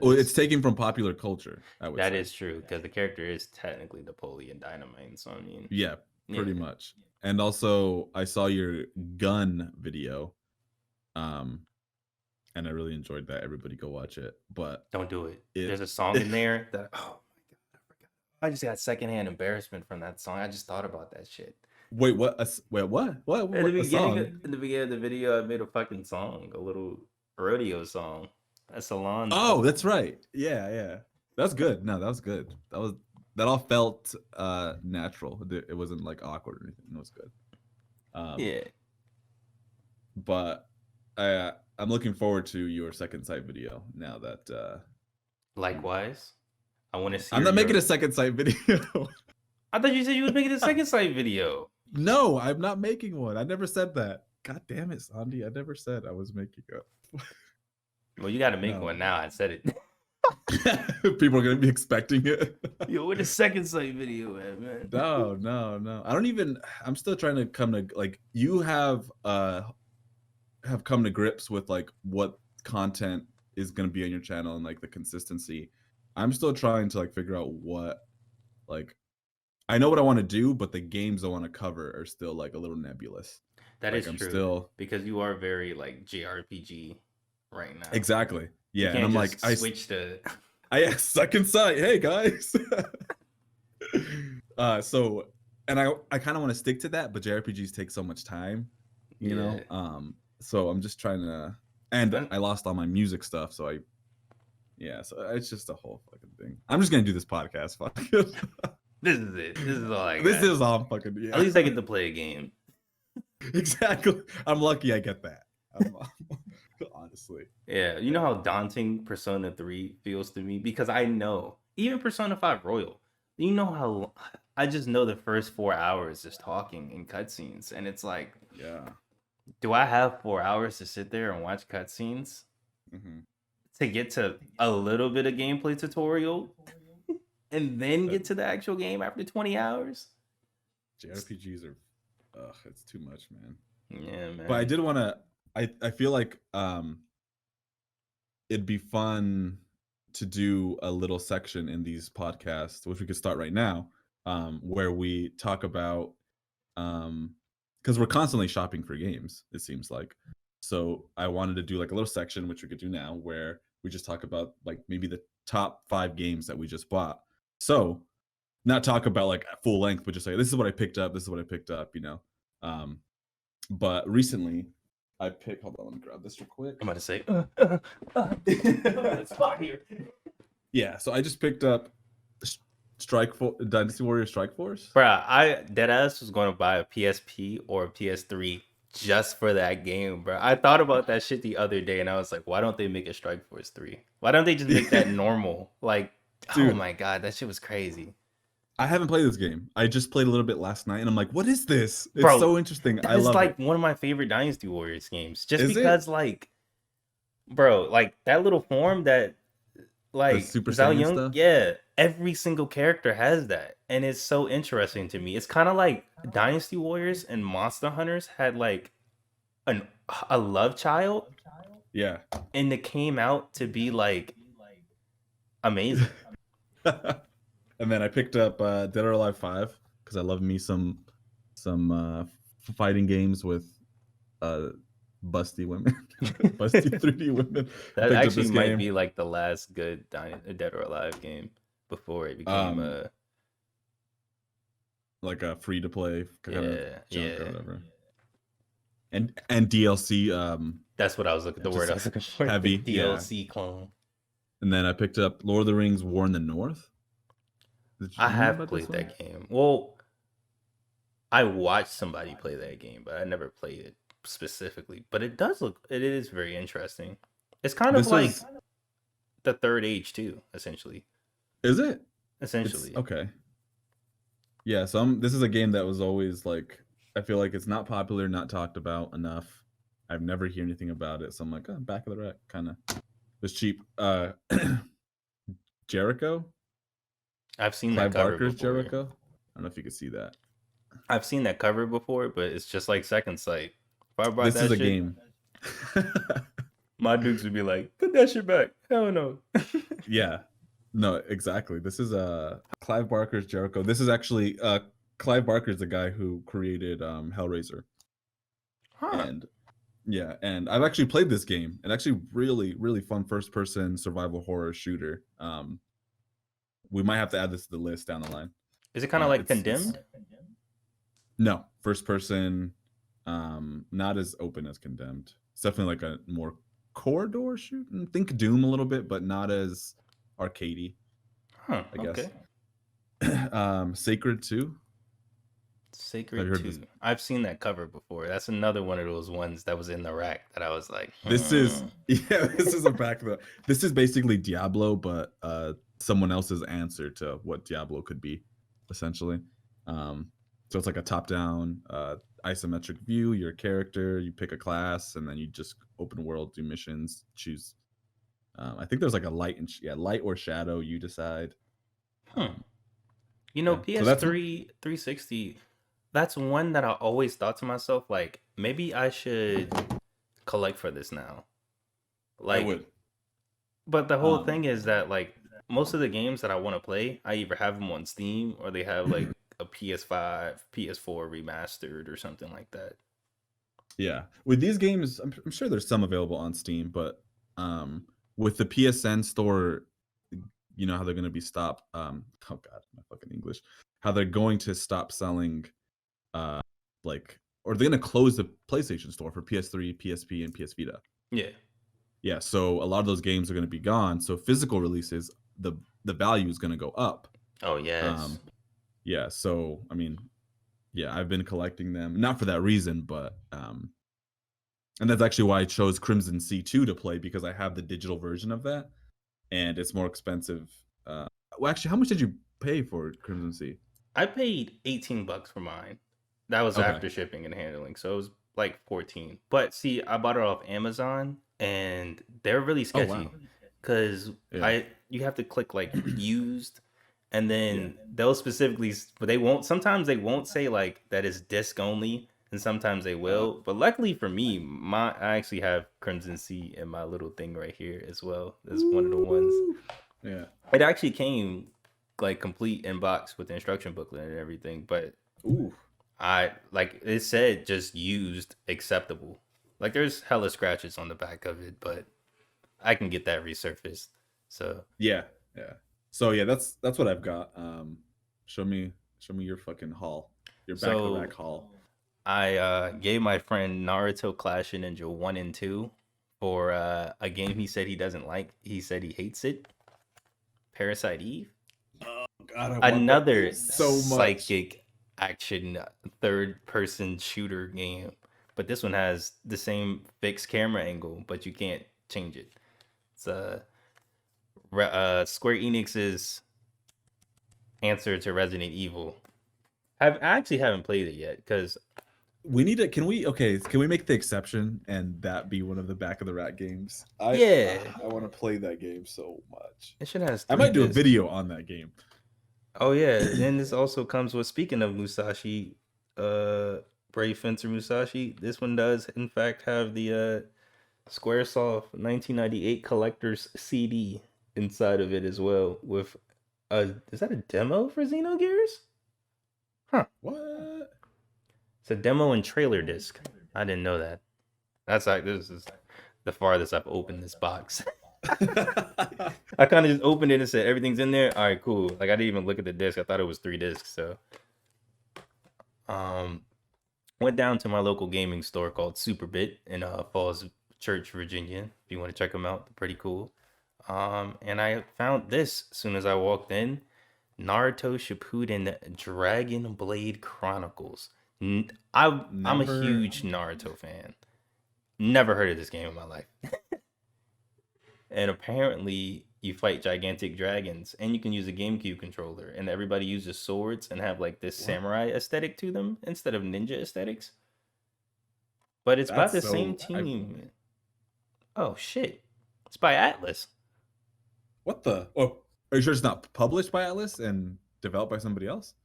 Oh, it's taken from popular culture. I would That say. is true because the character is technically Napoleon Dynamite. So I mean, Yeah, pretty yeah. much. And also, I saw your gun video, and I really enjoyed that. Everybody go watch it. But Don't do it. There's a song in there that oh my god, I forgot. I just got secondhand embarrassment from that song. I just thought about that shit. wait, what? Wait, what? What? In the A beginning, song? in the beginning of the video, I made a fucking song, a little rodeo song, a salon. Oh, song. that's right. Yeah, yeah. That's good. No, that was good. That all felt natural. It wasn't like awkward or anything. It was good. Yeah. But I'm looking forward to your second sight video now that Likewise, I want to see. I'm not making a second sight video. I thought you said you was making a second sight video. No, I'm not making one. I never said that. God damn it, Sondi. I never said I was making a Well, you got to make No. one now. I said it. People are gonna be expecting it. Yo, where the second sight video at, man? No. I don't even. I'm still trying to come to like you have come to grips with like what content is gonna be on your channel and like the consistency. I'm still trying to like figure out what like I know what I want to do, but the games I want to cover are still like a little nebulous. That Like, is I'm true. still Because you are very like JRPG right now. exactly. You Yeah, and can't I'm like just switch to. I second sight. Hey guys. So and I kind of want to stick to that, but JRPGs take so much time, you know. So I'm just trying to and I lost all my music stuff, so so it's just a whole fucking thing. I'm just gonna do this podcast. Fuck it. This is it. This is all I got. This is all I'm fucking yeah. At least I get to play a game. Exactly. I'm lucky I get that. Honestly. Yeah, you know how daunting Persona 3 feels to me? Because I know, even Persona 5 Royal, you know how I just know the first 4 hours just talking in cutscenes. And it's like, Yeah. do I have 4 hours to sit there and watch cutscenes? Mm-hmm. to get to a little bit of gameplay tutorial and then get to the actual game after 20 hours. JRPGs are, ugh, it's too much, man. Yeah, man. But I did want to. I feel like it'd be fun to do a little section in these podcasts, which we could start right now, where we talk about because we're constantly shopping for games, it seems like. So I wanted to do like a little section, which we could do now, where we just talk about like maybe the top 5 games that we just bought. So not talk about like at full length, but just say this is what I picked up, this is what I picked up, you know. But recently I picked, hold on, let me grab this real quick. I'm about to say, it's fire. Yeah, so I just picked up Dynasty Warrior Strike Force. Bruh, I deadass was going to buy a PSP or a PS3 just for that game, bro. I thought about that shit the other day, and I was like, why don't they make a Strike Force 3? Why don't they just make that normal? Like, Dude, oh my god, that shit was crazy. I haven't played this game. I just played a little bit last night, and I'm like, what is this? It's Bro, so interesting. I love like it. one of my favorite Dynasty Warriors games. Just Is because, it? like, bro, like that little form that, like, Super Zhao Saiyan Yun, stuff? yeah, every single character has that. And it's so interesting to me. It's kind of like Dynasty Warriors and Monster Hunters had, like, a love child. Yeah. And it came out to be, like, amazing. And then I picked up Dead or Alive 5 because I love me some fighting games with busty women, busty 3D women. That Picked up actually this might game. be like the last good Dead or Alive game before it became like a free to play kind of junk or whatever. And DLC. That's what I was looking. The word I was looking for. Heavy the DLC clone. And then I picked up Lord of the Rings: War in the North. I have played that game. Well, I watched somebody play that game, but I never played it specifically. But it is very interesting. It's kind of like the Third Age too, essentially. Is it? Essentially. Okay. Yeah, so this is a game that was always like, I feel like it's not popular, not talked about enough. I've never heard anything about it, so I'm like, oh, back of the rack, kind of. It's cheap. Jericho. I've seen Clive that cover Barker's before. Jericho. I don't know if you could see that. I've seen that cover before, but it's just like Second Sight. If I brought This that is a shit, game. my dukes would be like, put that shit back. Hell no. Yeah. No, exactly. This is Clive Barker's Jericho. This is actually Clive Barker's the guy who created Hellraiser. Huh. And I've actually played this game. And actually really, really fun first-person survival horror shooter. We might have to add this to the list down the line. Is it kind of like Condemned? No, first person, not as open as Condemned. It's definitely like a more corridor shoot. Think Doom a little bit, but not as arcadey. Huh, I guess. Okay. Sacred 2. Sacred 2. I've seen that cover before. That's another one of those ones that was in the rack that I was like, This is a back of the. This is basically Diablo, but someone else's answer to what Diablo could be, essentially. So it's like a top-down isometric view. You're a character, you pick a class, and then you just open world, do missions, choose. I think there's like a light or shadow. You decide. You know, PS3 360. That's one that I always thought to myself, like, maybe I should collect for this now. Like, I would. But the whole thing is that, like, most of the games that I want to play, I either have them on Steam or they have like a PS5, PS4 remastered or something like that. Yeah. With these games, I'm sure there's some available on Steam, but with the PSN store, you know how they're going to be stopped. Oh God, my fucking English. How they're going to stop selling, or they're going to close the PlayStation store for PS3, PSP, and PS Vita. Yeah. Yeah. So a lot of those games are going to be gone. So physical releases, the value is going to go up. Oh yes. Yeah. So I mean, yeah, I've been collecting them, not for that reason, but and that's actually why I chose Crimson C2 to play, because I have the digital version of that, and it's more expensive. Well, actually, how much did you pay for Crimson C? I paid $18 for mine. That was after shipping and handling, so it was like 14. But see, I bought it off Amazon, and they're really sketchy. Oh, wow. because Yeah. you have to click like used, and then they'll specifically, but they won't. Sometimes they won't say like that is disc only, and sometimes they will. But luckily for me, I actually have Crimson Sea in my little thing right here as well. That's one of the ones. Yeah. It actually came like complete in box with the instruction booklet and everything, but Ooh. I like it said just used acceptable. Like there's hella scratches on the back of it, but I can get that resurfaced. So Yeah. Yeah. So yeah, that's what I've got. Show me your fucking haul. Your back of the rack haul. I gave my friend Naruto Clash of Ninja 1 and 2 for a game he said he doesn't like. He said he hates it. Parasite Eve. Oh God, I want Another that so much. psychic action third person shooter game. But this one has the same fixed camera angle, but you can't change it. It's Square Enix's answer to Resident Evil. I actually haven't played it yet because we need to. Can we make the exception and that be one of the back of the rack games? I want to play that game so much. It should have. I might do a video on that game. Oh yeah, then this also comes with, speaking of Musashi, Brave Fencer Musashi. This one does in fact have the Squaresoft 1998 collector's CD inside of it as well. With is that a demo for Xenogears? Huh. What? It's a demo and trailer disc. I didn't know that. That's like, this is the farthest I've opened this box. I kind of just opened it and said everything's in there. All right, cool. Like I didn't even look at the disc. I thought it was 3 discs. So, went down to my local gaming store called Superbit in Falls Church, Virginia. If you want to check them out, they're pretty cool. And I found this as soon as I walked in. Naruto Shippuden Dragon Blade Chronicles. I'm a huge Naruto fan. Never heard of this game in my life. And apparently you fight gigantic dragons and you can use a GameCube controller, and everybody uses swords and have like this samurai aesthetic to them instead of ninja aesthetics. But it's by the same team. Oh shit. It's by Atlas. What the? Oh, are you sure it's not published by Atlas and developed by somebody else?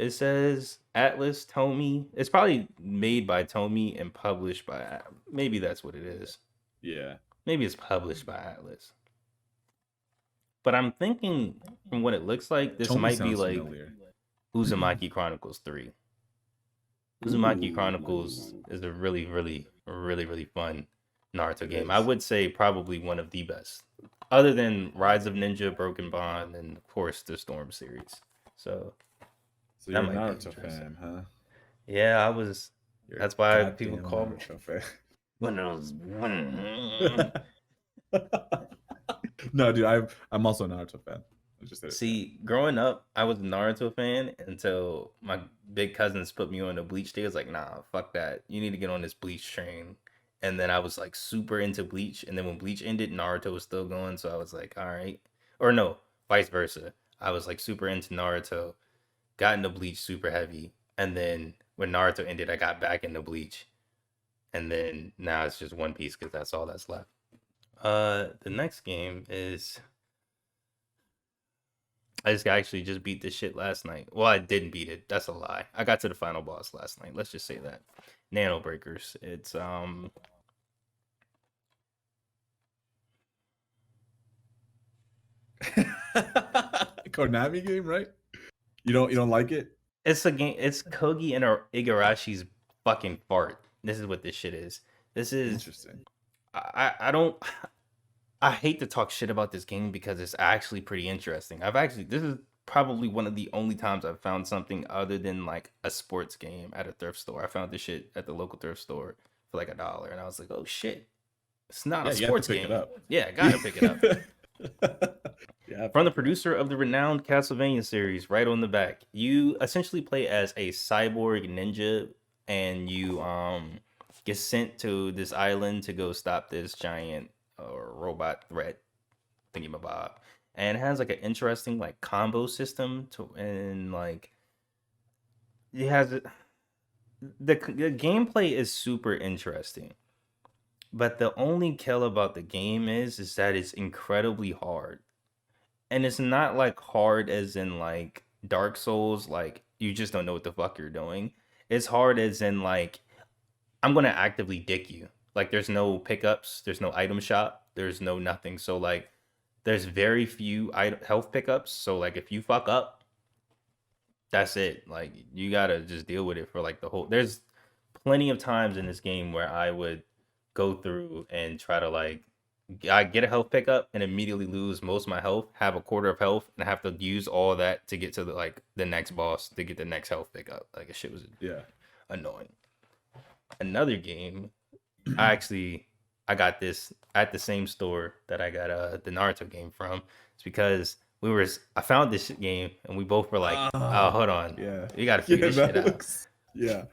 It says Atlas, Tomy. It's probably made by Tomy and published by maybe that's what it is. Yeah. Maybe it's published by Atlas. But I'm thinking from what it looks like, this might be like Uzumaki Chronicles 3. Uzumaki Chronicles is a really, really, really, really fun Naruto game. I would say probably one of the best. Other than Rise of Ninja, Broken Bond, and of course the Storm series. So you're a Naruto fan, huh? Yeah, I was. That's why people call me fan. No, dude, I'm also a Naruto fan. See, growing up, I was a Naruto fan until my big cousins put me on the Bleach. They was like, "Nah, fuck that. You need to get on this Bleach train." And then I was like super into Bleach, and then when Bleach ended, Naruto was still going, so I was like, all right. Or no, vice versa. I was like super into Naruto, got into Bleach super heavy, and then when Naruto ended, I got back into Bleach. And then now it's just One Piece because that's all that's left. The next game is, I actually just beat this shit last night. Well, I didn't beat it. That's a lie. I got to the final boss last night. Let's just say that. Nano Breakers. It's Konami game, right? You don't like it? It's a game. It's Kogi and Igarashi's fucking fart. This is what this shit is. This is interesting. I hate to talk shit about this game because it's actually pretty interesting. This is probably one of the only times I've found something other than like a sports game at a thrift store. I found this shit at the local thrift store for like $1, and I was like, oh shit, it's not a sports game. Yeah, gotta pick it up. Yeah. From the producer of the renowned Castlevania series, right on the back, you essentially play as a cyborg ninja, and you get sent to this island to go stop this giant robot threat thingamabob. And it has like an interesting like combo system and like it has the gameplay is super interesting. But the only kill about the game is that it's incredibly hard. And it's not like hard as in like Dark Souls, like you just don't know what the fuck you're doing. It's hard as in like I'm gonna actively dick you. Like there's no pickups, there's no item shop, there's no nothing. So like there's very few health pickups. So like if you fuck up, that's it. Like you gotta just deal with it for like the whole. There's plenty of times in this game where I would go through and try to like I get a health pickup and immediately lose most of my health, have a quarter of health, and I have to use all that to get to the next boss to get the next health pickup. Like shit was annoying. Another game, I got this at the same store that I got the Naruto game from. It's because I found this game and we both were like, oh hold on, we gotta figure this shit out.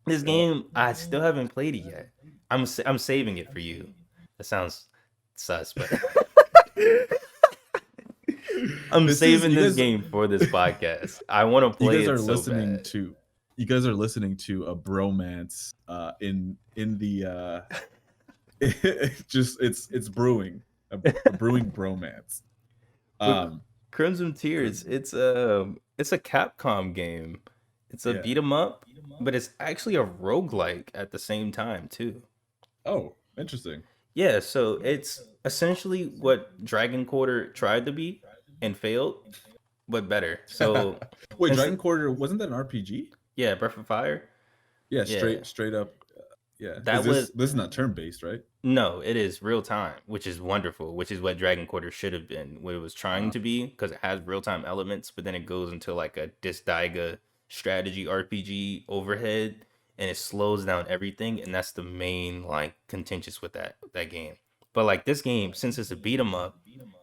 This game I still haven't played it yet. I'm saving it for you. That sounds sus, but I'm saving this game for this podcast. I want to play it so bad. You guys are listening to a bromance in the it's brewing a brewing bromance. Crimson Tears, it's a Capcom game. It's a beat 'em up, but it's actually a roguelike at the same time too. Oh, interesting. Yeah, so it's essentially what Dragon Quarter tried to be and failed, but better. So wait, Dragon Quarter wasn't that an RPG? Yeah, Breath of Fire. Yeah, straight up. Yeah, this is not turn based, right? No, it is real time, which is wonderful. Which is what Dragon Quarter should have been, what it was trying to be, because it has real time elements, but then it goes into like a Disdaiga strategy RPG overhead, and it slows down everything, and that's the main like contentious with that game. But like this game, since it's a beat 'em up,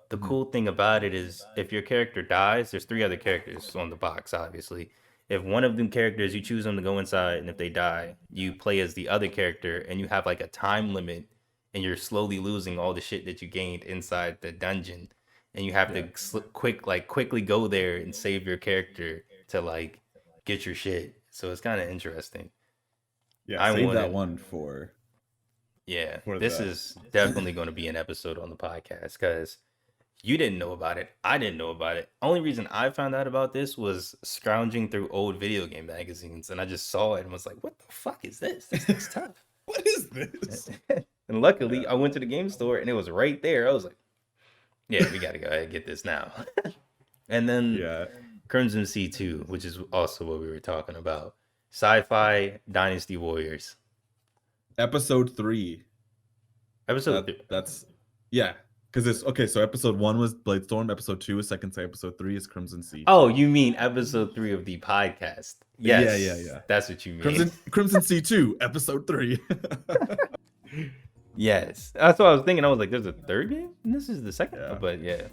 the cool thing about it is if your character dies, there's 3 other characters on the box, obviously. If one of them characters, you choose them to go inside, and if they die, you play as the other character, and you have like a time limit, and you're slowly losing all the shit that you gained inside the dungeon, and you have to quickly go there and save your character to like get your shit. So it's kind of interesting. Yeah, save that one for. Yeah, this is definitely going to be an episode on the podcast because you didn't know about it. I didn't know about it. Only reason I found out about this was scrounging through old video game magazines, and I just saw it and was like, "What the fuck is this? This looks tough. What is this?" And luckily, I went to the game store and it was right there. I was like, "Yeah, we gotta go ahead and get this now." And then Crimson Sea 2, which is also what we were talking about, Sci-Fi Dynasty Warriors, episode 3. Episode 3. That's because it's okay. So episode 1 was Bladestorm. Episode 2 is Second Sight. Episode 3 is Crimson Sea. Oh, you mean episode 3 of the podcast? Yes. Yeah. That's what you mean. Crimson Sea 2, episode 3. Yes, that's what I was thinking. I was like, "There's a third game, and this is the second." But yeah,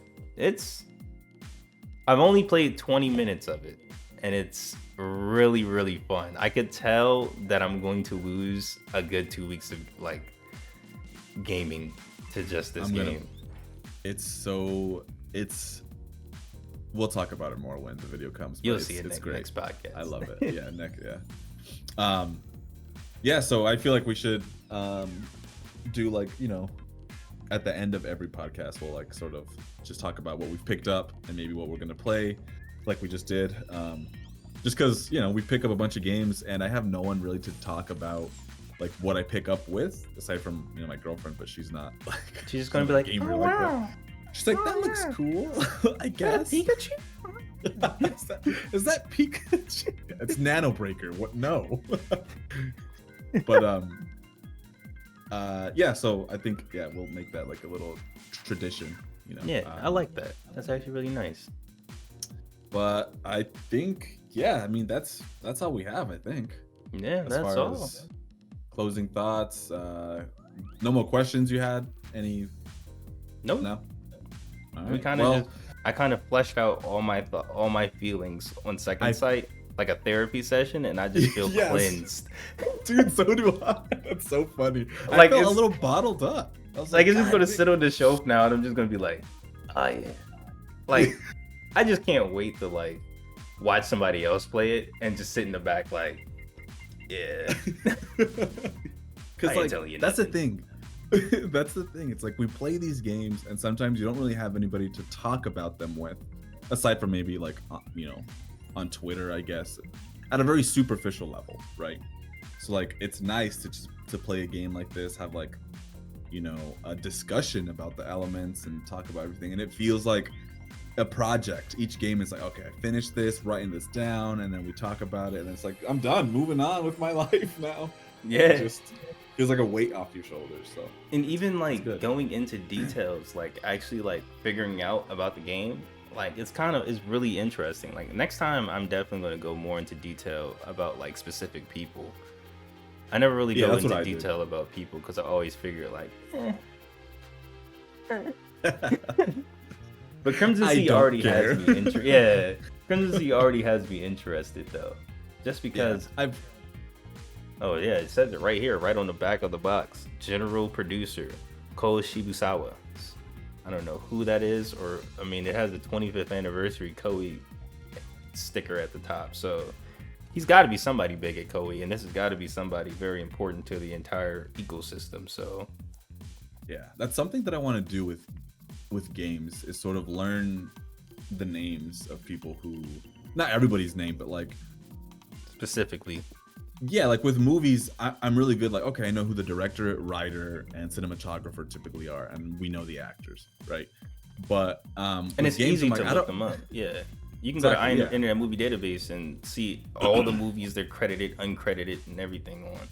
I've only played 20 minutes of it, and it's really, really fun. I could tell that I'm going to lose a good 2 weeks of like gaming to just this game. We'll talk about it more when the video comes. You'll see it next podcast. I love it. Yeah, so I feel like we should do like, at the end of every podcast, we'll like sort of just talk about what we've picked up and maybe what we're gonna play, like we just did. Just because we pick up a bunch of games and I have no one really to talk about like what I pick up with, aside from my girlfriend, but she's not like she's just gonna be like, gamer like that. She's like, that looks cool. I guess. Pikachu? is that Pikachu? It's Nano Breaker. What? No. But so I think we'll make that like a little tradition. I like that. That's actually really nice. But I think that's all we have. I think. Yeah, that's all. Closing thoughts. No more questions you had? Any? Nope. No. All right. I kind of fleshed out all my feelings on Second Sight, like a therapy session, and I just feel cleansed. Dude, so do I. That's so funny. Like, I felt a little bottled up. I was like, it's just gonna sit on the shelf now, and I'm just gonna be like, oh yeah. Like, I just can't wait to like watch somebody else play it and just sit in the back like, yeah. Because like that's the thing. That's the thing. It's like we play these games, and sometimes you don't really have anybody to talk about them with, aside from maybe like on Twitter, I guess, at a very superficial level, right? So like it's nice to just to play a game like this, have like a discussion about the elements and talk about everything, and it feels like a project. Each game is like, okay, I finished this, writing this down, and then we talk about it, and it's like I'm done, moving on with my life now. Yeah, it just feels like a weight off your shoulders. So, and even like going into details, like actually like figuring out about the game, like it's really interesting. Like next time I'm definitely going to go more into detail about like specific people. I never really go into detail about people because I always figure like but Crimson Sea already has me interested. Yeah, Crimson Sea already has me interested though, just because oh yeah, it says it right here, right on the back of the box. General producer Ko Shibusawa. I don't know who that is, or I mean, it has the 25th anniversary Koei sticker at the top, so he's got to be somebody big at Koei, and this has got to be somebody very important to the entire ecosystem. So yeah, that's something that I want to do with games, is sort of learn the names of people who, not everybody's name, but like specifically. Yeah, like with movies, I'm really good. Like, okay, I know who the director, writer, and cinematographer typically are, and we know the actors, right? But and it's games, easy to look them up. Yeah, you can go to Internet Movie Database and see all the movies they're credited, uncredited, and everything on.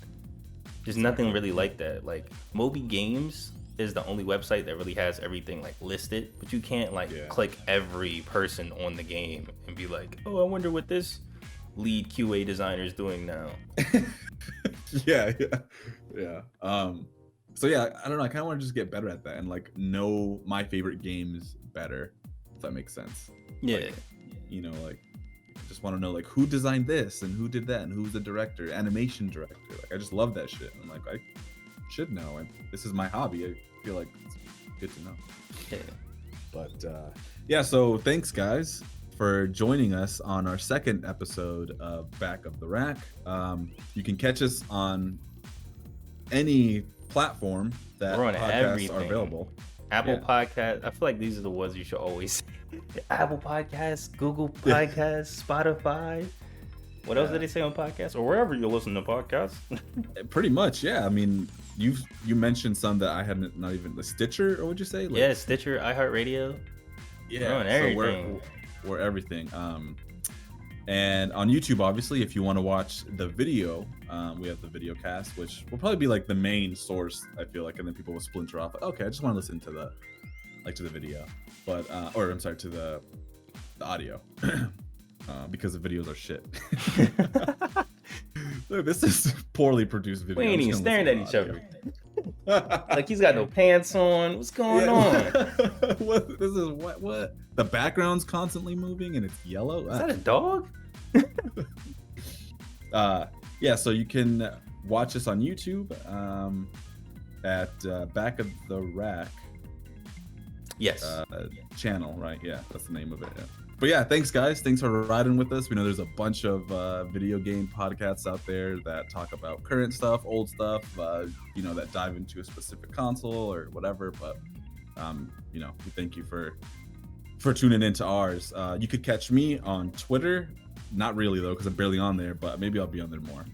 There's nothing really like that. Like Moby Games is the only website that really has everything like listed, but you can't like click every person on the game and be like, oh, I wonder what this lead QA designer is doing now. yeah. So yeah, I don't know, I kind of want to just get better at that and like know my favorite games better, if that makes sense. Yeah, like, like I just want to know like who designed this and who did that and who's the director, animation director. Like I just love that shit. I'm like, I should know, and this is my hobby. I feel like it's good to know. Yeah. But yeah, so thanks guys for joining us on our second episode of Back of the Rack. You can catch us on any platform that we're on podcasts everything. Are available. Apple Podcast. I feel like these are the ones you should always. Apple Podcasts, Google Podcasts, Spotify. What else did they say on podcasts or wherever you listen to podcasts? Pretty much, yeah. I mean, you mentioned some that I hadn't, not even the Stitcher, or would you say? Like, yeah, Stitcher, iHeartRadio. Yeah, we're on everything. So we're everything. And on YouTube, obviously, if you want to watch the video, we have the video cast, which will probably be like the main source, I feel like, and then people will splinter off. Like, okay, I just want to listen to the video, but or I'm sorry, to the audio, because the videos are shit. Look, this is poorly produced video. We ain't even staring at each other. Like he's got no pants on. What's going on? What? This is what? The background's constantly moving and it's yellow. Is that a dog? Yeah, so you can watch us on YouTube at Back of the Rack. Yes. Channel, right? Yeah, that's the name of it. Yeah. But yeah, thanks guys. Thanks for riding with us. We know there's a bunch of video game podcasts out there that talk about current stuff, old stuff, that dive into a specific console or whatever. But we thank you for tuning into ours. You could catch me on Twitter. Not really though, because I'm barely on there, but maybe I'll be on there more.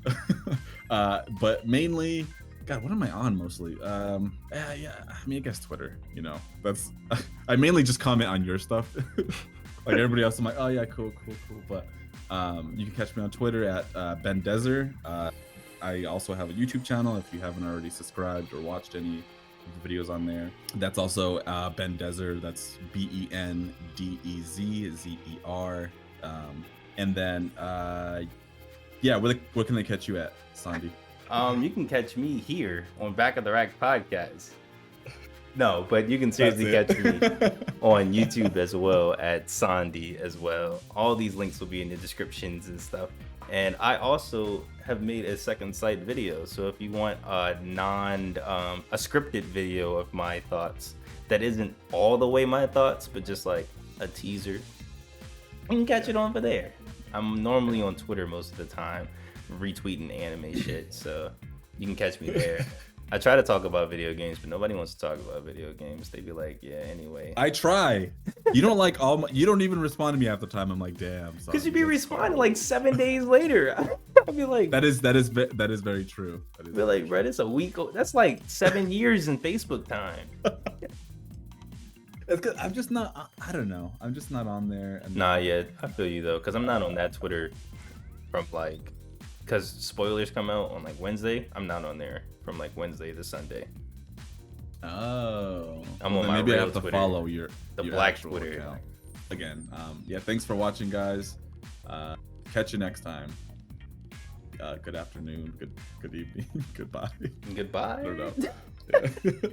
But mainly, God, what am I on mostly? I mean, I guess Twitter. That's I mainly just comment on your stuff. Like everybody else, I'm like, oh yeah, cool. But you can catch me on Twitter at Bendezzer. I also have a YouTube channel if you haven't already subscribed or watched any of the videos on there. That's also Bendezzer. That's BENDEZZER. And then where can they catch you at, Sondi? You can catch me here on Back of the Rack podcast. No, but you can seriously catch me on YouTube as well at Sondi as well. All these links will be in the descriptions and stuff. And I also have made a second sight video. So if you want a scripted video of my thoughts that isn't all the way my thoughts, but just like a teaser, you can catch it over there. I'm normally on Twitter most of the time, retweeting anime shit. So you can catch me there. I try to talk about video games, but nobody wants to talk about video games. They be like, yeah, anyway. I try. You don't like all my, you don't even respond to me half the time. I'm like, damn. Because you be responding like 7 days later. I be like, that is very true. That is be like, bro, it's a week. That's like 7 years in Facebook time. It's 'cause I'm just not. I don't know. I'm just not on there. And Nah, yeah, I feel you though, because I'm not on that Twitter from like, because spoilers come out on like Wednesday. I'm not on there from like Wednesday to Sunday. Oh. I'm Well, on then my maybe I real have to Twitter, follow your Black actual Twitter. account. Again. Yeah. Thanks for watching, guys. Catch you next time. Good afternoon. Good evening. Goodbye. Goodbye. I don't know. Yeah.